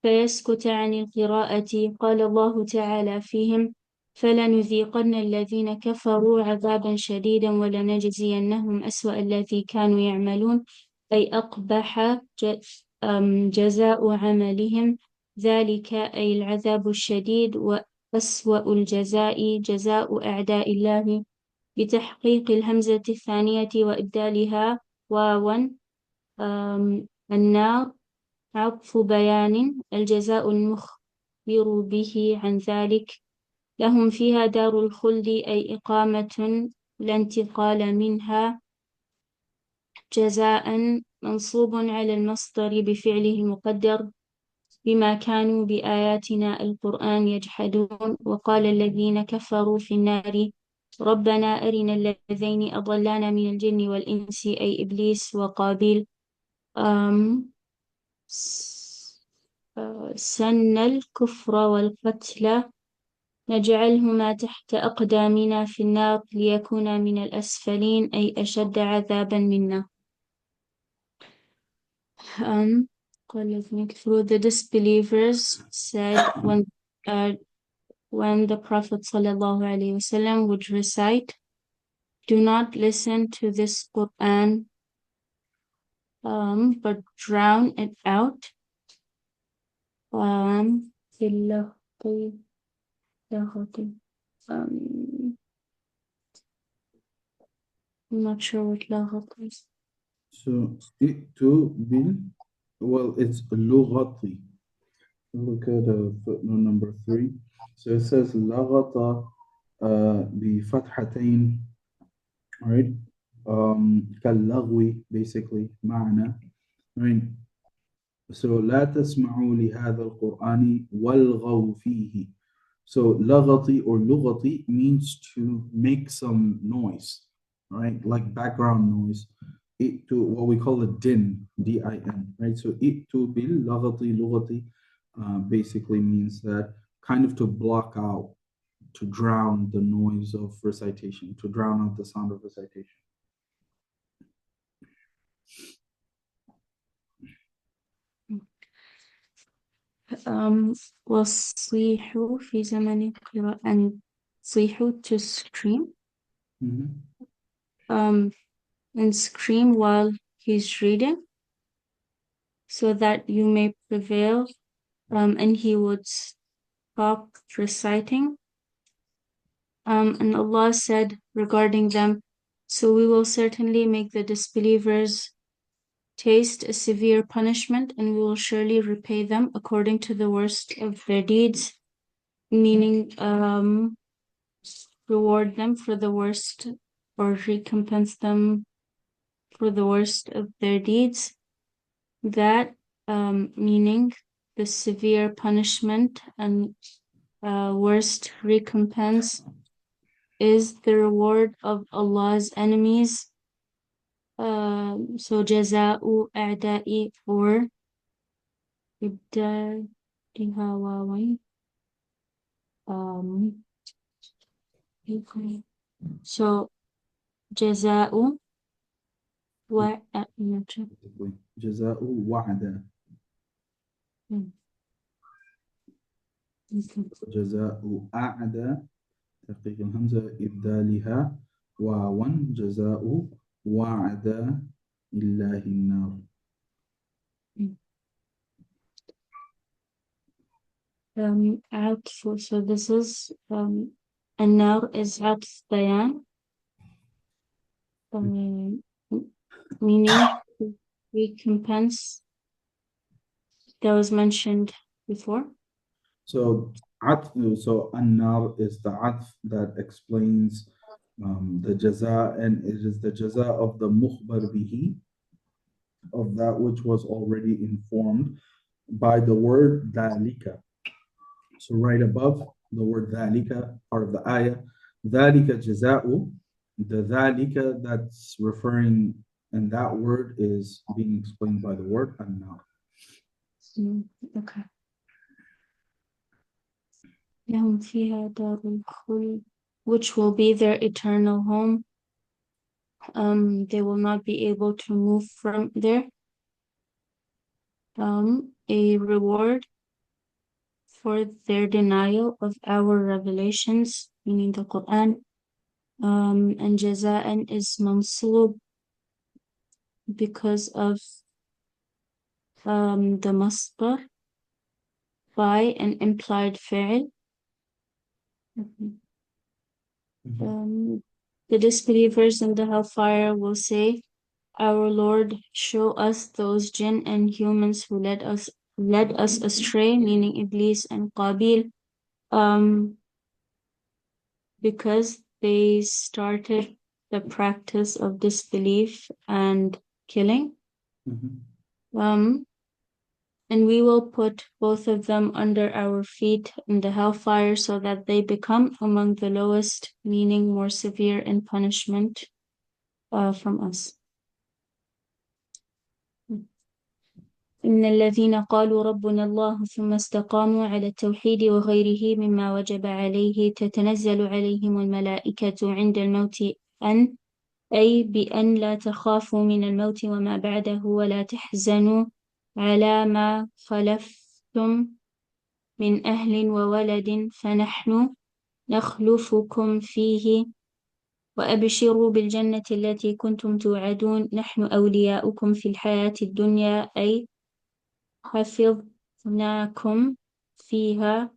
فيسكت عن القراءة. قال الله تعالى فيهم فلنذيقن الذين كفروا عذابا شديدا ولنجزينهم أسوأ الذي كانوا يعملون أي أقبح جزاء عملهم ذلك أي العذاب الشديد وأسوأ الجزاء جزاء أعداء الله بتحقيق الهمزة الثانية وإبدالها واوا النار عطف بيان الجزاء المخبر به عن ذلك لهم فيها دار الخلد أي إقامة لا انتقال منها جزاء منصوب على المصدر بفعله المقدر بما كانوا بآياتنا القرآن يجحدون. وقال الذين كفروا في النار ربنا أرنا اللذين أضلانا من الجن والإنس أي إبليس وقابيل سن الكفر والقتل نجعلهما تحت أقدامنا في النار ليكونا من الأسفلين أي أشد عذابا منا. The disbelievers said when the Prophet ﷺ would recite, do not listen to this Quran, but drown it out. I'm not sure what laghat is. So it's lughati. Look at footnote number 3. So it says laghata بفتحتين, right? كاللغو, basically معنى, right? So لا تسمعوا لهذا القرآن والغوا فيه. So laghati or lughati means to make some noise, right? Like background noise. It to what we call a din, D-I-N, right? So it to bil laghati, lughati basically means that kind of to block out, to drown the noise of recitation, to drown out the sound of recitation. وصيحوا في زمن قراءة and صيحوا to scream and scream while he's reading so that you may prevail and he would stop reciting and Allah said regarding them, so we will certainly make the disbelievers taste a severe punishment and we will surely repay them according to the worst of their deeds, meaning reward them for the worst or recompense them for the worst of their deeds. That meaning the severe punishment and worst recompense is the reward of Allah's enemies. So jaza'u a'da'i or ibdaliha wawain. So jaza'u جزاء وعدا. جزاء أعدى تحقيق الهمزة إبدالها واوا جزاء وعد الله النار. So this is النار is عطف بيان meaning recompense that was mentioned before. So an-nar is the atf that explains the jaza, and it is the jaza of the mukhbar bihi, of that which was already informed by the word dhalika. So right above the word dhalika, part of the ayah, ذَلِكَ جَزَاءُ, the ذَلِكَ that's referring, and that word is being explained by the word النار. Okay. لهم فيها دار الخلد, which will be their eternal home. They will not be able to move from there. A reward for their denial of our revelations, meaning the Quran. And jaza'an is mansub because of the masdar by an implied fi'l. The disbelievers in the hellfire will say, "Our Lord, show us those jinn and humans who led us astray," meaning Iblis and Qabil, because they started the practice of disbelief and killing. And we will put both of them under our feet in the hellfire so that they become among the lowest, meaning more severe in punishment from us. إن الذين قالوا ربنا الله ثم استقاموا على التوحيد وغيره مما وجب عليه تتنزل عليهم الملائكة عند الموت أي بأن لا تخافوا من الموت وما بعده ولا تحزنوا على ما خلفتم من أهل وولد فنحن نخلفكم فيه وأبشروا بالجنة التي كنتم توعدون نحن أولياؤكم في الحياة الدنيا أي حفظناكم فيها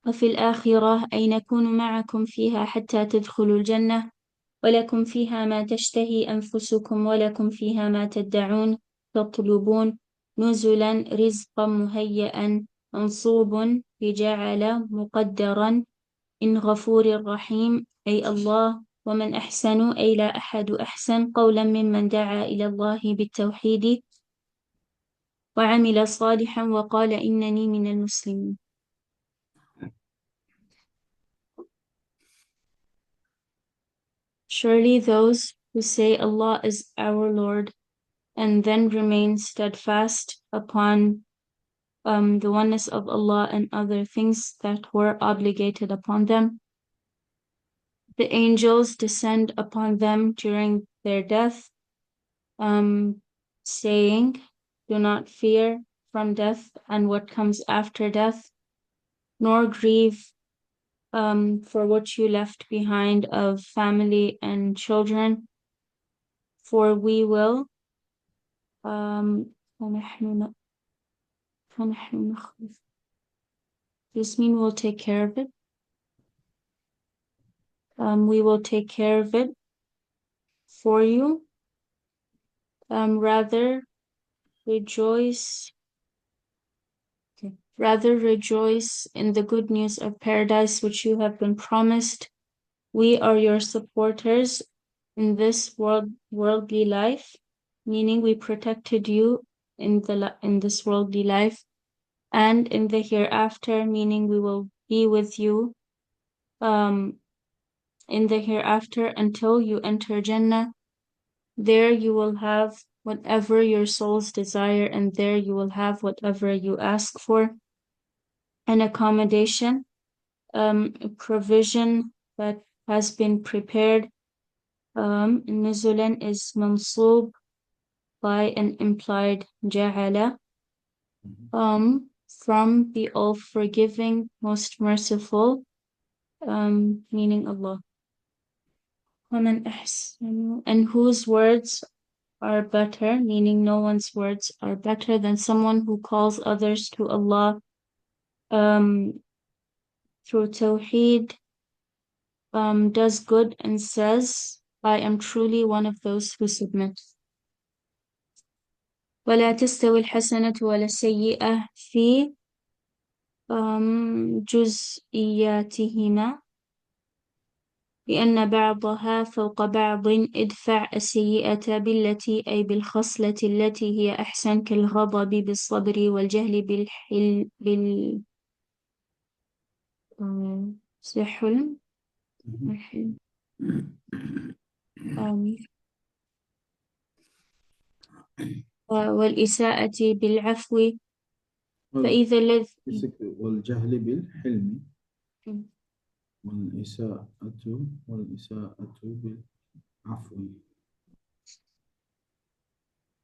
وفي الآخرة أي نكون معكم فيها حتى تدخلوا الجنة ولكم فيها ما تشتهي أنفسكم ولكم فيها ما تدعون تطلبون نزلا رزقا مهيئا منصوب بجعل مقدرا إن غفور رحيم أي الله ومن أحسن أي لا أحد أحسن قولا ممن دعا إلى الله بالتوحيد وعمل صالحا وقال إنني من المسلمين. Surely those who say Allah is our Lord and then remain steadfast upon the oneness of Allah and other things that were obligated upon them. The angels descend upon them during their death, saying, "Do not fear from death and what comes after death, nor grieve for what you left behind of family and children, for we will this means we'll take care of it. We will take care of it for you. Rather rejoice in the good news of paradise which you have been promised. We are your supporters in this worldly life, meaning we protected you in this worldly life, and in the hereafter, meaning we will be with you in the hereafter until you enter Jannah. There you will have whatever your souls desire, and there you will have whatever you ask for. An accommodation, a provision that has been prepared. Nuzulan is mansub by an implied ja'ala, from the all-forgiving, most merciful, meaning Allah. And whose words are better, meaning no one's words are better than someone who calls others to Allah through Tawheed, does good and says, "I am truly one of those who submit." ولا تستوي الحسنة ولا السيئة في جزئياتهما لأن بعضها فوق بعض ادفع السيئة بالتي أي بالخصلة التي هي أحسن كالغضب بالصبر والجهل بالحلم الحلم. آمين. والإساءة بالعفو فإذا الذي والجهل بالحلم والإساءة بالعفو.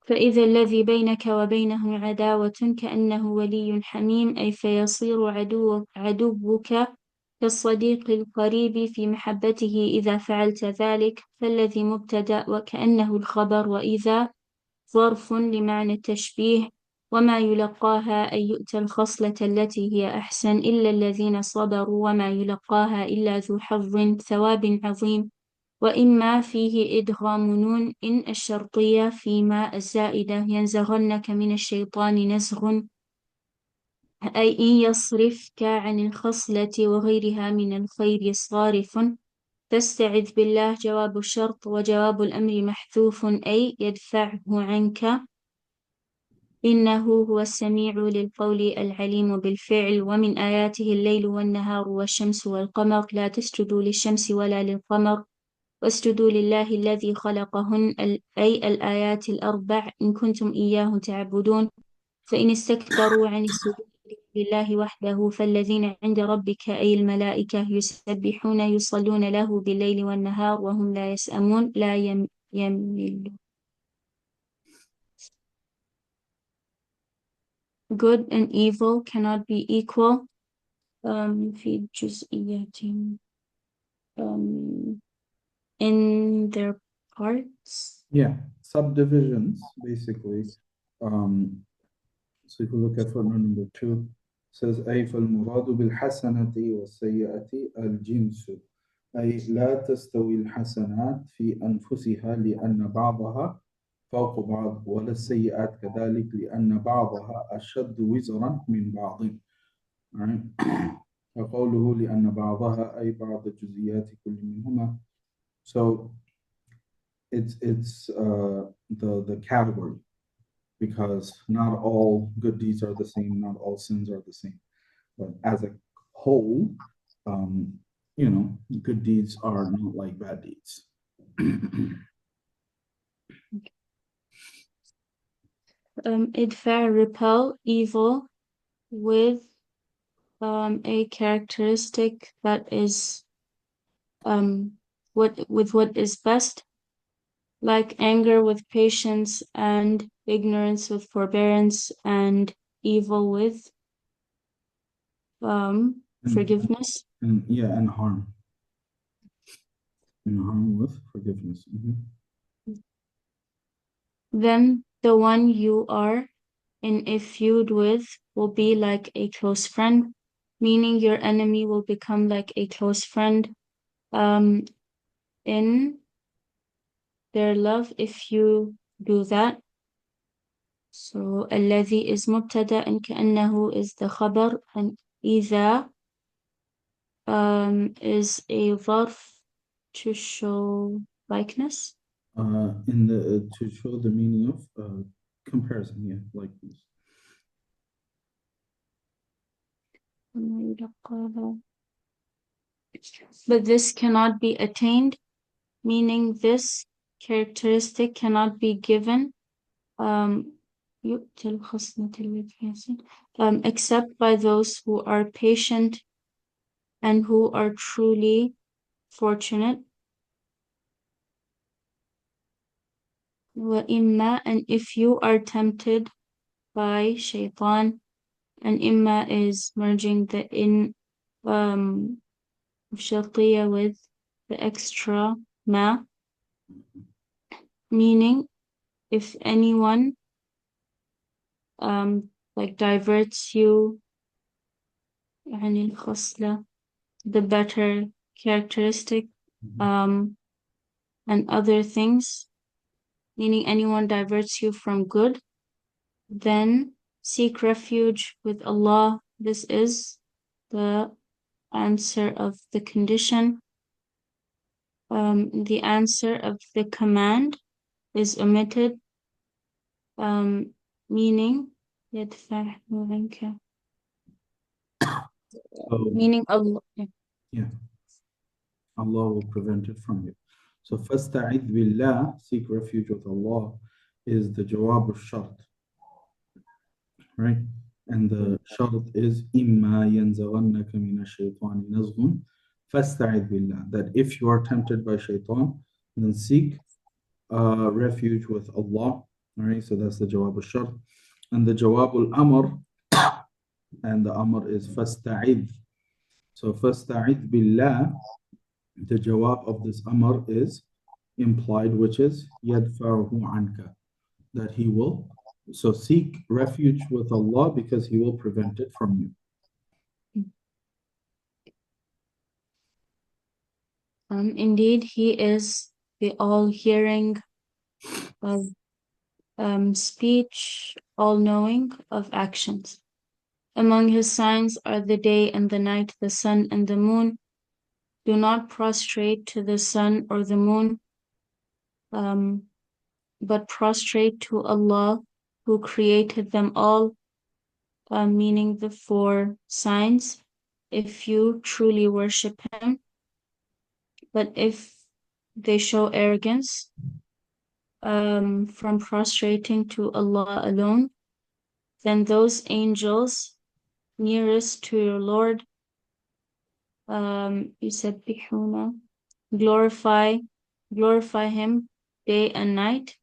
فإذا الذي بينك وبينه عداوة كأنه ولي حميم أي فيصير عدوك كالصديق القريب في محبته إذا فعلت ذلك. فالذي مبتدأ وكأنه الخبر وإذا ظرف لمعنى التشبيه. وما يلقاها أي يؤتى الخصلة التي هي أحسن إلا الذين صبروا وما يلقاها إلا ذو حظ ثواب عظيم. وإما فيه إدغام نون إن الشرطية فيما الزائدة ينزغنك من الشيطان نزغ أي إن يصرفك عن الخصلة وغيرها من الخير صارف. فاستعذ بالله جواب الشرط وجواب الأمر محذوف أي يدفعه عنك إنه هو السميع للقول العليم بالفعل. ومن آياته الليل والنهار والشمس والقمر لا تسجدوا للشمس ولا للقمر واسجدوا لله الذي خلقهن أي الآيات الأربع إن كنتم إياه تعبدون. فإن استكبروا عن السجود لله وحده فالذين عند ربك أي الملائكة يسبحون يصلون له بالليل والنهار وهم لا يسأمون لا يملون. Good and evil cannot be equal في جزئيات in their parts. Yeah, subdivisions basically. So if you look at footnote number 2, it says أي فالمراد بالحسنة والسيئة الجنس أي لا تستوي الحسنات في أنفسها لأن بعضها فوق بعض ولا السيئات كذلك لأن بعضها أشد وزرا من بعض. وقوله لأن بعضها أي بعض الجزئيات كل منهما. So it's the category, because not all good deeds are the same, not all sins are the same. But as a whole, good deeds are not like bad deeds. Idfa, repel evil with a characteristic that is what is best, like anger with patience and ignorance with forbearance and evil with forgiveness. And harm. And harm with forgiveness. Then the one you are in a feud with will be like a close friend, meaning your enemy will become like a close friend in their love if you do that. So الذي is مبتدأ and كأنه is the خبر and إذا is a ظرف to show likeness. To show the meaning of comparison, yeah, likeness. But this cannot be attained, meaning this characteristic cannot be given except by those who are patient and who are truly fortunate. وَإِمَّا, and if you are tempted by shaitan, and imma is merging the in shartiya with the extra ma, meaning if anyone like diverts you عن الخصلة, the better characteristic, and other things, meaning anyone diverts you from good, then seek refuge with Allah. This is the answer of the condition. The answer of the command is omitted, meaning يدفعه عنك. Meaning Allah. Yeah. Allah will prevent it from you. So فَاسْتَعِذْ بِاللَّهِ, seek refuge with Allah, is the jawab al-shart, right? And the shart is إِمَّا يَنْزَغَنَّكَ مِنَ الشَّيْطَانِ نَزْغٌ فَاسْتَعِذْ بِاللَّهِ. That if you are tempted by shaitan, then seek refuge with Allah. All right, so that's the jawab al-shart. And the jawab al-amr, and the amr is فَاسْتَعِذْ. So فَاسْتَعِذْ بِاللَّهِ, the jawab of this amr is implied, which is يَدْفَعُهُ عَنْكَ, that he will. So seek refuge with Allah because he will prevent it from you. Indeed, he is the all-hearing of speech, all-knowing of actions. Among his signs are the day and the night, the sun and the moon. Do not prostrate to the sun or the moon, but prostrate to Allah who created them all, meaning the four signs, if you truly worship him. But if they show arrogance from prostrating to Allah alone, then those angels nearest to your Lord, يسبحون, glorify him day and night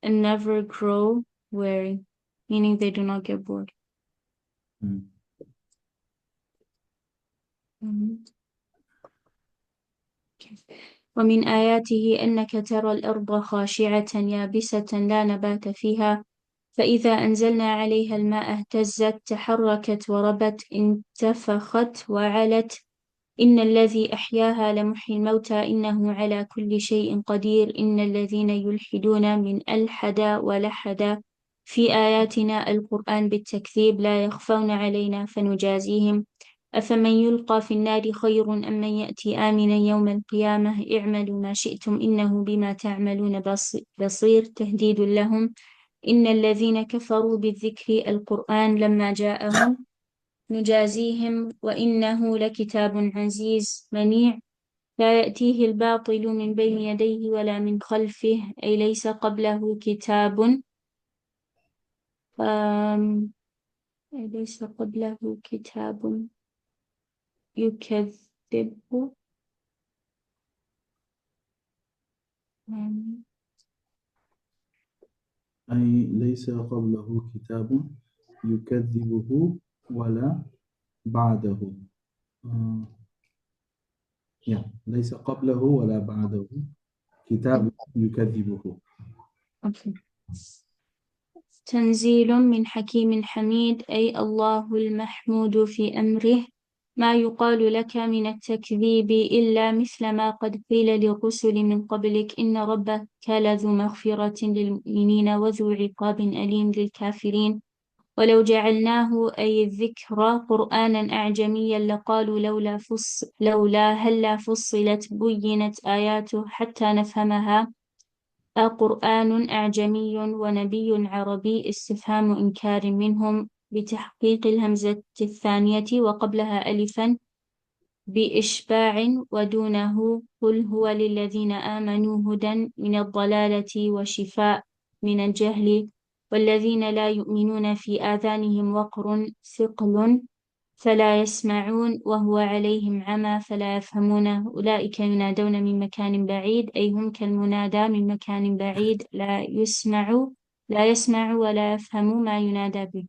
and never grow weary, meaning they do not get bored. ومن آياته أنك ترى الأرض خاشعة يابسة لا نبات فيها فإذا أنزلنا عليها الماء اهتزت تحركت وربت انتفخت وعلت إن الذي أحياها لمحيي الموتى إنه على كل شيء قدير إن الذين يلحدون من ألحد ولحد في آياتنا القرآن بالتكذيب لا يخفون علينا فنجازيهم أفمن يلقى في النار خير أم من يأتي آمنا يوم القيامة اعملوا ما شئتم إنه بما تعملون بصير تهديد لهم إن الذين كفروا بالذكر القرآن لما جاءهم نجازيهم وإنه لكتاب عزيز منيع لا يأتيه الباطل من بين يديه ولا من خلفه أي ليس قبله كتاب ليس قبله كتاب يكذبه أي ليس قبله كتاب يكذبه ولا بعده. ليس قبله ولا بعده كتاب يكذبه. تنزيل من حكيم حميد أي الله المحمود في أمره ما يقال لك من التكذيب إلا مثل ما قد قيل للرسل من قبلك إن ربك لذو مغفرة للمؤمنين وذو عقاب أليم للكافرين ولو جعلناه أي الذكر قرآنا أعجميا لقالوا لولا هلا فصلت بينت آياته حتى نفهمها قرآن أعجمي ونبي عربي استفهام إنكار منهم بتحقيق الهمزة الثانية وقبلها ألفا بإشباع ودونه قل هو للذين آمنوا هدى من الضلالة وشفاء من الجهل والذين لا يؤمنون في آذانهم وقر ثقل فلا يسمعون وهو عليهم عمى فلا يفهمون أولئك ينادون من مكان بعيد أي هم كالمنادى من مكان بعيد لا يسمع ولا يفهم ما ينادى به.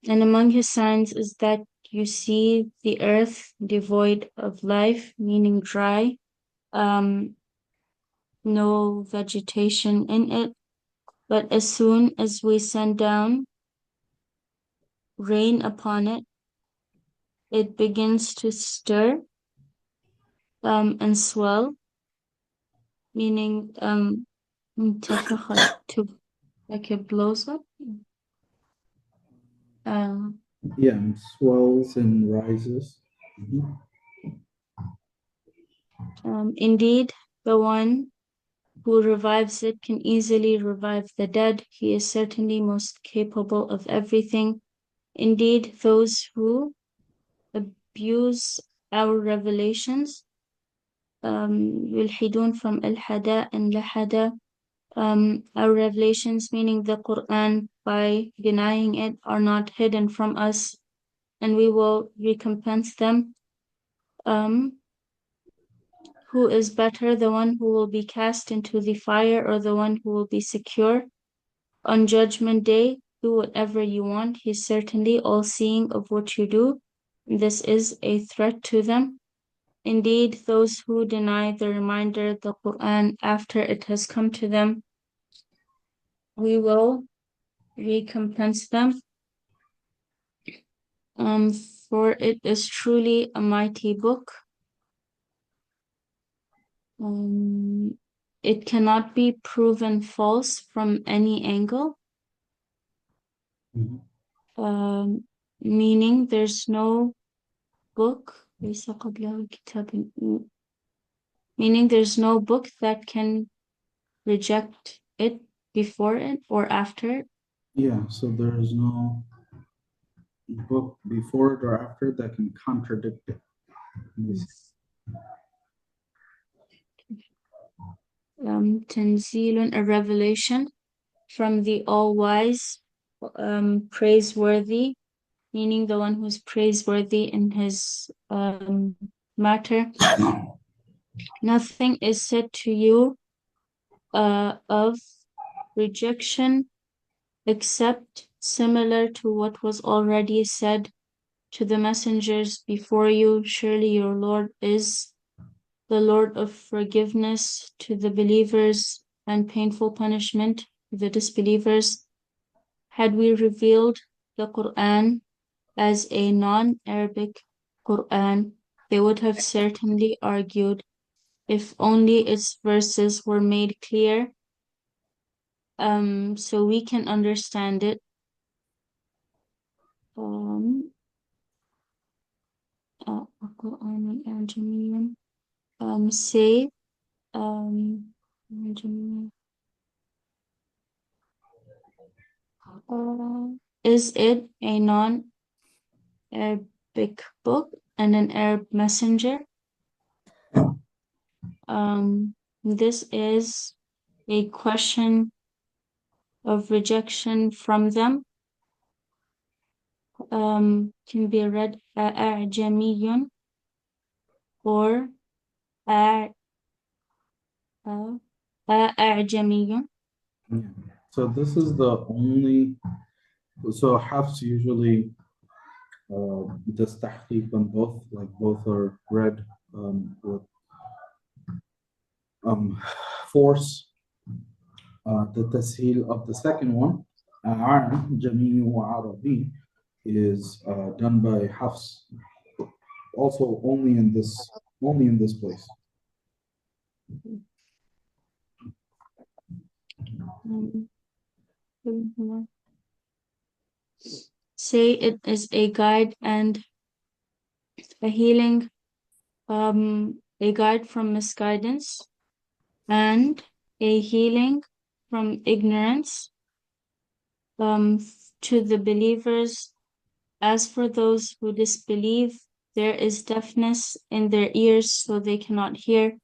And among his signs is that you see the earth devoid of life, meaning dry, no vegetation in it. But as soon as we send down rain upon it, it begins to stir and swell, meaning to like it blows up. It swells and rises. Indeed, the one who revives it can easily revive the dead. He is certainly most capable of everything. Indeed, those who abuse our revelations, يلحدون from الحدا and لحدا, our revelations, meaning the Quran, by denying it, are not hidden from us, and we will recompense them. Who is better, the one who will be cast into the fire or the one who will be secure? On Judgment Day, do whatever you want. He is certainly all-seeing of what you do. This is a threat to them. Indeed, those who deny the reminder, the Quran, after it has come to them, we will recompense them. For it is truly a mighty book. It cannot be proven false from any angle. Meaning there's no book, meaning there's no book that can reject it before it or after it. Yeah, so there is no book before it or after it that can contradict it. Tanzilun, a revelation from the all-wise, praiseworthy, meaning the one who's praiseworthy in his matter. Nothing is said to you of rejection except similar to what was already said to the messengers before you. Surely your Lord is the Lord of forgiveness to the believers and painful punishment to the disbelievers. Had we revealed the Quran as a non-Arabic Quran, they would have certainly argued, if only its verses were made clear, so we can understand it. Say, is it a non-Arabic book and an Arab messenger? This is a question of rejection from them. Can be read أعجمي or أعجمي. So this is the only, so Hafs usually does tahqiq on both, like both are read with force. The tasheel of the second one, Jami wa Arabi, is done by Hafs, also only in this place. Say it is a guide and a healing, a guide from misguidance and a healing from ignorance, to the believers. As for those who disbelieve, there is deafness in their ears, so they cannot hear,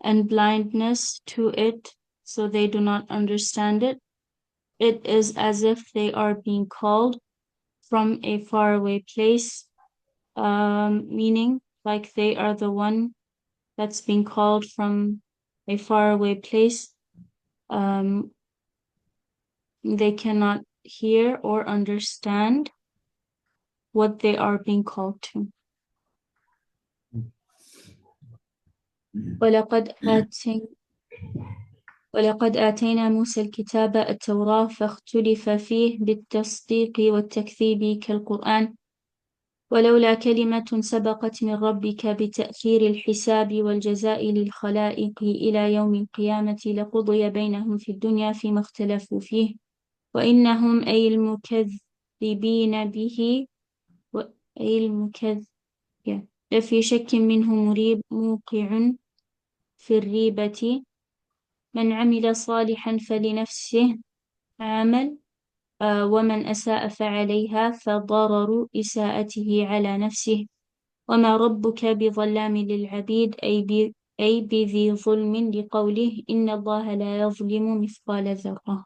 and blindness to it, so they do not understand it. It is as if they are being called from a faraway place, meaning like they are the one that's being called from a faraway place. They cannot hear or understand what they are being called to. ولقد آتينا موسى الكتاب التوراة فاختلف فيه بالتصديق والتكذيب كالقرآن ولولا كلمة سبقت من ربك بتأخير الحساب والجزاء للخلائق إلى يوم القيامة لقضي بينهم في الدنيا فيما اختلفوا فيه وإنهم أي المكذبين به لفي شك منه مريب موقع في الريبة من عمل صالحا فلنفسه عمل ومن أساء فعليها فضرر إساءته على نفسه وما ربك بظلام للعبيد أي بذي ظلم لقوله إن الله لا يظلم مثقال ذرة.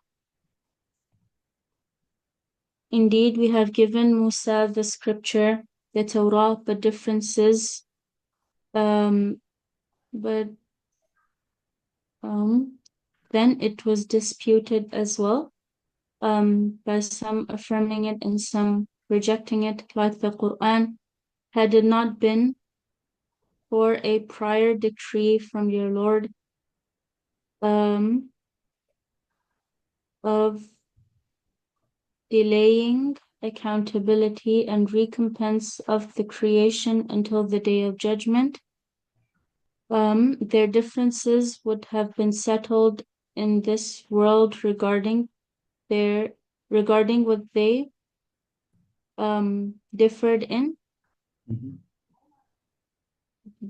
Indeed, we have given Musa the scripture, the Torah, but differences, but then it was disputed as well, by some affirming it and some rejecting it, like the Quran. Had it not been for a prior decree from your Lord, of delaying accountability and recompense of the creation until the day of judgment, their differences would have been settled in this world regarding what they differed in.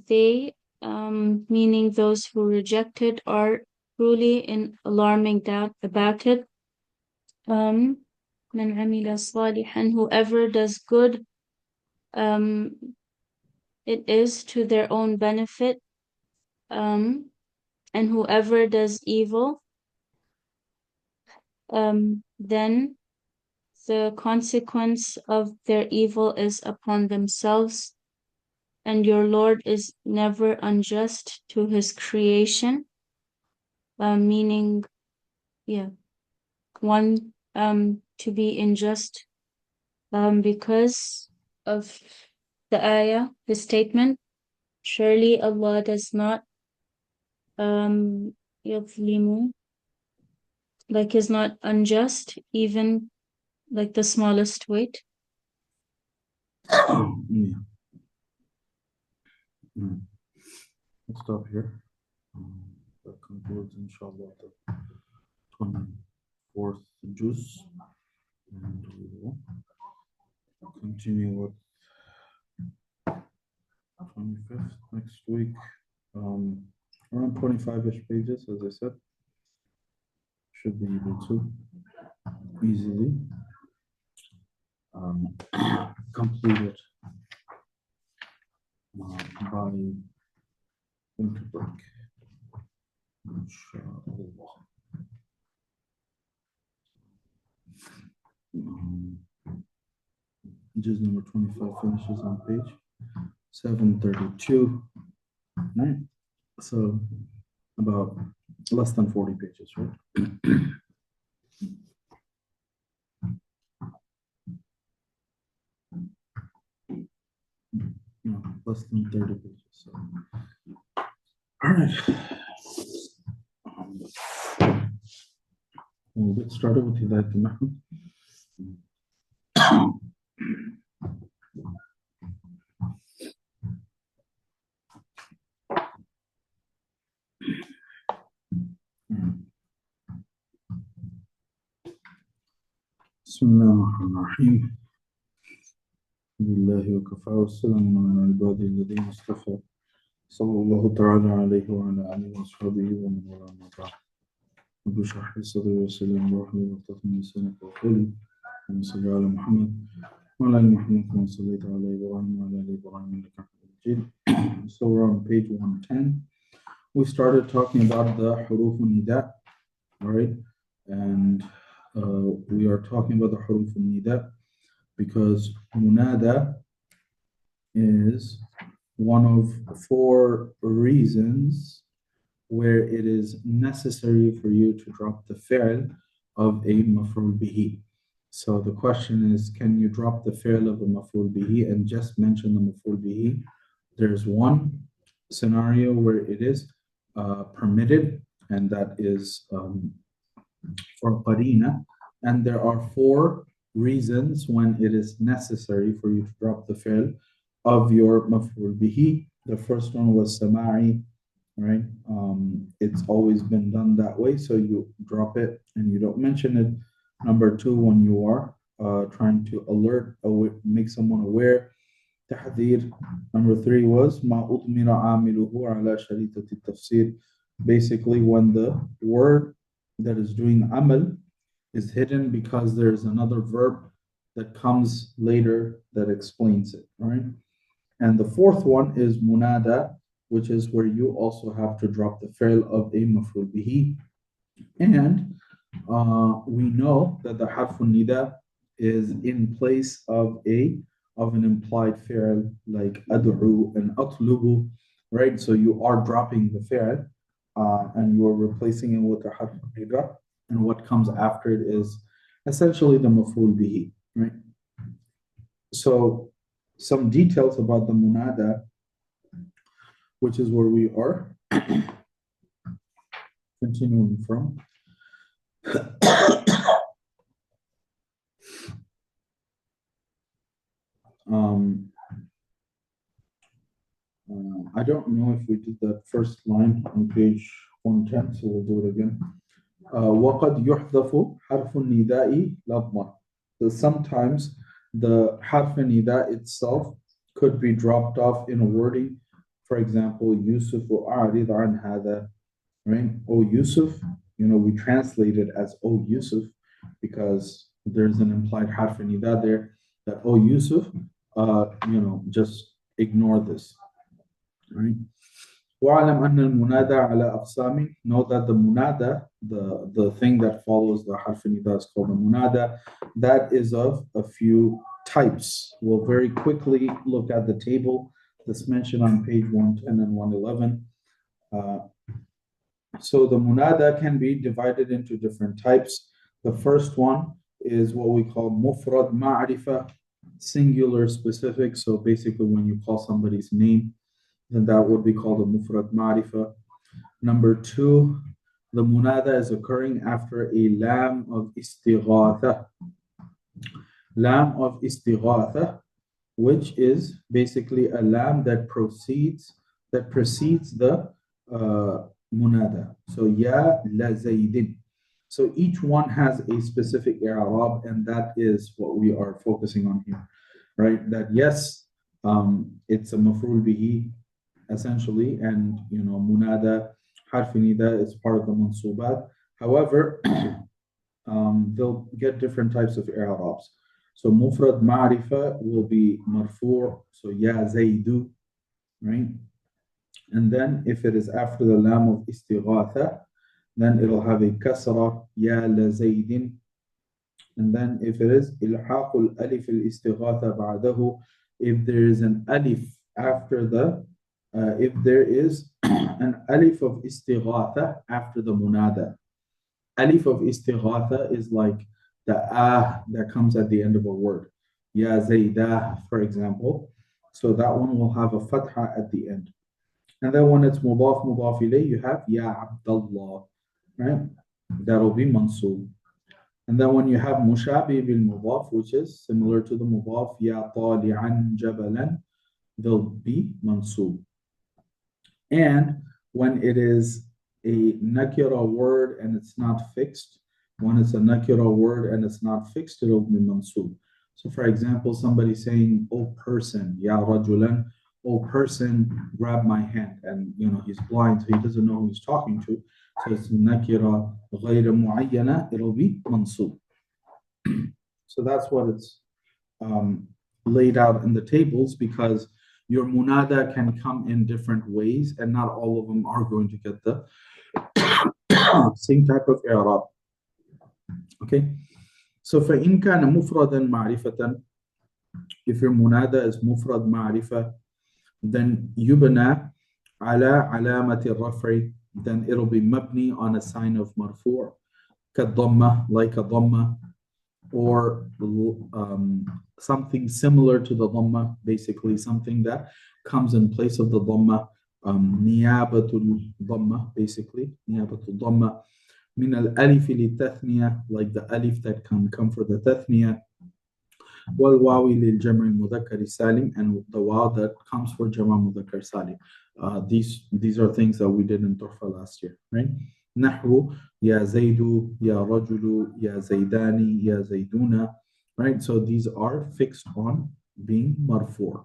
They, meaning those who rejected, are truly in alarming doubt about it. Man amila salihan, whoever does good, it is to their own benefit, and whoever does evil, then the consequence of their evil is upon themselves, and your Lord is never unjust to his creation, meaning, one, to be unjust, because of the ayah, the statement, surely Allah does not yadhlimu, like is not unjust, even like the smallest weight. Let's stop here. That concludes, inshallah, the 24th juz, and we will continue with 25th next week. Around 25-ish pages, as I said. Should be able to easily complete it by winter break, inshallah. Juz number 25 finishes on page 732. Right? So about less than 40 pages, right? No, less than 30 pages. So. All right. We'll get started with Hidayat al-Nahw. بسم الله الرحمن الرحيم. لله وكفى والسلام على عباده الذين اصطفى صلى الله تعالى عليه وعلى آله وأصحابه ومن والاه ما بعد. رب اشرح لي صدري ويسر لي أمري واحلل عقدة من لساني يفقهوا قولي. اللهم صل على محمد وعلى آل محمد كما صليت على إبراهيم وعلى آل إبراهيم إنك حميد مجيد. So we're on page 110. We started talking about the huruf al-nida, right? And we are talking about the huruf al-nida because munada is one of 4 reasons where it is necessary for you to drop the fi'l of a maf'ul bihi. So the question is, can you drop the fi'l of a maf'ul bihi and just mention the maf'ul bihi? There's one scenario where it is permitted, and that is for qarina. And there are 4 reasons when it is necessary for you to drop the fi'l of your maf'ul bihi. The first one was sama'i, right? It's always been done that way, so you drop it and you don't mention it. Number 2, when you are trying to alert or make someone aware, tahdhir. Number 3 was ma udmira amiluhu ala sharitati tafsir. Basically, when the word that is doing amal is hidden because there's another verb that comes later that explains it, right? And the fourth one is munada, which is where you also have to drop the fi'l of a maf'ul bihi. And we know that the harfun nida is in place of an implied fi'l like ad'u and atlubu, right? So you are dropping the fi'l and you are replacing it with the harfun nida, and what comes after it is essentially the maf'ul bihi, right? So some details about the munada, which is where we are continuing from. I don't know if we did that first line on page 110, so we'll do it again. وَقَدْ يُحْذَفُ حَرْفُ النِّدَاءِ لَضْمًا. So sometimes the harf nida itself could be dropped off in a wording. For example, Yusuf أعرض عن هذا, right? Oh Yusuf, we translate it as oh Yusuf because there's an implied harf nida there that oh Yusuf, just ignore this, right? وَعَلَمْ أَنَّ الْمُنَادَى عَلَى أَقْسَامٍ. Know that the munada, the thing that follows the harf nida is called the munada. That is of a few types. We'll very quickly look at the table that's mentioned on page 110 and 111. So the munada can be divided into different types. The first one is what we call mufrad ma'rifa, singular specific. So basically when you call somebody's name, then that would be called a mufrad ma'rifa. Number two, the munada is occurring after a lam of istighatha. Lam of istighatha, which is basically a lam that precedes the munada. So ya la zaydin. So each one has a specific i'rab, and that is what we are focusing on here, right? That yes, it's a maf'ul bihi essentially, and munada harf nida is part of the mansubat. However, they'll get different types of i'rabs. So mufrad ma'rifa will be marfu', so ya zaydu, right? And then if it is after the lam of istighatha, then it'll have a kasra, ya la zaydin. And then if it is ilhaqul alif al-istighatha ba'dahu, if there is an alif after if there is an alif of istighatha after the munada. Alif of istighatha is like the that comes at the end of a word. Ya zaydah, for example. So that one will have a fatha at the end. And then when it's mudaf ilayh, you have ya Abdullah, right? That'll be mansub. And then when you have mushabi bil mudaf, which is similar to the mudaf, ya tali'an jabalan, they'll be mansub. And when it is a nakira word and it's not fixed, when it's a nakira word and it's not fixed, it'll be mansub. So for example, somebody saying, oh person, ya rajulan, oh person, grab my hand. And he's blind, so he doesn't know who he's talking to. So it's nakira ghayra mu'ayyana, it'll be mansub. So that's what it's laid out in the tables, because your munada can come in different ways and not all of them are going to get the same type of i'rab. Okay, so فإن كان مفردا معرفة, if your munada is mufrad ma'rifa, then yubna ala alamati al-raf'i, then it'll be mabni on a sign of marfu', kadhamma, like a dhamma, or something similar to the dhamma, basically something that comes in place of the dhamma, niyabatul dhamma, basically niyabatul dhamma. Min al-alif li-tathniya, like the alif that can come for the tathniya. Wal-wawi lil-jam'i al-mudhakkar salim, and the waw that comes for jam'a mudhakkar salim. These are things that we did in Tuhfa last year, right? Nahwu, ya zaydu, ya rajulu, ya zaydani, ya zayduna, right? So these are fixed on being marfu'.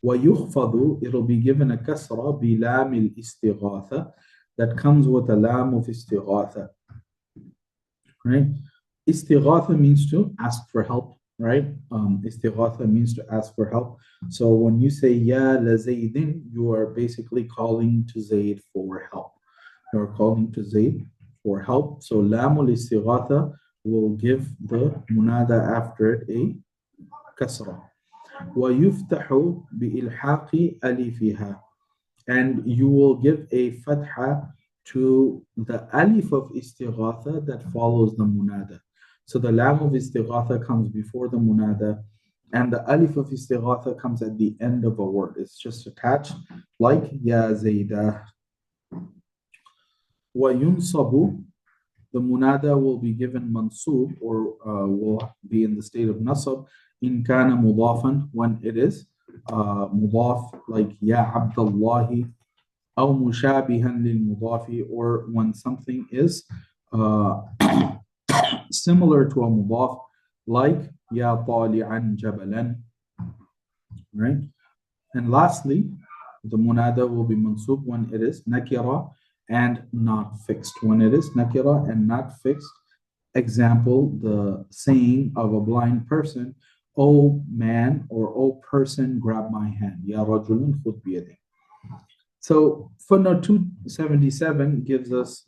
وَيُخْفَضُ, it'll be given a kasra بِلَامِ الْإِسْتِغَاثَةِ, that comes with a lam of istighatha, right? Istighatha means to ask for help, right? Istighatha means to ask for help. So when you say Ya la Zaydin, you are basically calling to Zayd for help. You are calling to Zayd for help. So Lamul Istighatha will give the munada after it a kasra. وَيُفْتَحُ بِإِلْحَاقِ أَلِفِهَا, and you will give a fatha to the alif of istighatha that follows the munada. So the lam of istighatha comes before the munada, and the alif of istighatha comes at the end of a word. It's just attached like ya zayda. وَيُنصَبُ, the munada will be given mansub, or will be in the state of nasab, in kana mudafan, when it is mudaf, like ya abdallahi, أو مشابها للمضاف, or when something is similar to a mudaf, like ya طالعا جبلا, right? And lastly, the munada will be mansub when it is nakira and not fixed. When it is nakira and not fixed, example, the saying of a blind person, "O man," or "O person, grab my hand." Ya rajulun khud biyadi. So footnote 277 gives us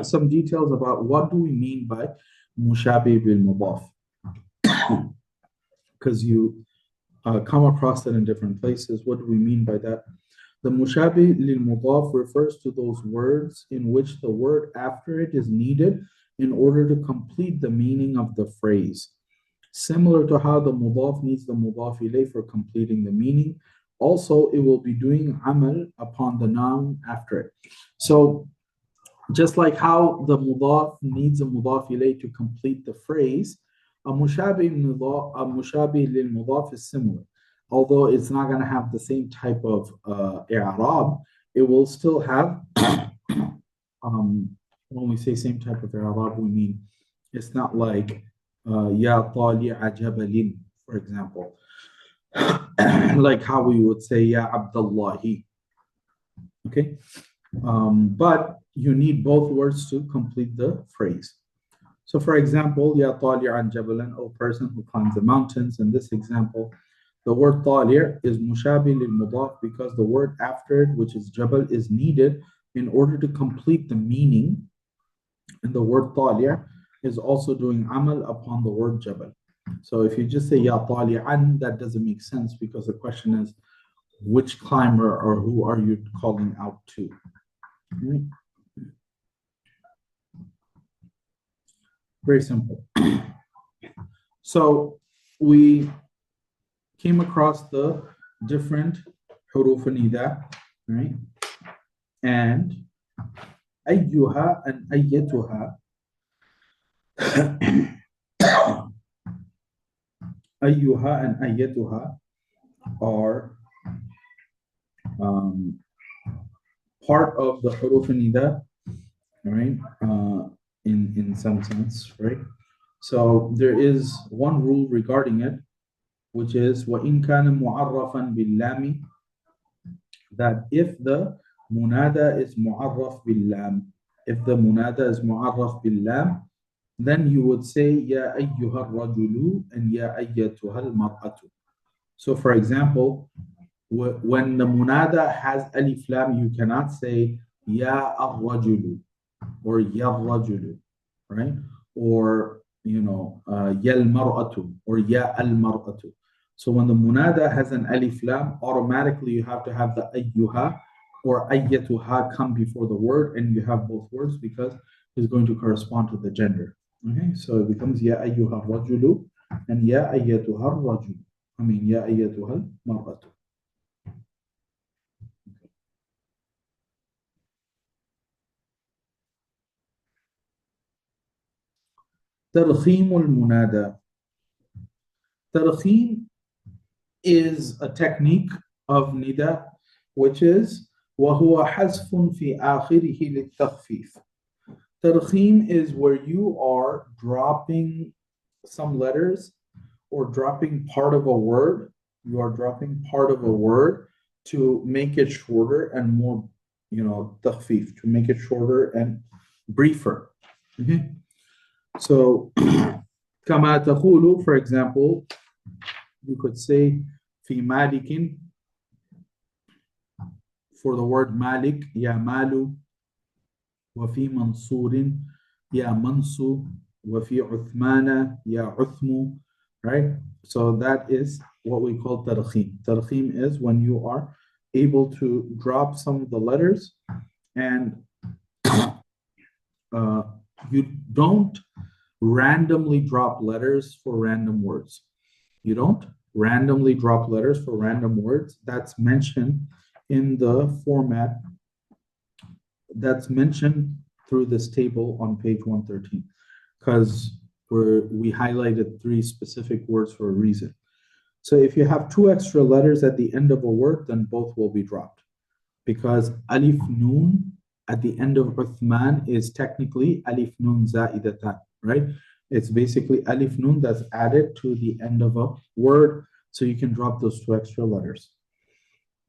some details about what do we mean by mushabih bil mudaf, because you come across it in different places. What do we mean by that? The mushabih lil mudaf refers to those words in which the word after it is needed in order to complete the meaning of the phrase. Similar to how the mudaf needs the mudaf ilayh for completing the meaning, also it will be doing amal upon the noun after it. So just like how the mudaf needs a mudaf ilayh to complete the phrase, a mushabih lil mudaf is similar. Although it's not going to have the same type of i'rab, it will still have, when we say same type of i'rab, we mean it's not like ya tali'a jabalin, for example, like how we would say ya abdallahi. Okay, but you need both words to complete the phrase. So for example, ya tali'an jabalan, O person who climbs the mountains. In this example, the word tali' is mushabih lil mudaf because the word after it, which is jabal, is needed in order to complete the meaning. And the word tali' is also doing amal upon the word jabal. So if you just say ya tali'an, that doesn't make sense, because the question is, which climber or who are you calling out to? Okay. Very simple. So we came across the different huruf nida, right? And ayyuha and ayyatuha ayyuha and ayyatuha are part of the huruf nida, right? In some sense, right? So there is one rule regarding it, which is وَإِن كَانَ مُعَرَّفًا بِاللَّامِ, that if the munada is mu'arraf bil-lam, if the munada is mu'arraf bil-lam, then you would say ya ayyuha rajulu and ya ayyatuha al-mar'atu. So for example, when the munada has alif lam, you cannot say ya ar-rajulu or ya ar-rajulu, right? Or ya al-mar'atu or ya al-mar'atu. So when the munada has an alif lam, automatically you have to have the ayyuha or ayyatuha come before the word, and you have both words because it's going to correspond to the gender. Okay, so it becomes ya ayyuha rajulu and ya ayyatuha rajulu. Ya ayyatuha mar'atu. Tarkhim al-munada. Tarkhim is a technique of nida, which is وَهُوَ حَذْفٌ فِي آخِرِهِ لِلتَّخْفِيفِ. Tarkhim is where you are dropping some letters or dropping part of a word. You are dropping part of a word to make it shorter and more, takhfif, to make it shorter and briefer. Okay? So كما تقول, for example, you could say في مالك, for the word مالك, يا مال, وفي منصور, يا منصور, وفي عثمان, يا عثم, right? So that is what we call tarkhim. Tarkhim is when you are able to drop some of the letters and you don't randomly drop letters for random words. You don't randomly drop letters for random words. That's mentioned in the format that's mentioned through this table on page 113, because we highlighted 3 specific words for a reason. So if you have 2 extra letters at the end of a word, then both will be dropped, because alif noon at the end of Uthman is technically alif noon za'idatan, right? It's basically alif noon that's added to the end of a word, so you can drop those 2 extra letters.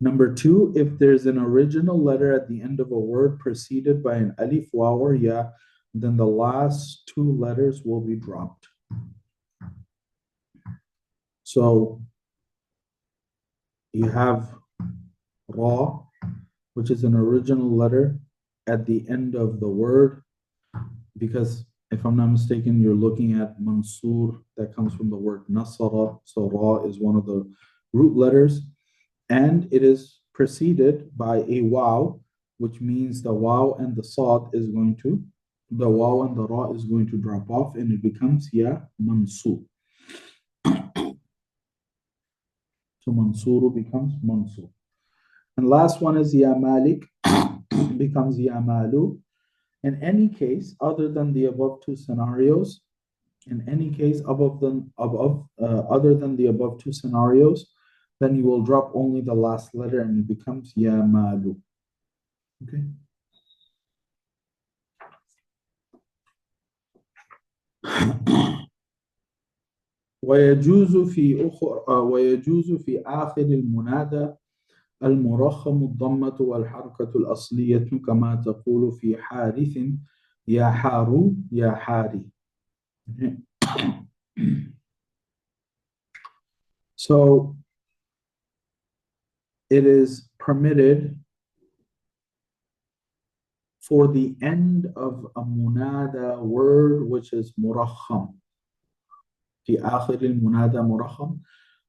Number 2, if there's an original letter at the end of a word preceded by an alif, waw, or ya, then the last 2 letters will be dropped. So you have ra, which is an original letter at the end of the word, because if I'm not mistaken, you're looking at Mansur, that comes from the word Nasara. So ra is one of the root letters, and it is preceded by a waw, which means the waw and the sad is going to, the waw and the ra is going to drop off, and it becomes ya Mansur. So Mansuru becomes Mansur. And last one is ya Malik, becomes ya Malu. In any case, other than the above 2 scenarios, in any case other than the above 2 scenarios, then you will drop only the last letter and it becomes ya Malu. Okay. ويجوز في آخر المنادى المرخم الضمة والحركة الأصلية كما تقول في حارث يا حارو يا حاري. So it is permitted for the end of a munada word which is murakham. في آخر المنادى مرخم.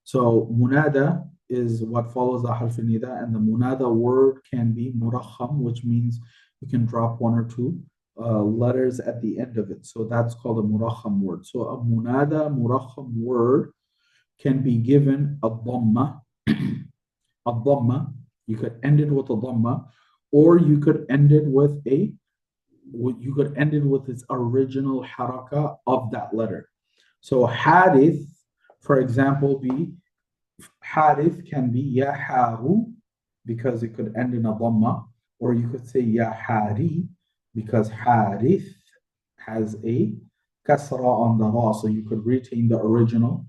So munada is what follows the harf nida, and the munada word can be murakham, which means you can drop 1 or 2 letters at the end of it. So that's called a murakham word. So a munada murakham word can be given a dhamma. A dhamma, you could end it with a dhamma, or you could end it with its original haraka of that letter. So hadith, for example, hadith can be ya haru, because it could end in a dhamma, or you could say ya hari, because harith has a kasra on the ra, so you could retain the original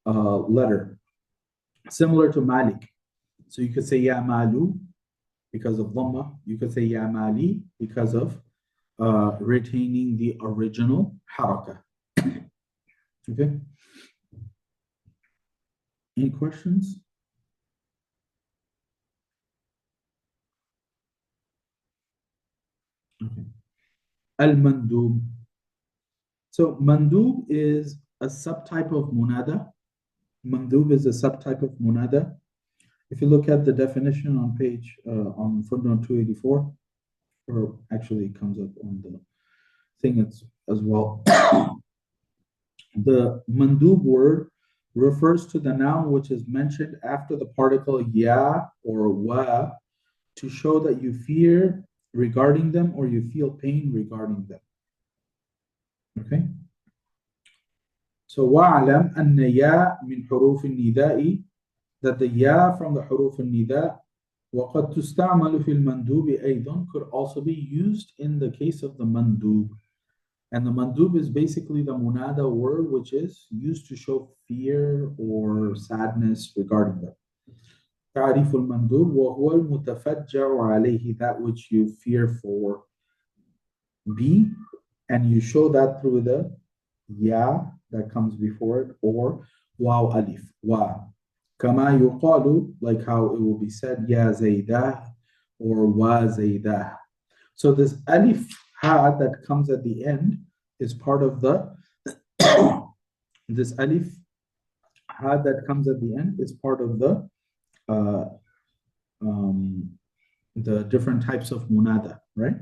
letter. Similar to Malik. So you could say ya malu because of dhamma. You could say ya mali because of retaining the original haraka. Okay. Any questions? Okay. Al-mandub. So mandub is a subtype of munada. Mandub is a subtype of munada. If you look at the definition on page, on footnote 284, or actually it comes up on the thing as well. The mandub word refers to the noun which is mentioned after the particle ya or wa to show that you fear regarding them or you feel pain regarding them. Okay? So wa'alam anna ya min huruf al-nida'i, that the ya from the huruf al-nida' وَقَدْ تُسْتَعْمَلُ فِي الْمَنْدُوبِ أَيْضًا could also be used in the case of the mandub. And the mandub is basically the munada word which is used to show fear or sadness regarding them. تعريف المندوب وهو المتفجع عليه, that which you fear for. B, and you show that through the ya that comes before it, or waw alif, wa. Kama yuqalu, like how it will be said, ya zaydah or wa zaydah. So this alif ha that comes at the end is part of the this alif ha that comes at the end is part of uh, the different types of munada, right?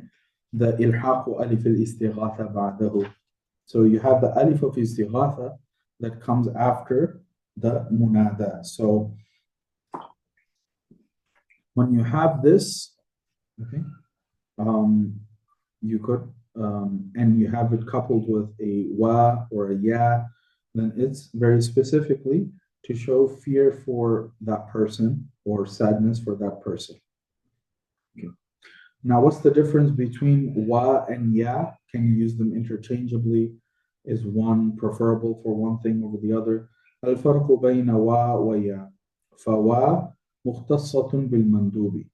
The ilhaqu alif al-istighatha ba'dahu. So you have the alif of istighatha that comes after the munada. So when you have this, okay, you could, and you have it coupled with a wa or a ya, then it's very specifically to show fear for that person or sadness for that person. Okay. Now, what's the difference between wa and ya? Can you use them interchangeably? Is one preferable for one thing over the other? الفرق بين wa ويا فوا مختصة بالمندوب.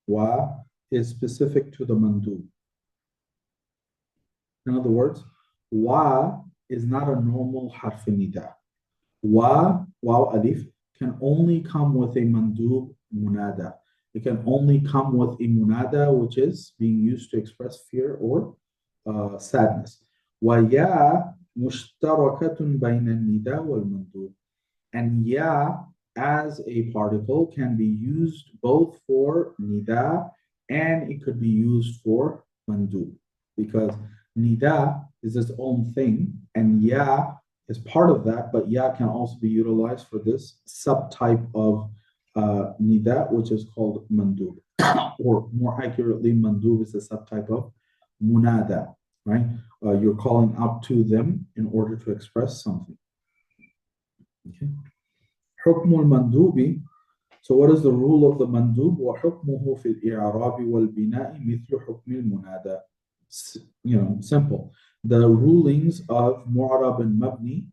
Wa is specific to the mandub. In other words, wa is not a normal harf nida. Wa, waw alif, can only come with a mandub munada. It can only come with a munada which is being used to express fear or sadness. Wa ya mushtarakatun bayna nida wal mandub. And ya as a particle can be used both for nida and it could be used for mandub, because nida is its own thing and ya is part of that, but ya can also be utilized for this subtype of nida, which is called mandub, or more accurately, mandub is a subtype of munada, right? You're calling out to them in order to express something. Okay. حكم المندوب. So what is the rule of the mandub? وحكمه في الإعراب والبناء مثل حكم المنادى. Simple. The rulings of mu'arab and mabni,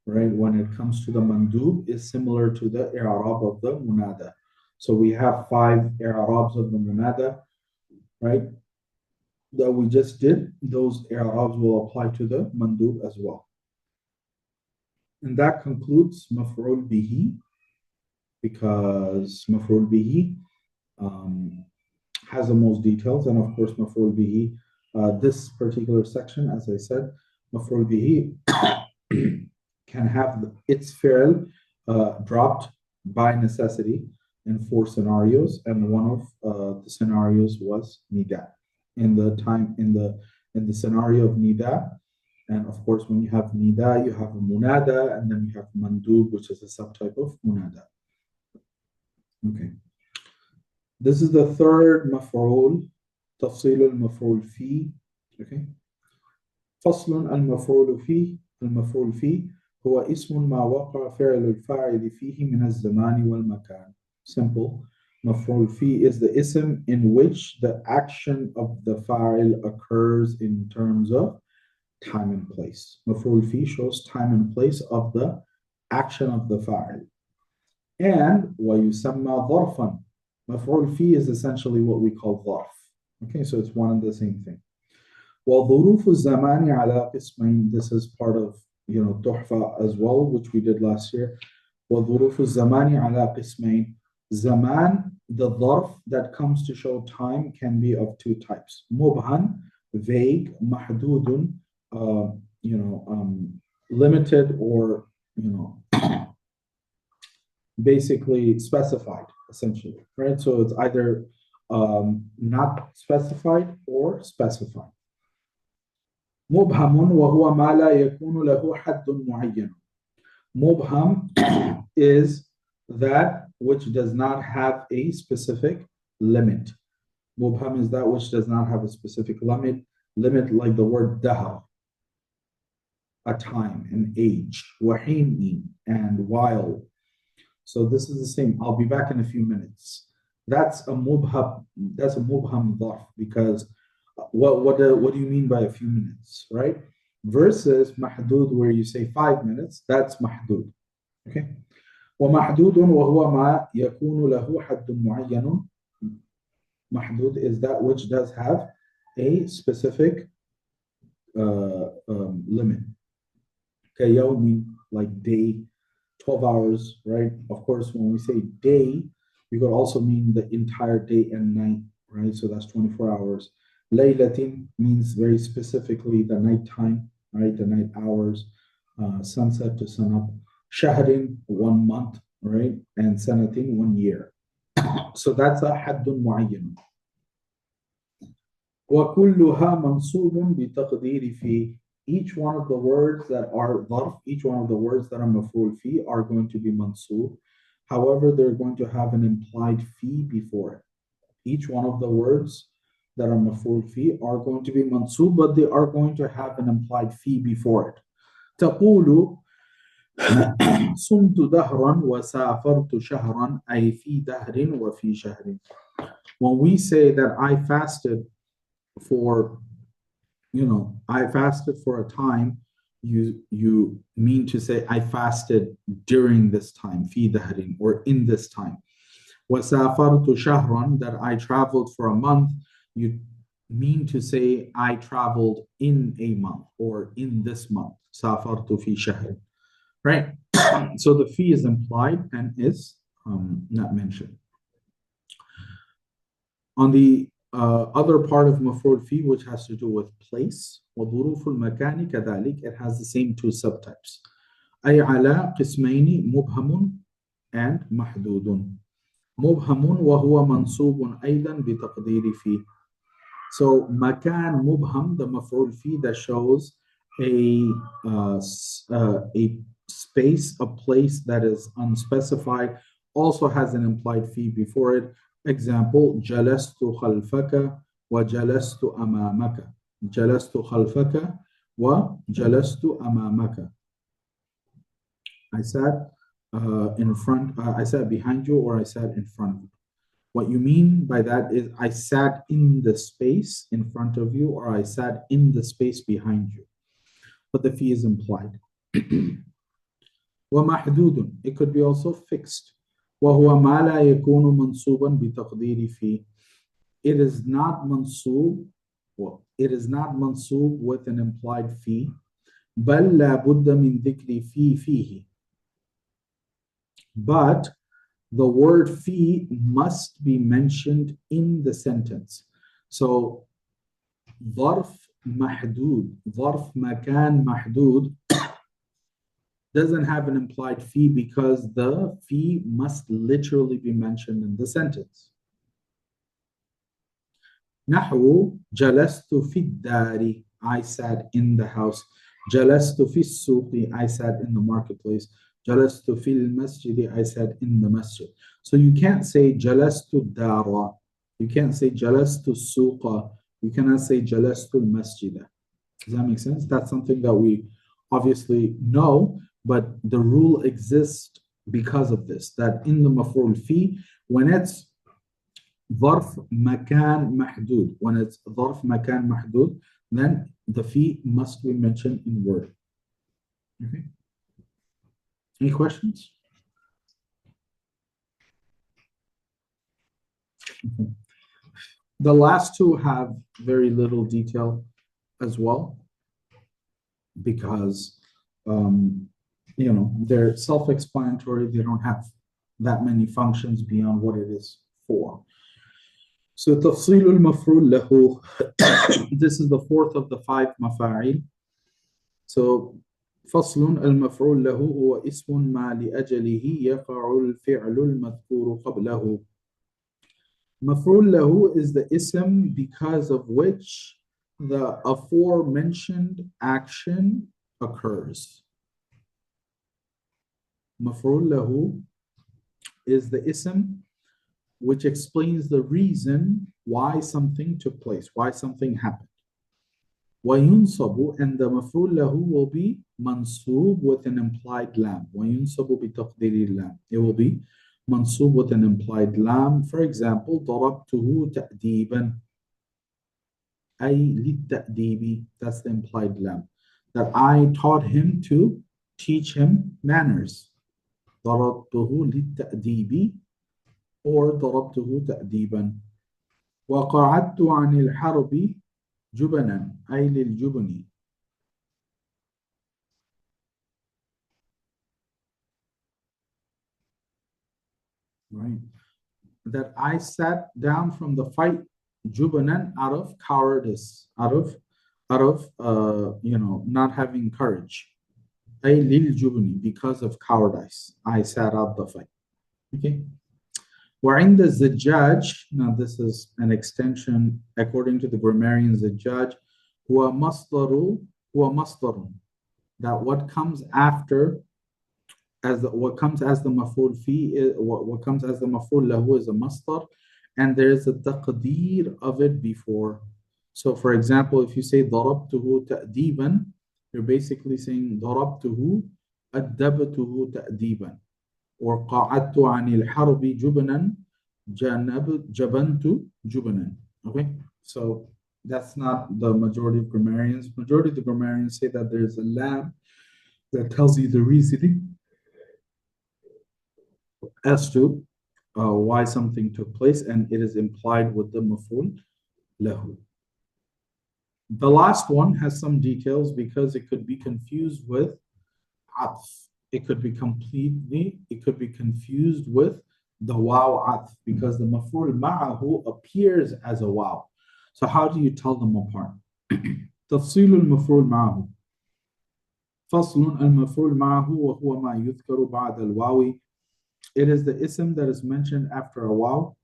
right, when it comes to the mandub, is similar to the i'rab of the munada. So we have 5 i'rabs of the munada, right, that we just did. Those i'rabs will apply to the mandub as well. And that concludes maf'ul bihi, because maf'ul bihi has the most details, and of course maf'ul bihi, this particular section, as I said, maf'ul bihi can have its fi'l dropped by necessity in 4 scenarios, and one of the scenarios was nida. In the scenario of nida, and of course when you have nida, you have a munada, and then you have mandub, which is a subtype of munada. Okay. This is the third maf'ul, تفصيل المفعول فيه. Okay. فصل المفعول فيه. المفعول فيه هو اسم ما وقع فعل الفاعل فيه من الزمان والمكان. Simple. مفعول فيه is the ism in which the action of the fa'il occurs in terms of time and place. مفعول فيه shows time and place of the action of the fa'il. And ويسمى ظرفا. مفعول فيه is essentially what we call ظرف. Okay, so it's one and the same thing. وظروف الزمان على قسمين. This is part of تحفة as well, which we did last year. وظروف الزمان على قسمين. Zaman, the ظرف that comes to show time, can be of 2 types. مبهم, vague, محدود, limited, or basically specified, essentially, right? So it's either not specified or specified. مبهم وهو ما لا يكون له حد معين. Mubham is that which does not have a specific limit. Mubham is that which does not have a specific limit, like the word dahr, a time, an age, wahin, and while. So this is the same. I'll be back in a few minutes. That's a mubham dharf, because what do you mean by a few minutes, right? Versus mahdud, where you say 5 minutes, that's mahdud. Okay. ومحدود وهو ما يكون له حد معين. Mahdud is that which does have a specific limit. كيوم, like day, 12 hours, right? Of course, when we say day, you could also mean the entire day and night, right? So that's 24 hours. Laylatin means very specifically the nighttime, right? The night hours, sunset to sunup. Shahrin, 1 month, right? And sanatin, 1 year. So that's a haddun mu'ayyan. وَكُلُّهَا مَنْصُوبٌ بِتَقْدِيرِ فِي. Each one of the words that are ظرف, each one of the words that are maf'ul fi are going to be mansub. However, they're going to have an implied fi before it. Each one of the words that are maf'ul fi are going to be mansub, but they are going to have an implied fi before it. تقول صمت دهرا وسافرت شهرا أي في دهر وفي شهر. When we say that I fasted for, I fasted for a time, you mean to say I fasted during this time, fi dahrin, or in this time. وَسَافَرْتُ شَهْرًا, that I traveled for a month, you mean to say I traveled in a month or in this month. سَافَرْتُ فِي شَهْرٍ. Right? So the fi is implied and is not mentioned. On the other part of maf'ul fi, which has to do with place, وظروف المكان كذلك, it has the same two subtypes. أي على قسمين مبهم and محدود. مبهم وهو منصوب أيضا بتقدير في. So مكان مبهم, the maf'ul fi that shows a space, a place that is unspecified, also has an implied fi before it. Example, جلست خلفك وجلست أمامك. جلست خلفك وجلست أمامك. I sat in front, I sat behind you, or I sat in front of you. What you mean by that is I sat in the space in front of you, or I sat in the space behind you. But the fi is implied. ومحدود, it could be also fixed. وهو ما لا يكون منصوبا بتقدير في. It is not mansub, it is not mansub with an implied fi. بل لا بد من ذكر في فيه. But the word fi must be mentioned in the sentence. So ظرف محدود, ظرف مكان محدود doesn't have an implied fi because the fi must literally be mentioned in the sentence. نحو جلست في الدار, I sat in the house. جلست في السوق, I sat in the marketplace. جلست في المسجد, I sat in the masjid. So you can't say جلست الدار. You can't say جلست السوق. You cannot say جلست المسجد. Does that make sense? That's something that we obviously know, but the rule exists because of this, that in the maf'ul fi, when it's ظرف مكان محدود, when it's ظرف مكان محدود, then the fi must be mentioned in word. Okay. Any questions? Okay. The last two have very little detail as well, because they're self-explanatory. They don't have that many functions beyond what it is for. So تفصيل المفعول له, this is the fourth of the 5 مفاعيل. So فصل المفعول له هو اسم ما لأجله يقع الفعل المذكور قبله. مفعول له is the ism because of which the aforementioned action occurs. مفعول له is the ism which explains the reason why something took place, why something happened. وينصب, and the مفعول له will be mansub with an implied lam. وينصب بتقدير اللام. It will be mansub with an implied lam. For example, ضربته تأديبا. أي للتأديب. That's the implied lam. That I taught him to teach him manners. ضربته للتأديب or ضربته تأديبا. وقعدت عن الحرب جبنا أي للجبن. right? That I sat down from the fight, jubanan, out of cowardice, out of not having courage. Ay lil jubni, because of cowardice, I sat out the fight. Okay. وعند الزجاج, now this is an extension according to the grammarian Zajjaj, هو مصدر, that what comes after what comes as the maf'ul fi, what comes as the maf'ul lahu is a masdar, and there's a taqdeer of it before. So for example, if you say ضربته تأديبا, you're basically saying ضربته أدبته تأديبا, or قعدت عن الحرب جبنا جبنت جبنا. Okay, so that's not the majority of grammarians. Majority of the grammarians say that there's a lam that tells you the reasoning as to why something took place, and it is implied with the maf'ul lahu. The last one has some details because it could be confused with atf. It could be confused with the waw atf, because the maf'ul ma'ahu appears as a waw. So how do you tell them apart? تفصيل المفعول معه. فصل المفعول معه وهو ما يذكر بعد الواو. It is the ism that is mentioned after a waw.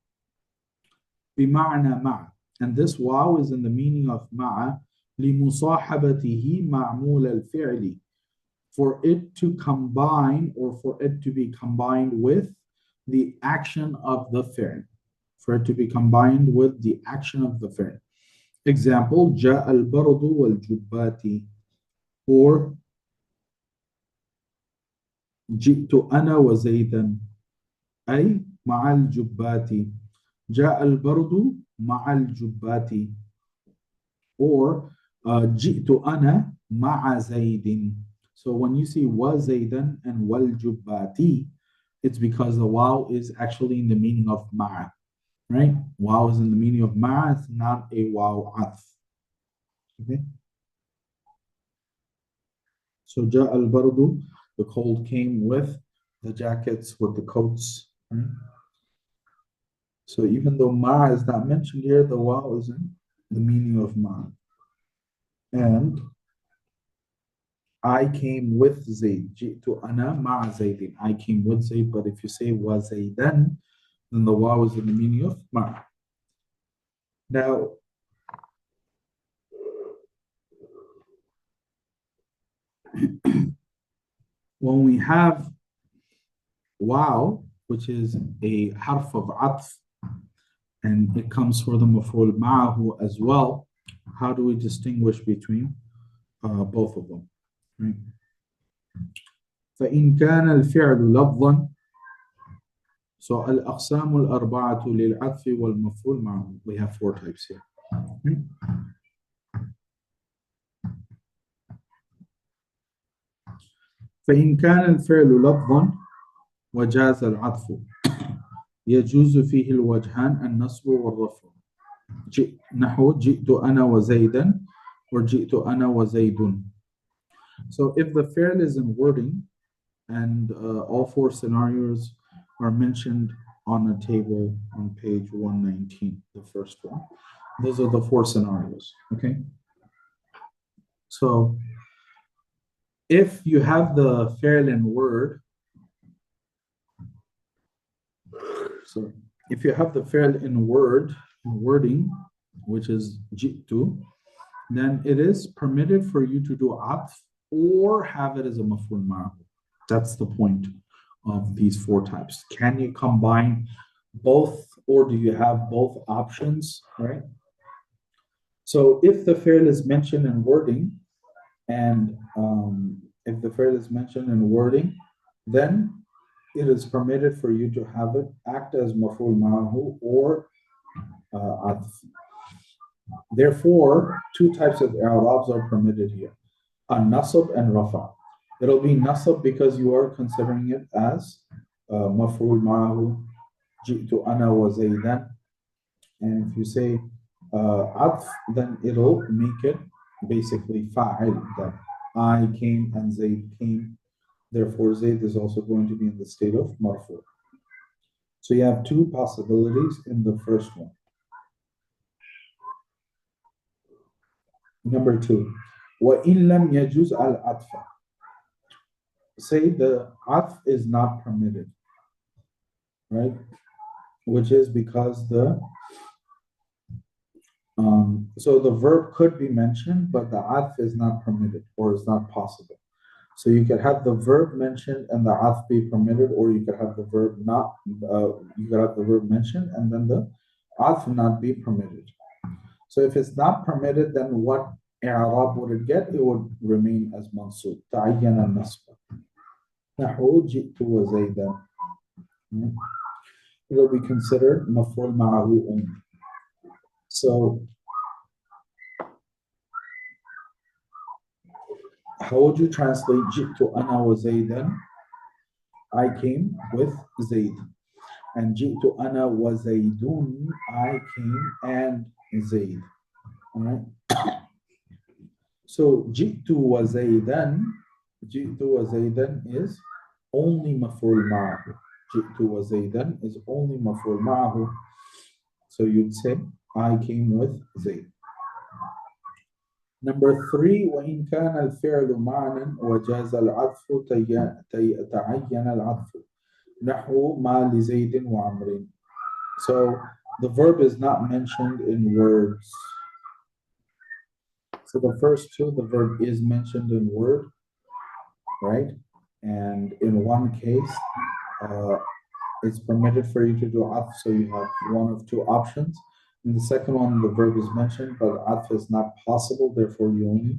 بمعنى مع. And this waw is in the meaning of مع لمصاحبته معمول الفعل. For it to combine, or for it to be combined with the action of the fi'l. For it to be combined with the action of the fi'l. Example, جاء البرد والجبات, or جئت أنا وزيدا, أي مع الجبات. جاء البرد مع الجبات, or جئت أنا مع زيد. So when you see وزيدا and والجبات, it's because the waw is actually in the meaning of ma'a, right? Waw is in the meaning of ma'a, it's not a waw atf. Okay? So جاء البرد, the cold came with the jackets, with the coats. Right? So even though ma'a is not mentioned here, the waw is in the meaning of ma'a. And I came with Zayd. Ji'tu ana ma'a Zaydin. I came with Zayd, but if you say wa Zaydan, then the waw is in the meaning of ma'a. Now, when we have waw, which is a harf of atf, and it comes for the maf'ul ma'ahu as well, how do we distinguish between both of them? Right. فإن كان الفعل لفظا, so الأقسام الأربعة للعطف والمفعول معه. We have 4 types here. Right. فإن كان الفعل لفظا وجاز العطف يجوز فيه الوجهان النصب والرفع. نحو جئت أنا وزيدا, or جئت أنا وزيد. So if the fi'l is in wording, and all 4 scenarios are mentioned on a table on page 119, the first one. Those are the 4 scenarios, okay? So if you have the fi'l in word, so if you have the fi'l in wording, which is ji'tu, then it is permitted for you to do atf or have it as a maf'ul ma'ahu. That's the point of these 4 types. Can you combine both, or do you have both options, right? So if the fi'l is mentioned in wording, and if the fi'l is mentioned in wording, then it is permitted for you to have it act as maf'ul ma'ahu or atf. Therefore, 2 types of i'rabs are permitted here, an-nasab and rafa. It'll be nasab because you are considering it as maf'ul ma'ahu, ji'tu ana wa zaydan. And if you say atf, then it'll make it basically fa'il, that I came and Zayd came. Therefore, Zayd is also going to be in the state of marfu. So you have two possibilities in the first one. Number two, وَإِن لَمْ يَجُزْ الْعَطْفَ. Say the atf is not permitted, right? Which is because so the verb could be mentioned, but the atf is not permitted or is not possible. So you could have the verb mentioned and the atf be permitted, or you could have the verb not, you could have the verb mentioned and then the atf not be permitted. So if it's not permitted, then what i'rab would it get? It would remain as mansub. تعين النصب. نحو جئت وزيدا. It will be considered مفعول معه only. So how would you translate جئت أنا وزيدا? I came with Zayd. And جئت أنا وزيدون, I came and Zayd. All right. So جئت وزيدا is only مفعول معه. جئت وزيدا is only مفعول معه. So you'd say I came with Zayd. Number three, وإن كان الفعل معنى وجاز العطف تعين العطف نحو ما لزيد وعمر. So the verb is not mentioned in words. So the first two, the verb is mentioned in word, right? And in one case, it's permitted for you to do atf, so you have one of two options. In the second one, the verb is mentioned, but atf is not possible, therefore you only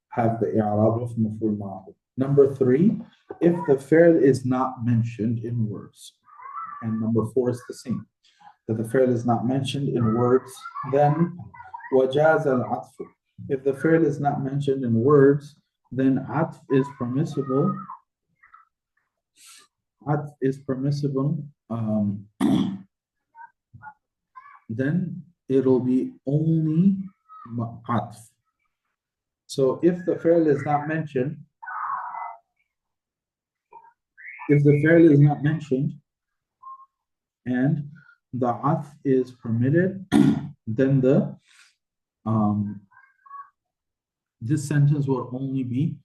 have the i'rab of maf'ul ma'hu. Number three, if the fi'l is not mentioned in words. And number four is the same. That the fi'l is not mentioned in words, then wajaz al-atf. If the fi'l is not mentioned in words, then atf is permissible. Atf is permissible. Then it'll be only atf. So if the fi'l is not mentioned, and the atf is permitted, then this sentence will only be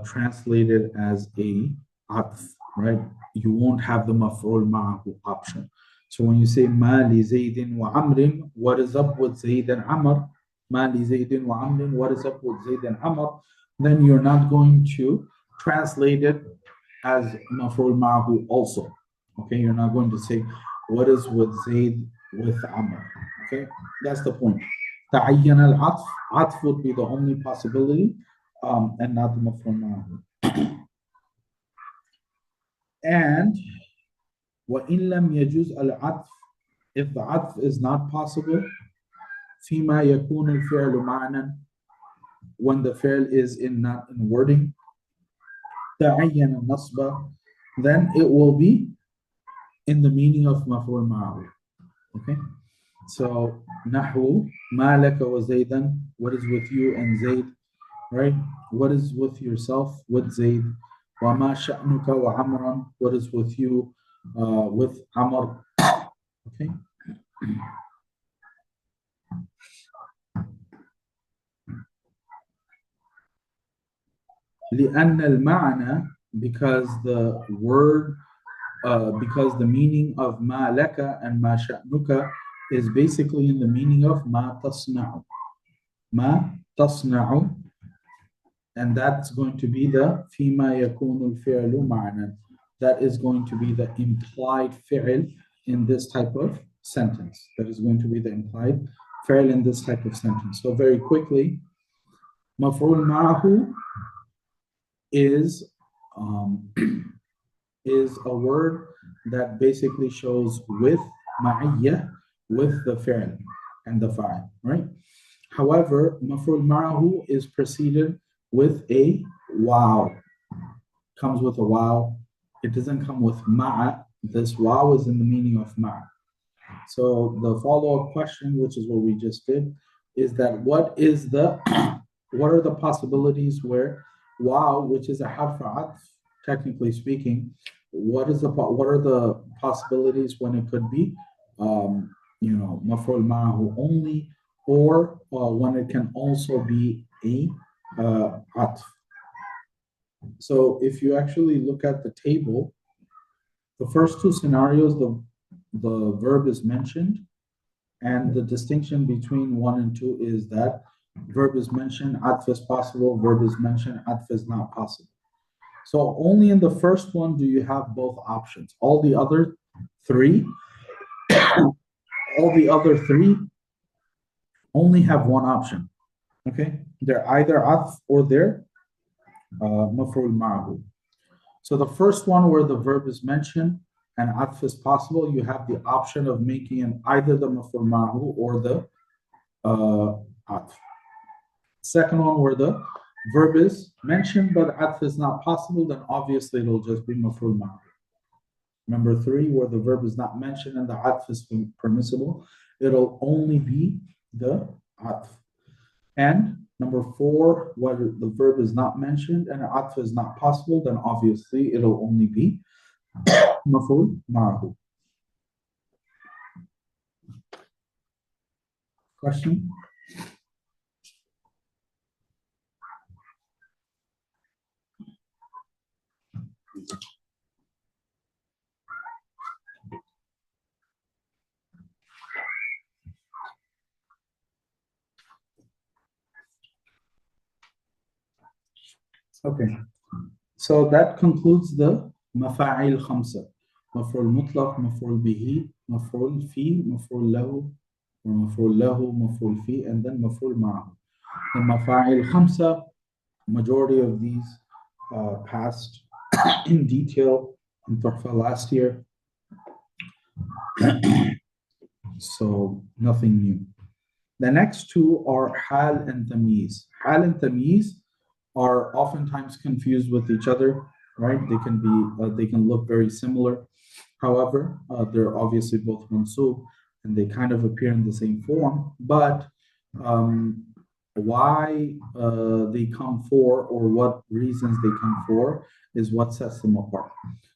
translated as a atf, right? You won't have the maf'ul ma'ahu option. So when you say ma li Zaydin wa Amrin, what is up with Zayd and Amr? Ma li Zaydin wa Amrin, what is up with Zayd and Amr? Then you're not going to translate it as maf'ul ma'ahu also. Okay, you're not going to say what is with Zayd with Amr. Okay, that's the point. Ta'ayyan al-atf, atf would be the only possibility, and not the maf'ul ma'ahu. And وَإِن لَمْ يَجُزْ الْعَطْفِ, if the atf is not possible, فِيمَا يَكُونُ الْفِعْلُ مَعْنًا, when the fi'l is not in wording, تَعَيَّنَ النَّصْبَ, then it will be in the meaning of مَفْعُولٌ مَعَهُ. Okay? So, نَحْوُ مَا لَكَ وَزَيْدًا, what is with you and Zayd, right? What is with yourself with Zayd? وَمَا شَأْنُكَ وَعَمْرًا, what is with you with Amr? Okay. لأن المعنى, because the word, because the meaning of ما لك and ما شأنك is basically in the meaning of ما تصنع. ما تصنع, and that's going to be the فيما يكون الفعل معنى. That is going to be the implied fi'l in this type of sentence. That is going to be the implied fi'l in this type of sentence. So very quickly, مفعول معه is a word that basically shows with ma'iyya, with the fi'l and the fa'il, right? However, maf'ul ma'ahu is preceded with a waw. Comes with a waw. It doesn't come with ma'a. This waw is in the meaning of ma'a. So the follow-up question, which is what we just did, is that what are the possibilities where waw, which is a harf atf, technically speaking, what are the possibilities when it could be, maf'ul ma'ahu only, or when it can also be a atf. So if you actually look at the table, the first two scenarios, the verb is mentioned, and the distinction between 1 and 2 is that verb is mentioned, atf is possible, verb is mentioned, atf is not possible. So only in the first one do you have both options. All the other three only have one option. Okay, they're either atf or they're maf'ul ma'ahu. So the first one where the verb is mentioned and atf is possible, you have the option of making it either the maf'ul ma'ahu or the atf. Second one where the verb is mentioned but atf is not possible, then obviously it'll just be maf'ul ma'ahu. Number 3, where the verb is not mentioned and the atf is permissible, it'll only be the atf. And number 4, where the verb is not mentioned and atf is not possible, then obviously it'll only be maf'ul ma'ahu. Question? Okay, so that concludes the mafa'il khamsa. Maf'ul mutlaq, maf'ul bihi, maf'ul fi, maf'ul lahu, maf'ul lahu, maf'ul fi, and then maf'ul ma'ahu. The mafa'il khamsa, majority of these passed in detail in Tuhfa last year. So nothing new. The next two are hal and tamyiz. Hal and tamyiz are oftentimes confused with each other, right? They can look very similar. However, they're obviously both mansub and they kind of appear in the same form, but why they come for or what reasons they come for is what sets them apart.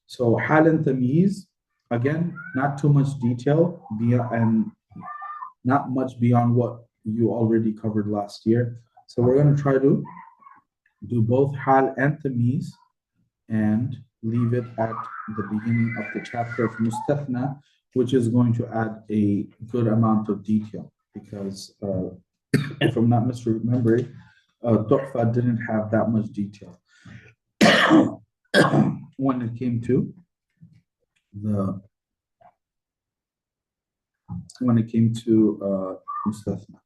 So hal and tamyiz, again, not too much detail and not much beyond what you already covered last year. So we're going to try to do both hal and tamyiz and leave it at the beginning of the chapter of mustathna, which is going to add a good amount of detail because if I'm not misremembering, Tuhfa didn't have that much detail when it came to mustathna.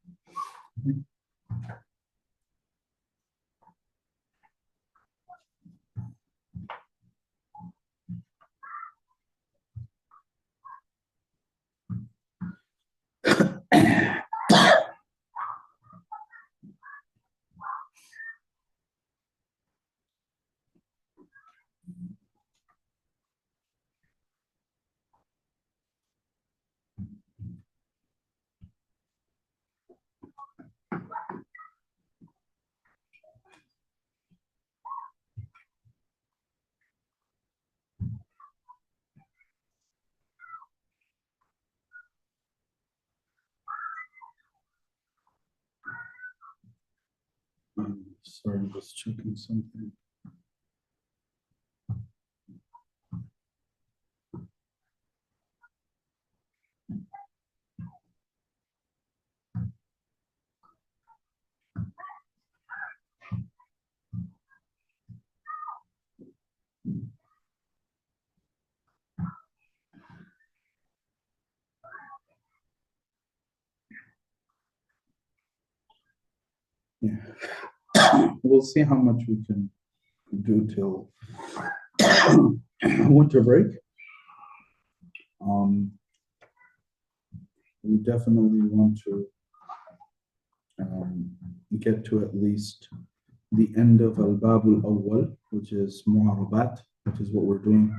Sorry, just checking something. Yeah. We'll see how much we can do till winter break. We definitely want to get to at least the end of Al-Bab al-Awwal, which is Mu'arabat, which is what we're doing.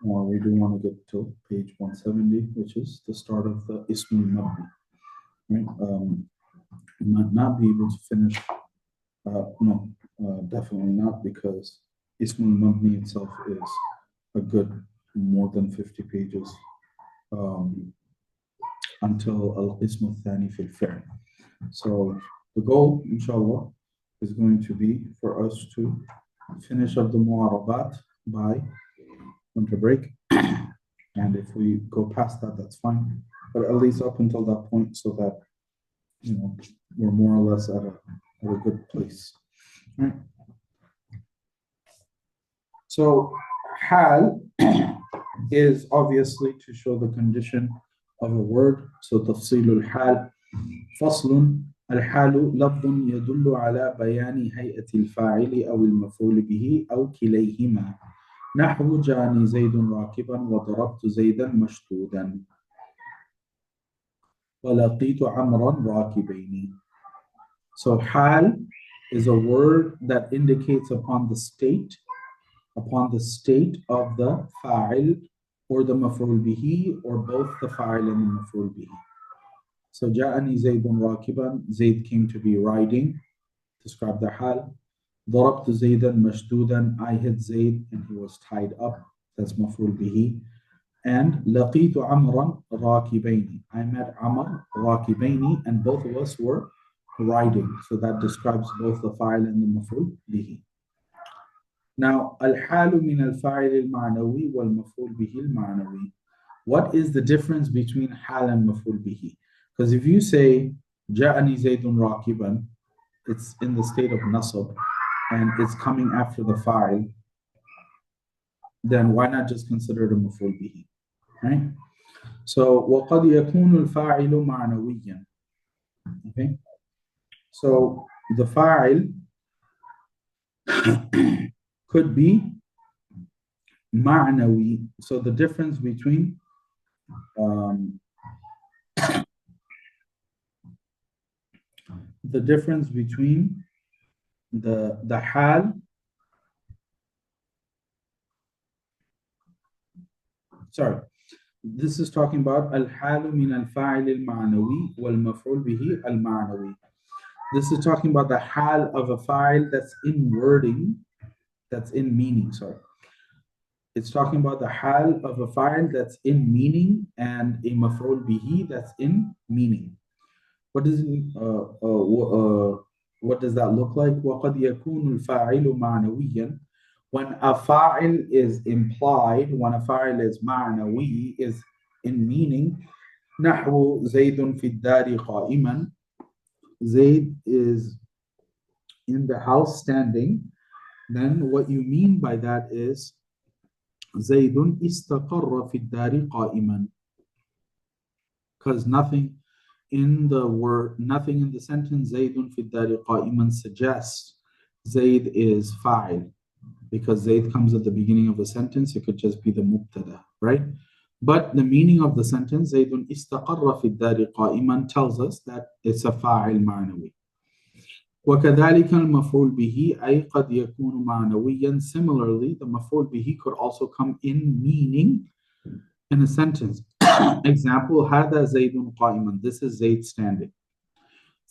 We do want to get to page 170, which is the start of the Ism al-Mabni. Right? We might not be able to finish. No, definitely not, because Ism al-Mabni itself is a good more than 50 pages until al-qism al-thani fil fi'l. So the goal, inshallah, is going to be for us to finish up the mu'arabat by winter break. And if we go past that, that's fine. But at least up until that point, so that we're more or less at a good place. Right? So hal is obviously to show the condition of a word. So tafsilul hal, faslun الحال لفظ يدل على بيان هيئة الفاعل أو المفعول به أو كليهما نحو جاءني زيد راكبا وضربت زيدا مشدودا ولقيت عمرا راكبين. So hal is a word that indicates upon the state of the fa'il or the maf'ul bihi, or both the fa'il and the maf'ul bihi. So ja'ani Zaydun rakiban, Zayd came to be riding, describe the hal. Darabtu Zaydan mashdudan, I hit Zayd and he was tied up, that's maf'ul bihi. And laqitu Amran rakibaini, I met Amr rakibaini, and both of us were riding. So that describes both the fa'il and the maf'ul bihi. Now, al-halu min al-fa'il al-ma'nawi wal-maf'ul bihi al-ma'nawi. What is the difference between hal and maf'ul bihi? Because if you say, Ja'ani Zaydun rakiban, it's in the state of nasab, and it's coming after the fa'il, then why not just consider it a maf'ul bihi? Right? So, وَقَدْ يَكُونُ الْفَاعِلُ مَعْنَوِيًّا. Okay? So, the fa'il could be ma'nawi. So, the difference between the hal, sorry, this is talking about al-halu min al-fa'il al-ma'nawi wal-maf'ul bihi al-ma'nawi. This is talking about the hal of a fa'il that's in wording, that's in meaning, sorry. It's talking about the hal of a fa'il that's in meaning and a maf'ul bihi that's in meaning. What does that look like? وَقَدْ يَكُونُ الْفَاعِلُ مَعْنَوِيًّا. When a fa'il is implied, when a fa'il is ma'nawi, is in meaning, نَحْوُ زَيْدٌ فِي الدَّارِ قَائِمًا. Zayd is in the house standing. Then what you mean by that is زَيْدٌ اسْتَقَرَّ فِي الدَّارِ قَائِمًا. Because nothing in the sentence Zaydun fi dari qa'iman suggests Zayd is fa'il, because Zayd comes at the beginning of a sentence. It could just be the mubtada, right? But the meaning of the sentence Zaydun istaqarra fi dari qa'iman tells us that it's a fa'il ma'nawi. وَكَذَلِكَ الْمَفْعُولُ بِهِ أي قَدْ يَكُونُ مَعْنَوِيًّا. Similarly, the maf'ul bihi could also come in meaning in a sentence. Example, هذا زيد قائما. This is Zayd standing.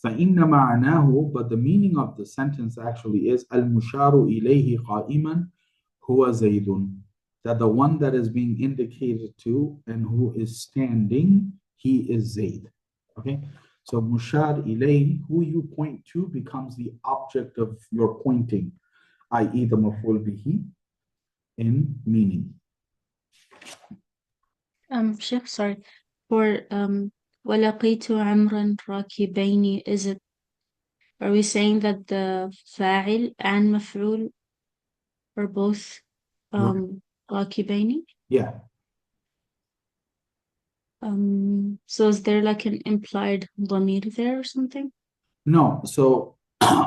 فإن معناه, but the meaning of the sentence actually is المشار إليه قائما هو زيد. That the one that is being indicated to and who is standing, he is Zayd. Okay, so mushar ilayh, who you point to, becomes the object of your pointing, i.e. the maf'ul bihi in meaning. Sheikh, sorry. For وَلَقِيتُ عَمْرًا رَاكِبَيْنِ, are we saying that the fa'il and maf'ul are both راكبين? Yeah. So is there like an implied dhamir there or something? No. So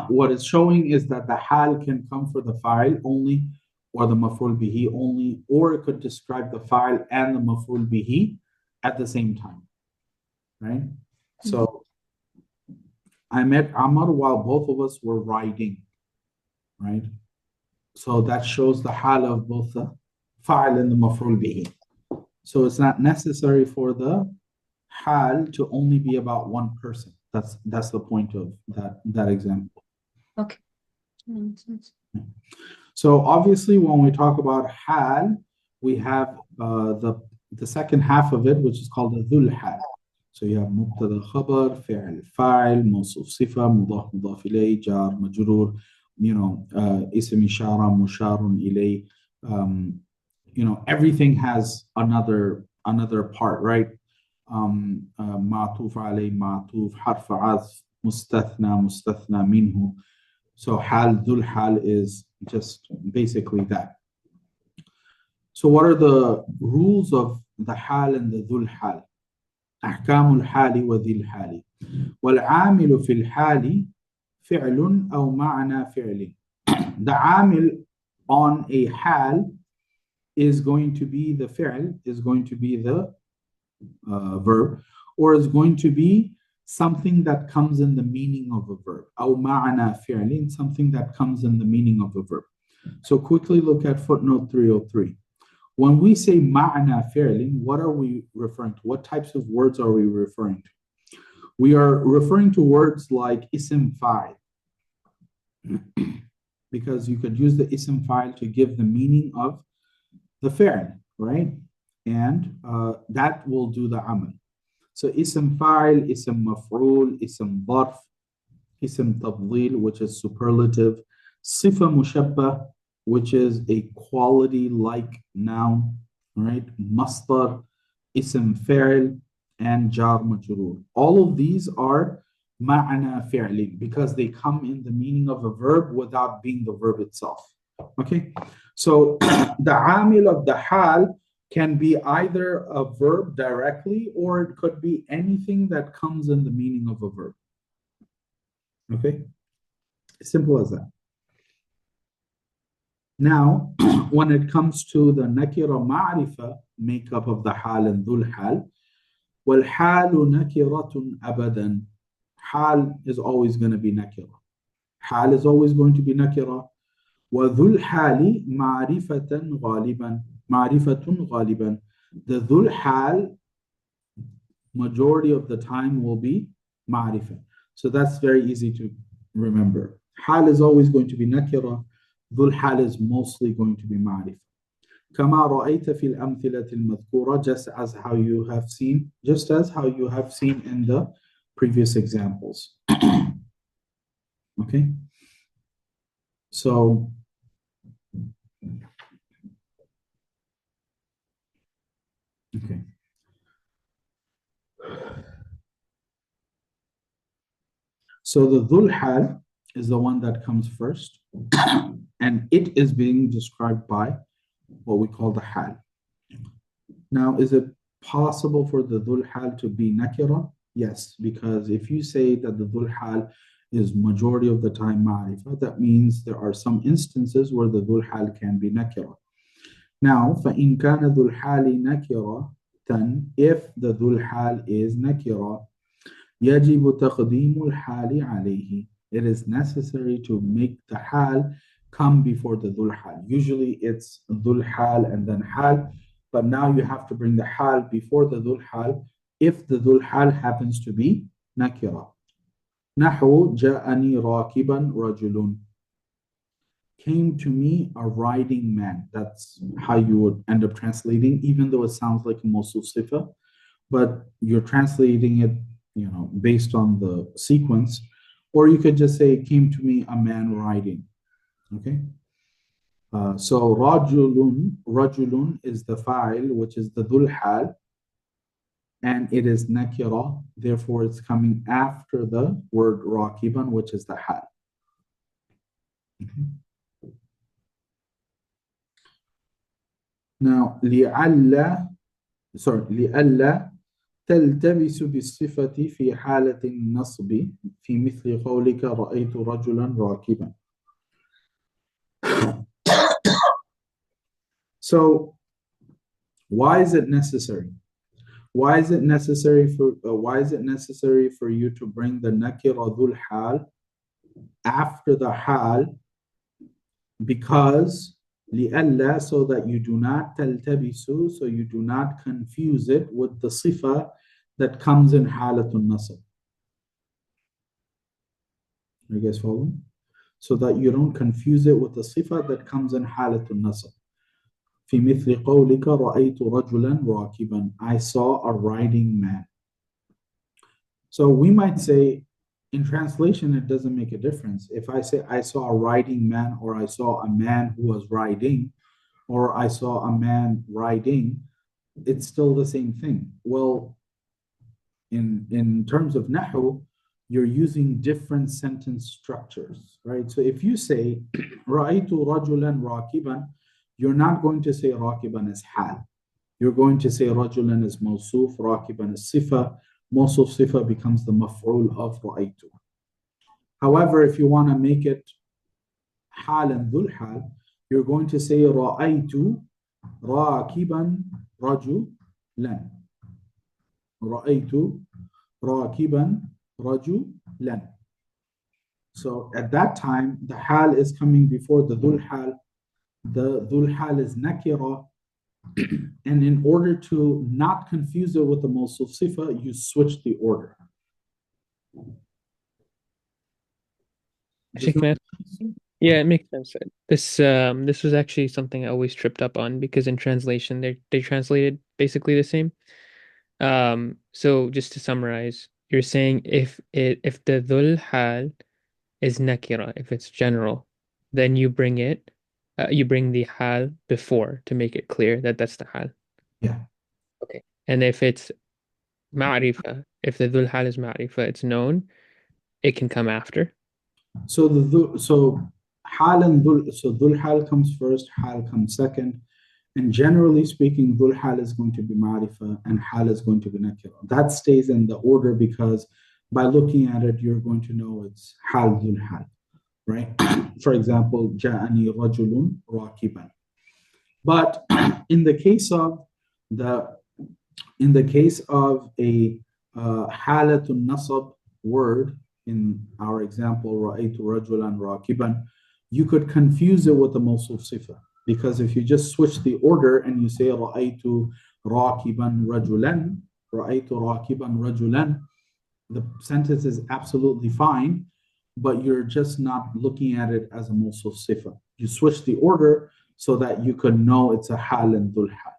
what it's showing is that the hal can come for the fa'il only, or the maf'ul bihi only, or it could describe the fa'il and the maf'ul bihi at the same time, right? So I met Amr while both of us were riding, right? So that shows the hal of both the fa'il and the maf'ul bihi. So it's not necessary for the hal to only be about one person. That's the point of that example. Okay. So obviously when we talk about hal, we have the second half of it, which is called the dhul hal. So you have مبتدا خبر فعل فاعل موصوف صفة مضاف مضاف إليه جار مجرور, اسم إشارة مشار إليه, everything has another part, right? معطوف عليه معطوف حرف عطف مستثنى منه. So hal dhul hal is just basically that. So what are the rules of the hal and the dhul hal? أحكام الحال وذي الحال. والعامل في الحال فعل أو معنى فعل. The عامل on a hal is going to be the fi'l, is going to be the verb, or is going to be something that comes in the meaning of a verb. أو معنى فعل, something that comes in the meaning of a verb. So quickly look at footnote 303. When we say ma'na fi'lin, what are we referring to? What types of words are we referring to? We are referring to words like ism fa'il, because you could use the ism fa'il to give the meaning of the fi'l, right? And that will do the amal. So ism fa'il, ism maf'ul, ism dharf, ism tabdil, which is superlative, sifa mushabbah, which is a quality like noun, right? Masdar, ism fa'il, and jar majroor. All of these are ma'ana fi'lin because they come in the meaning of a verb without being the verb itself. Okay, so the amil of the hal can be either a verb directly, or it could be anything that comes in the meaning of a verb. Okay, simple as that. Now, when it comes to the nakira ma'rifa makeup of the hal and dhul hal, wal halu nakiratun abadan. Hal is always going to be nakira. Hal is always going to be nakira. Wa dhul hali ma'rifatan ghaliban. Ma'rifatun ghaliban. The dhul hal majority of the time will be ma'rifa. So that's very easy to remember. Hal is always going to be nakira. Dhul hal is mostly going to be ma'rif. كما رأيت في الأمثلة المذكورة, just as how you have seen in the previous examples. Okay, so okay. So the dhul hal is the one that comes first, and it is being described by what we call the hal. Now, is it possible for the dhul hal to be nakira? Yes, because if you say that the dhul hal is majority of the time ma'rifah, that means there are some instances where the dhul hal can be nakira. Now, فَإِنْ كَانَ ذُو الْحَالِ نَكِرَةً, if the dhul hal is nakira, يَجِبُ تَقْدِيمُ الْحَالِ عَلَيْهِ, it is necessary to make the hal come before the dhul hal. Usually it's dhul hal and then hal, but now you have to bring the hal before the dhul hal if the dhul hal happens to be nakira. نحو جاءني راكبا رجل, came to me a riding man. That's how you would end up translating, even though it sounds like a mawsuf sifa, but you're translating it, based on the sequence. Or you could just say, came to me a man riding. Okay. So rajulun is the fa'il, which is the dhul hal, and it is nakira, therefore it's coming after the word rakiban, which is the hal. Okay. Now, لِأَلَّا تلتبس بالصفة في حالة النصب في مثل قولك رأيت رجلا راكبا. So, why is it necessary? Why is it necessary for you to bring the nakira dhul hal after the hal? Because لِأَلَّا, so that you do not تلتبسوا, so you do not confuse it with the sifa that comes in halatun nasab. You guys following? So that you don't confuse it with the sifa that comes in halatun nasab. في مثل قولك رأيت رجلا راكبا. I saw a riding man. So we might say, in translation, it doesn't make a difference. If I say I saw a riding man, or I saw a man who was riding, or I saw a man riding, it's still the same thing. Well, in terms of Nahu, you're using different sentence structures, right? So if you say رأيت رجلا راكبا, you're not going to say راكبا as hal. You're going to say رجلا is موصوف, راكبا is sifa. موصوف sifa becomes the maf'ul of رأيت. However, if you want to make it hal and dhul hal, you're going to say رأيت راكبا رجلا. رأيت راكبا رجلا. So at that time, the hal is coming before the dhul hal. The dhul hal is nakira. And in order to not confuse it with the mawsuf sifa, you switch the order. Sheikh, yeah, it makes sense. This was actually something I always tripped up on, because in translation they translated basically the same. So just to summarize, you're saying if the dhul hal is nakira, if it's general, then you bring the hal before to make it clear that that's the hal. Yeah. Okay. And if it's ma'rifa, if the dhul hal is ma'rifa, it's known, it can come after. So hal and dhul, so dhul hal comes first, hal comes second. And generally speaking, dhul hal is going to be ma'rifa and hal is going to be nakira. That stays in the order because by looking at it, you're going to know it's hal dhul hal, right? For example, ja'ani rajulun rakiban. But in the case of a halatun nasab word, in our example, ra'aytu rajulan rakiban, you could confuse it with the mawsuf sifa. Because if you just switch the order and you say ra'aytu rakiban rajulan, ra'aytu rakiban rajulan, the sentence is absolutely fine, but you're just not looking at it as a mawsuf sifa. You switch the order so that you could know it's a hal and dhul hal.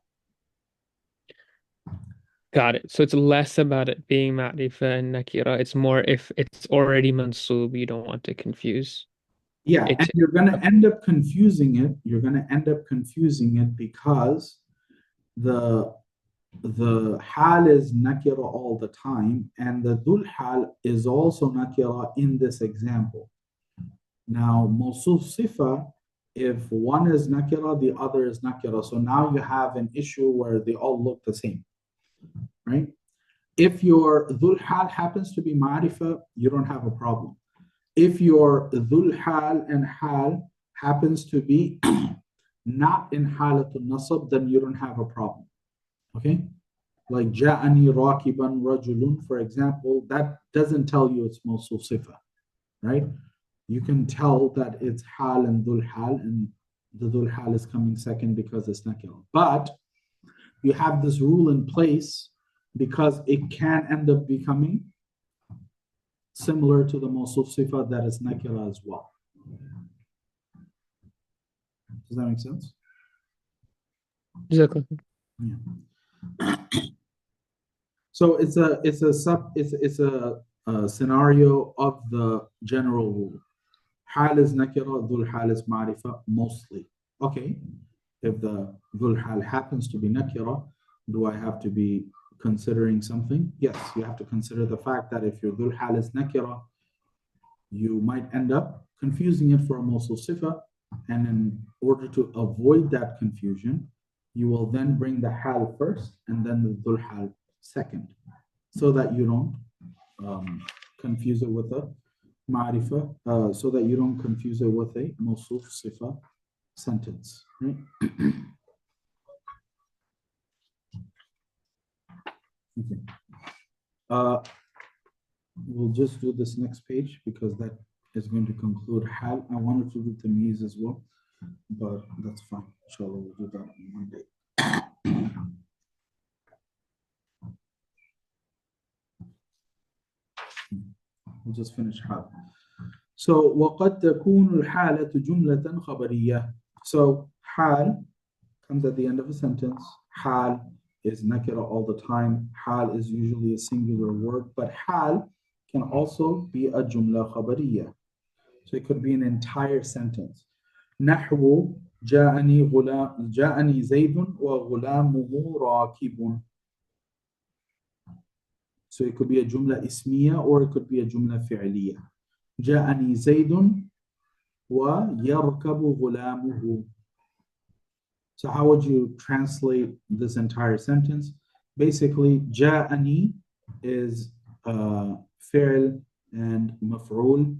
Got it. So it's less about it being ma'rifa and nakira. It's more if it's already mansub, you don't want to confuse. Yeah, and you're going to end up confusing it. You're going to end up confusing it because the hal is nakira all the time, and the dhul hal is also nakira in this example. Now, mawsuf sifa, if one is nakira, the other is nakira. So now you have an issue where they all look the same, right? If your dhul hal happens to be ma'rifa, you don't have a problem. If your dhul hal and hal happens to be not in halatul nasab, then you don't have a problem. Okay? Like ja'ani rakiban rajulun, for example, that doesn't tell you it's mawsuf sifa, right? You can tell that it's hal and dhul hal, and the dhul hal is coming second because it's nakira. But you have this rule in place because it can end up becoming similar to the mawsuf sifa that is nakira as well. Does that make sense? Exactly. Yeah. So it's a scenario of the general rule. Hal is nakira, dhul hal is ma'rifa mostly. Okay, if the dhul hal happens to be nakira, do I have to be considering something? Yes, you have to consider the fact that if your dhul hal is nakira, you might end up confusing it for a mawsuf sifa, and in order to avoid that confusion, you will then bring the hal first and then the dhul hal second, so that you don't confuse it with a ma'rifa, so that you don't confuse it with a mawsuf sifa sentence, right? Okay. We'll just do this next page because that is going to conclude hal. I wanted to do tamyiz as well, but that's fine. Inshallah, we'll do that on Monday. We'll just finish hal. So وقد تكون الحالة جملة خبرية. So hal comes at the end of a sentence. Hal is nakira all the time. Hal is usually a singular word, but hal can also be a jumla khabariya. So it could be an entire sentence. نحو جاءني زيد وغلامه راكب. So it could be a jumla ismiya or it could be a jumla fi'liya. جاءني زيد ويركب غلامه. So how would you translate this entire sentence? Basically, جاءني is fi'l and maf'ul.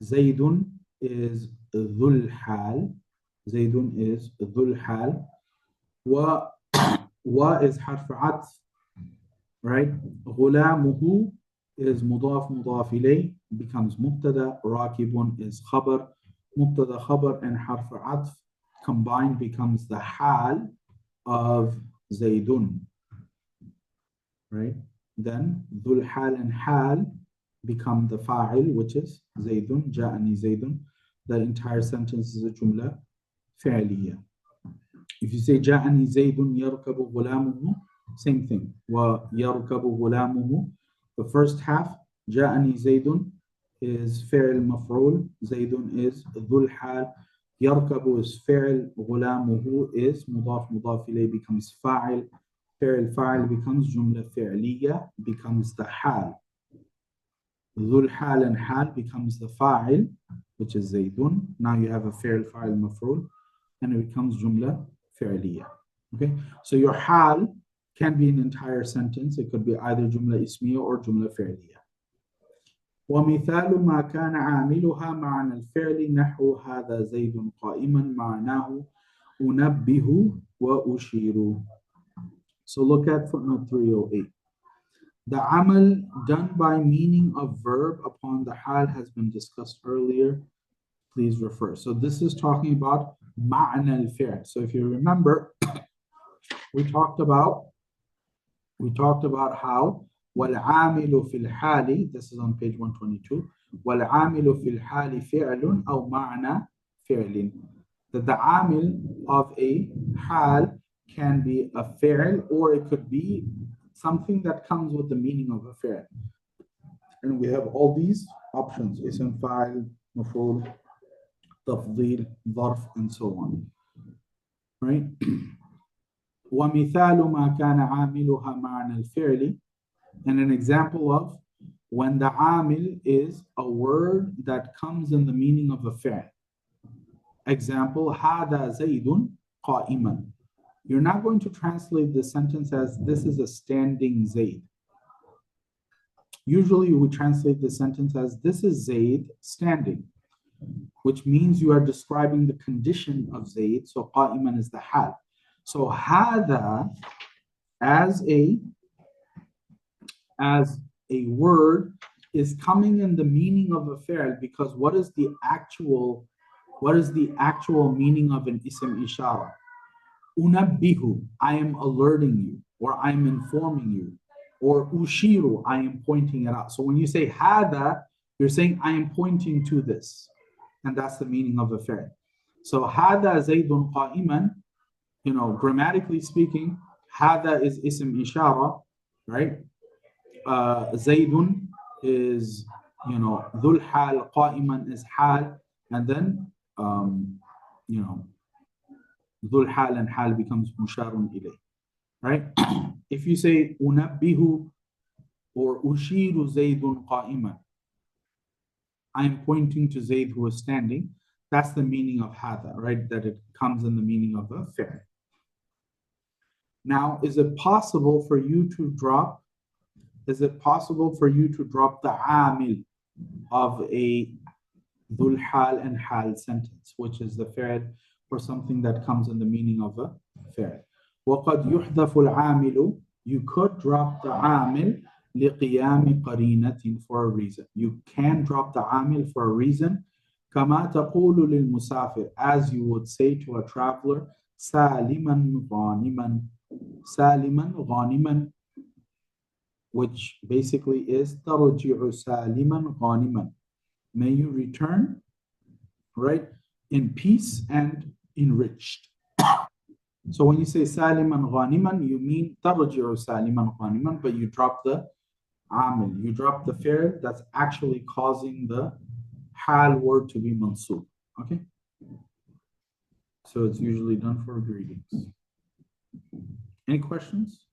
زيد is ذو الحال. زيد is ذو الحال. و is حرف عطف, right? غلامه is مضاف مضاف إليه, becomes مبتدا. راكب is خبر. مبتدا خبر and حرف عطف combined becomes the hal of Zaydun, right? Then dhul hal and hal become the fa'il, which is Zaydun, ja'ani Zaydun. The entire sentence is a jumla fi'liya. If you say ja'ani Zaydun yarkabu ghulamuhu, same thing. Wa yarkabu ghulamuhu. The first half, ja'ani Zaydun, is fi'l maf'ul. Zaydun is dhul hal. يركب is فعل, غلامه is مضاف مضاف إليه becomes فاعل, فعل فاعل becomes جملة فعلية, becomes the حال. ذو الحال and حال becomes the فاعل, which is زيدون. Now you have a فعل فاعل مفعول and it becomes جملة فعلية. Okay, so your حال can be an entire sentence. It could be either جملة اسمية or جملة فعلية. ومثال ما كان عاملها معنى الفعل نحو هذا زيد قائما معناه أنبه وأشير. So look at footnote 308. The amal done by meaning of verb upon the hal has been discussed earlier. Please refer. So this is talking about ma'na al-fi'l. So if you remember, we talked about how والعامل في الحال, this is on page 122, والعامل في الحال فعل أو معنى فعل. That the amil of a hal can be a fi'l or it could be something that comes with the meaning of a fi'l. And we have all these options, ism, fa'il, maf'ul, tafdil, dharf, and so on. Right? ومثال ما كان عاملها معنى الفعل. And an example of when the amil is a word that comes in the meaning of a fi'l. Example, هذا زيد قائما. You're not going to translate this sentence as this is a standing Zayd. Usually we translate the sentence as this is Zayd standing, which means you are describing the condition of Zayd. So قائما is the hal. So هذا as a word is coming in the meaning of a fi'l, because what is the actual meaning of an ism ishara? Unabbihu, I am alerting you, or I am informing you, or ushiru, I am pointing it out. So when you say hada, you're saying I am pointing to this, and that's the meaning of a fi'l. So hada zaydun qa'iman, grammatically speaking, hada is ism ishara, right? Zaydun is, dhul hal, qa'iman is hal, and then, dhul hal and hal becomes musharun ilay, right? If you say unabbihu or ushiru Zaydun qa'iman, I'm pointing to Zayd who is standing, that's the meaning of hada, right? That it comes in the meaning of a fi'l. Now, is it possible for you to drop the amil of a dhul hal and hal sentence, which is the fi'l for something that comes in the meaning of a fi'l? وَقَدْ يُحْذَفُ الْعَامِلُ, you could drop the amil لِقِيَامِ قَرِينَةٍ, for a reason. You can drop the amil for a reason. كَمَا تَقُولُ لِلْمُسَافِرِ, as you would say to a traveler, سَالِمًا غَانِمًا, سَالِمًا غَانِمًا, which basically is تَرْجِعُ سَالِمًا غَانِمًا, may you return, right, in peace and enriched. So when you say saliman ghaniman, you mean tarji'u saliman ghaniman, but you drop the amil. You drop the fi'l that's actually causing the hal word to be mansub. Okay? So it's usually done for greetings. Any questions?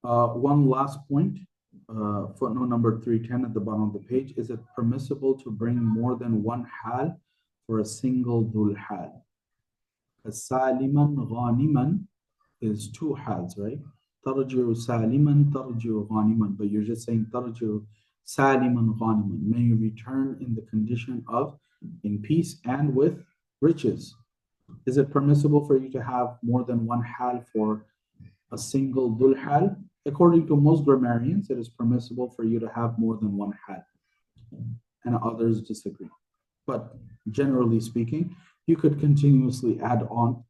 One last point, footnote number 310 at the bottom of the page. Is it permissible to bring more than one hal for a single dhul hal? Saliman ghaniman is two hals, right? Tarji'u saliman, tarji'u ghaniman. But you're just saying tarji'u saliman ghaniman. May you return in the condition of in peace and with riches. Is it permissible for you to have more than one hal for a single dhul hal? According to most grammarians, it is permissible for you to have more than one hal. And others disagree. But generally speaking, you could continuously add on.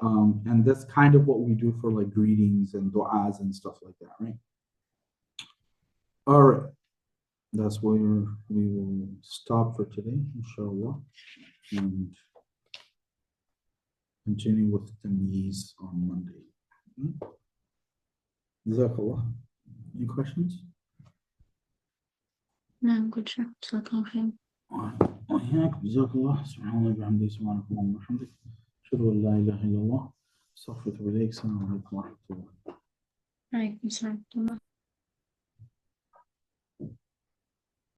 And that's kind of what we do for like greetings and du'as and stuff like that, right? All right. That's where we will stop for today, inshallah. And continue with tamyiz on Monday. Jazakallah. Any questions? نعم كل شيء جزاك الله خير. وإياك جزاك الله. سبحان الله وبحمده سبحانك اللهم وبحمدك أشهد أن لا إله إلا الله أستغفرك وأتوب إليك. السلام عليكم ورحمة الله. عليكم السلام ورحمة الله.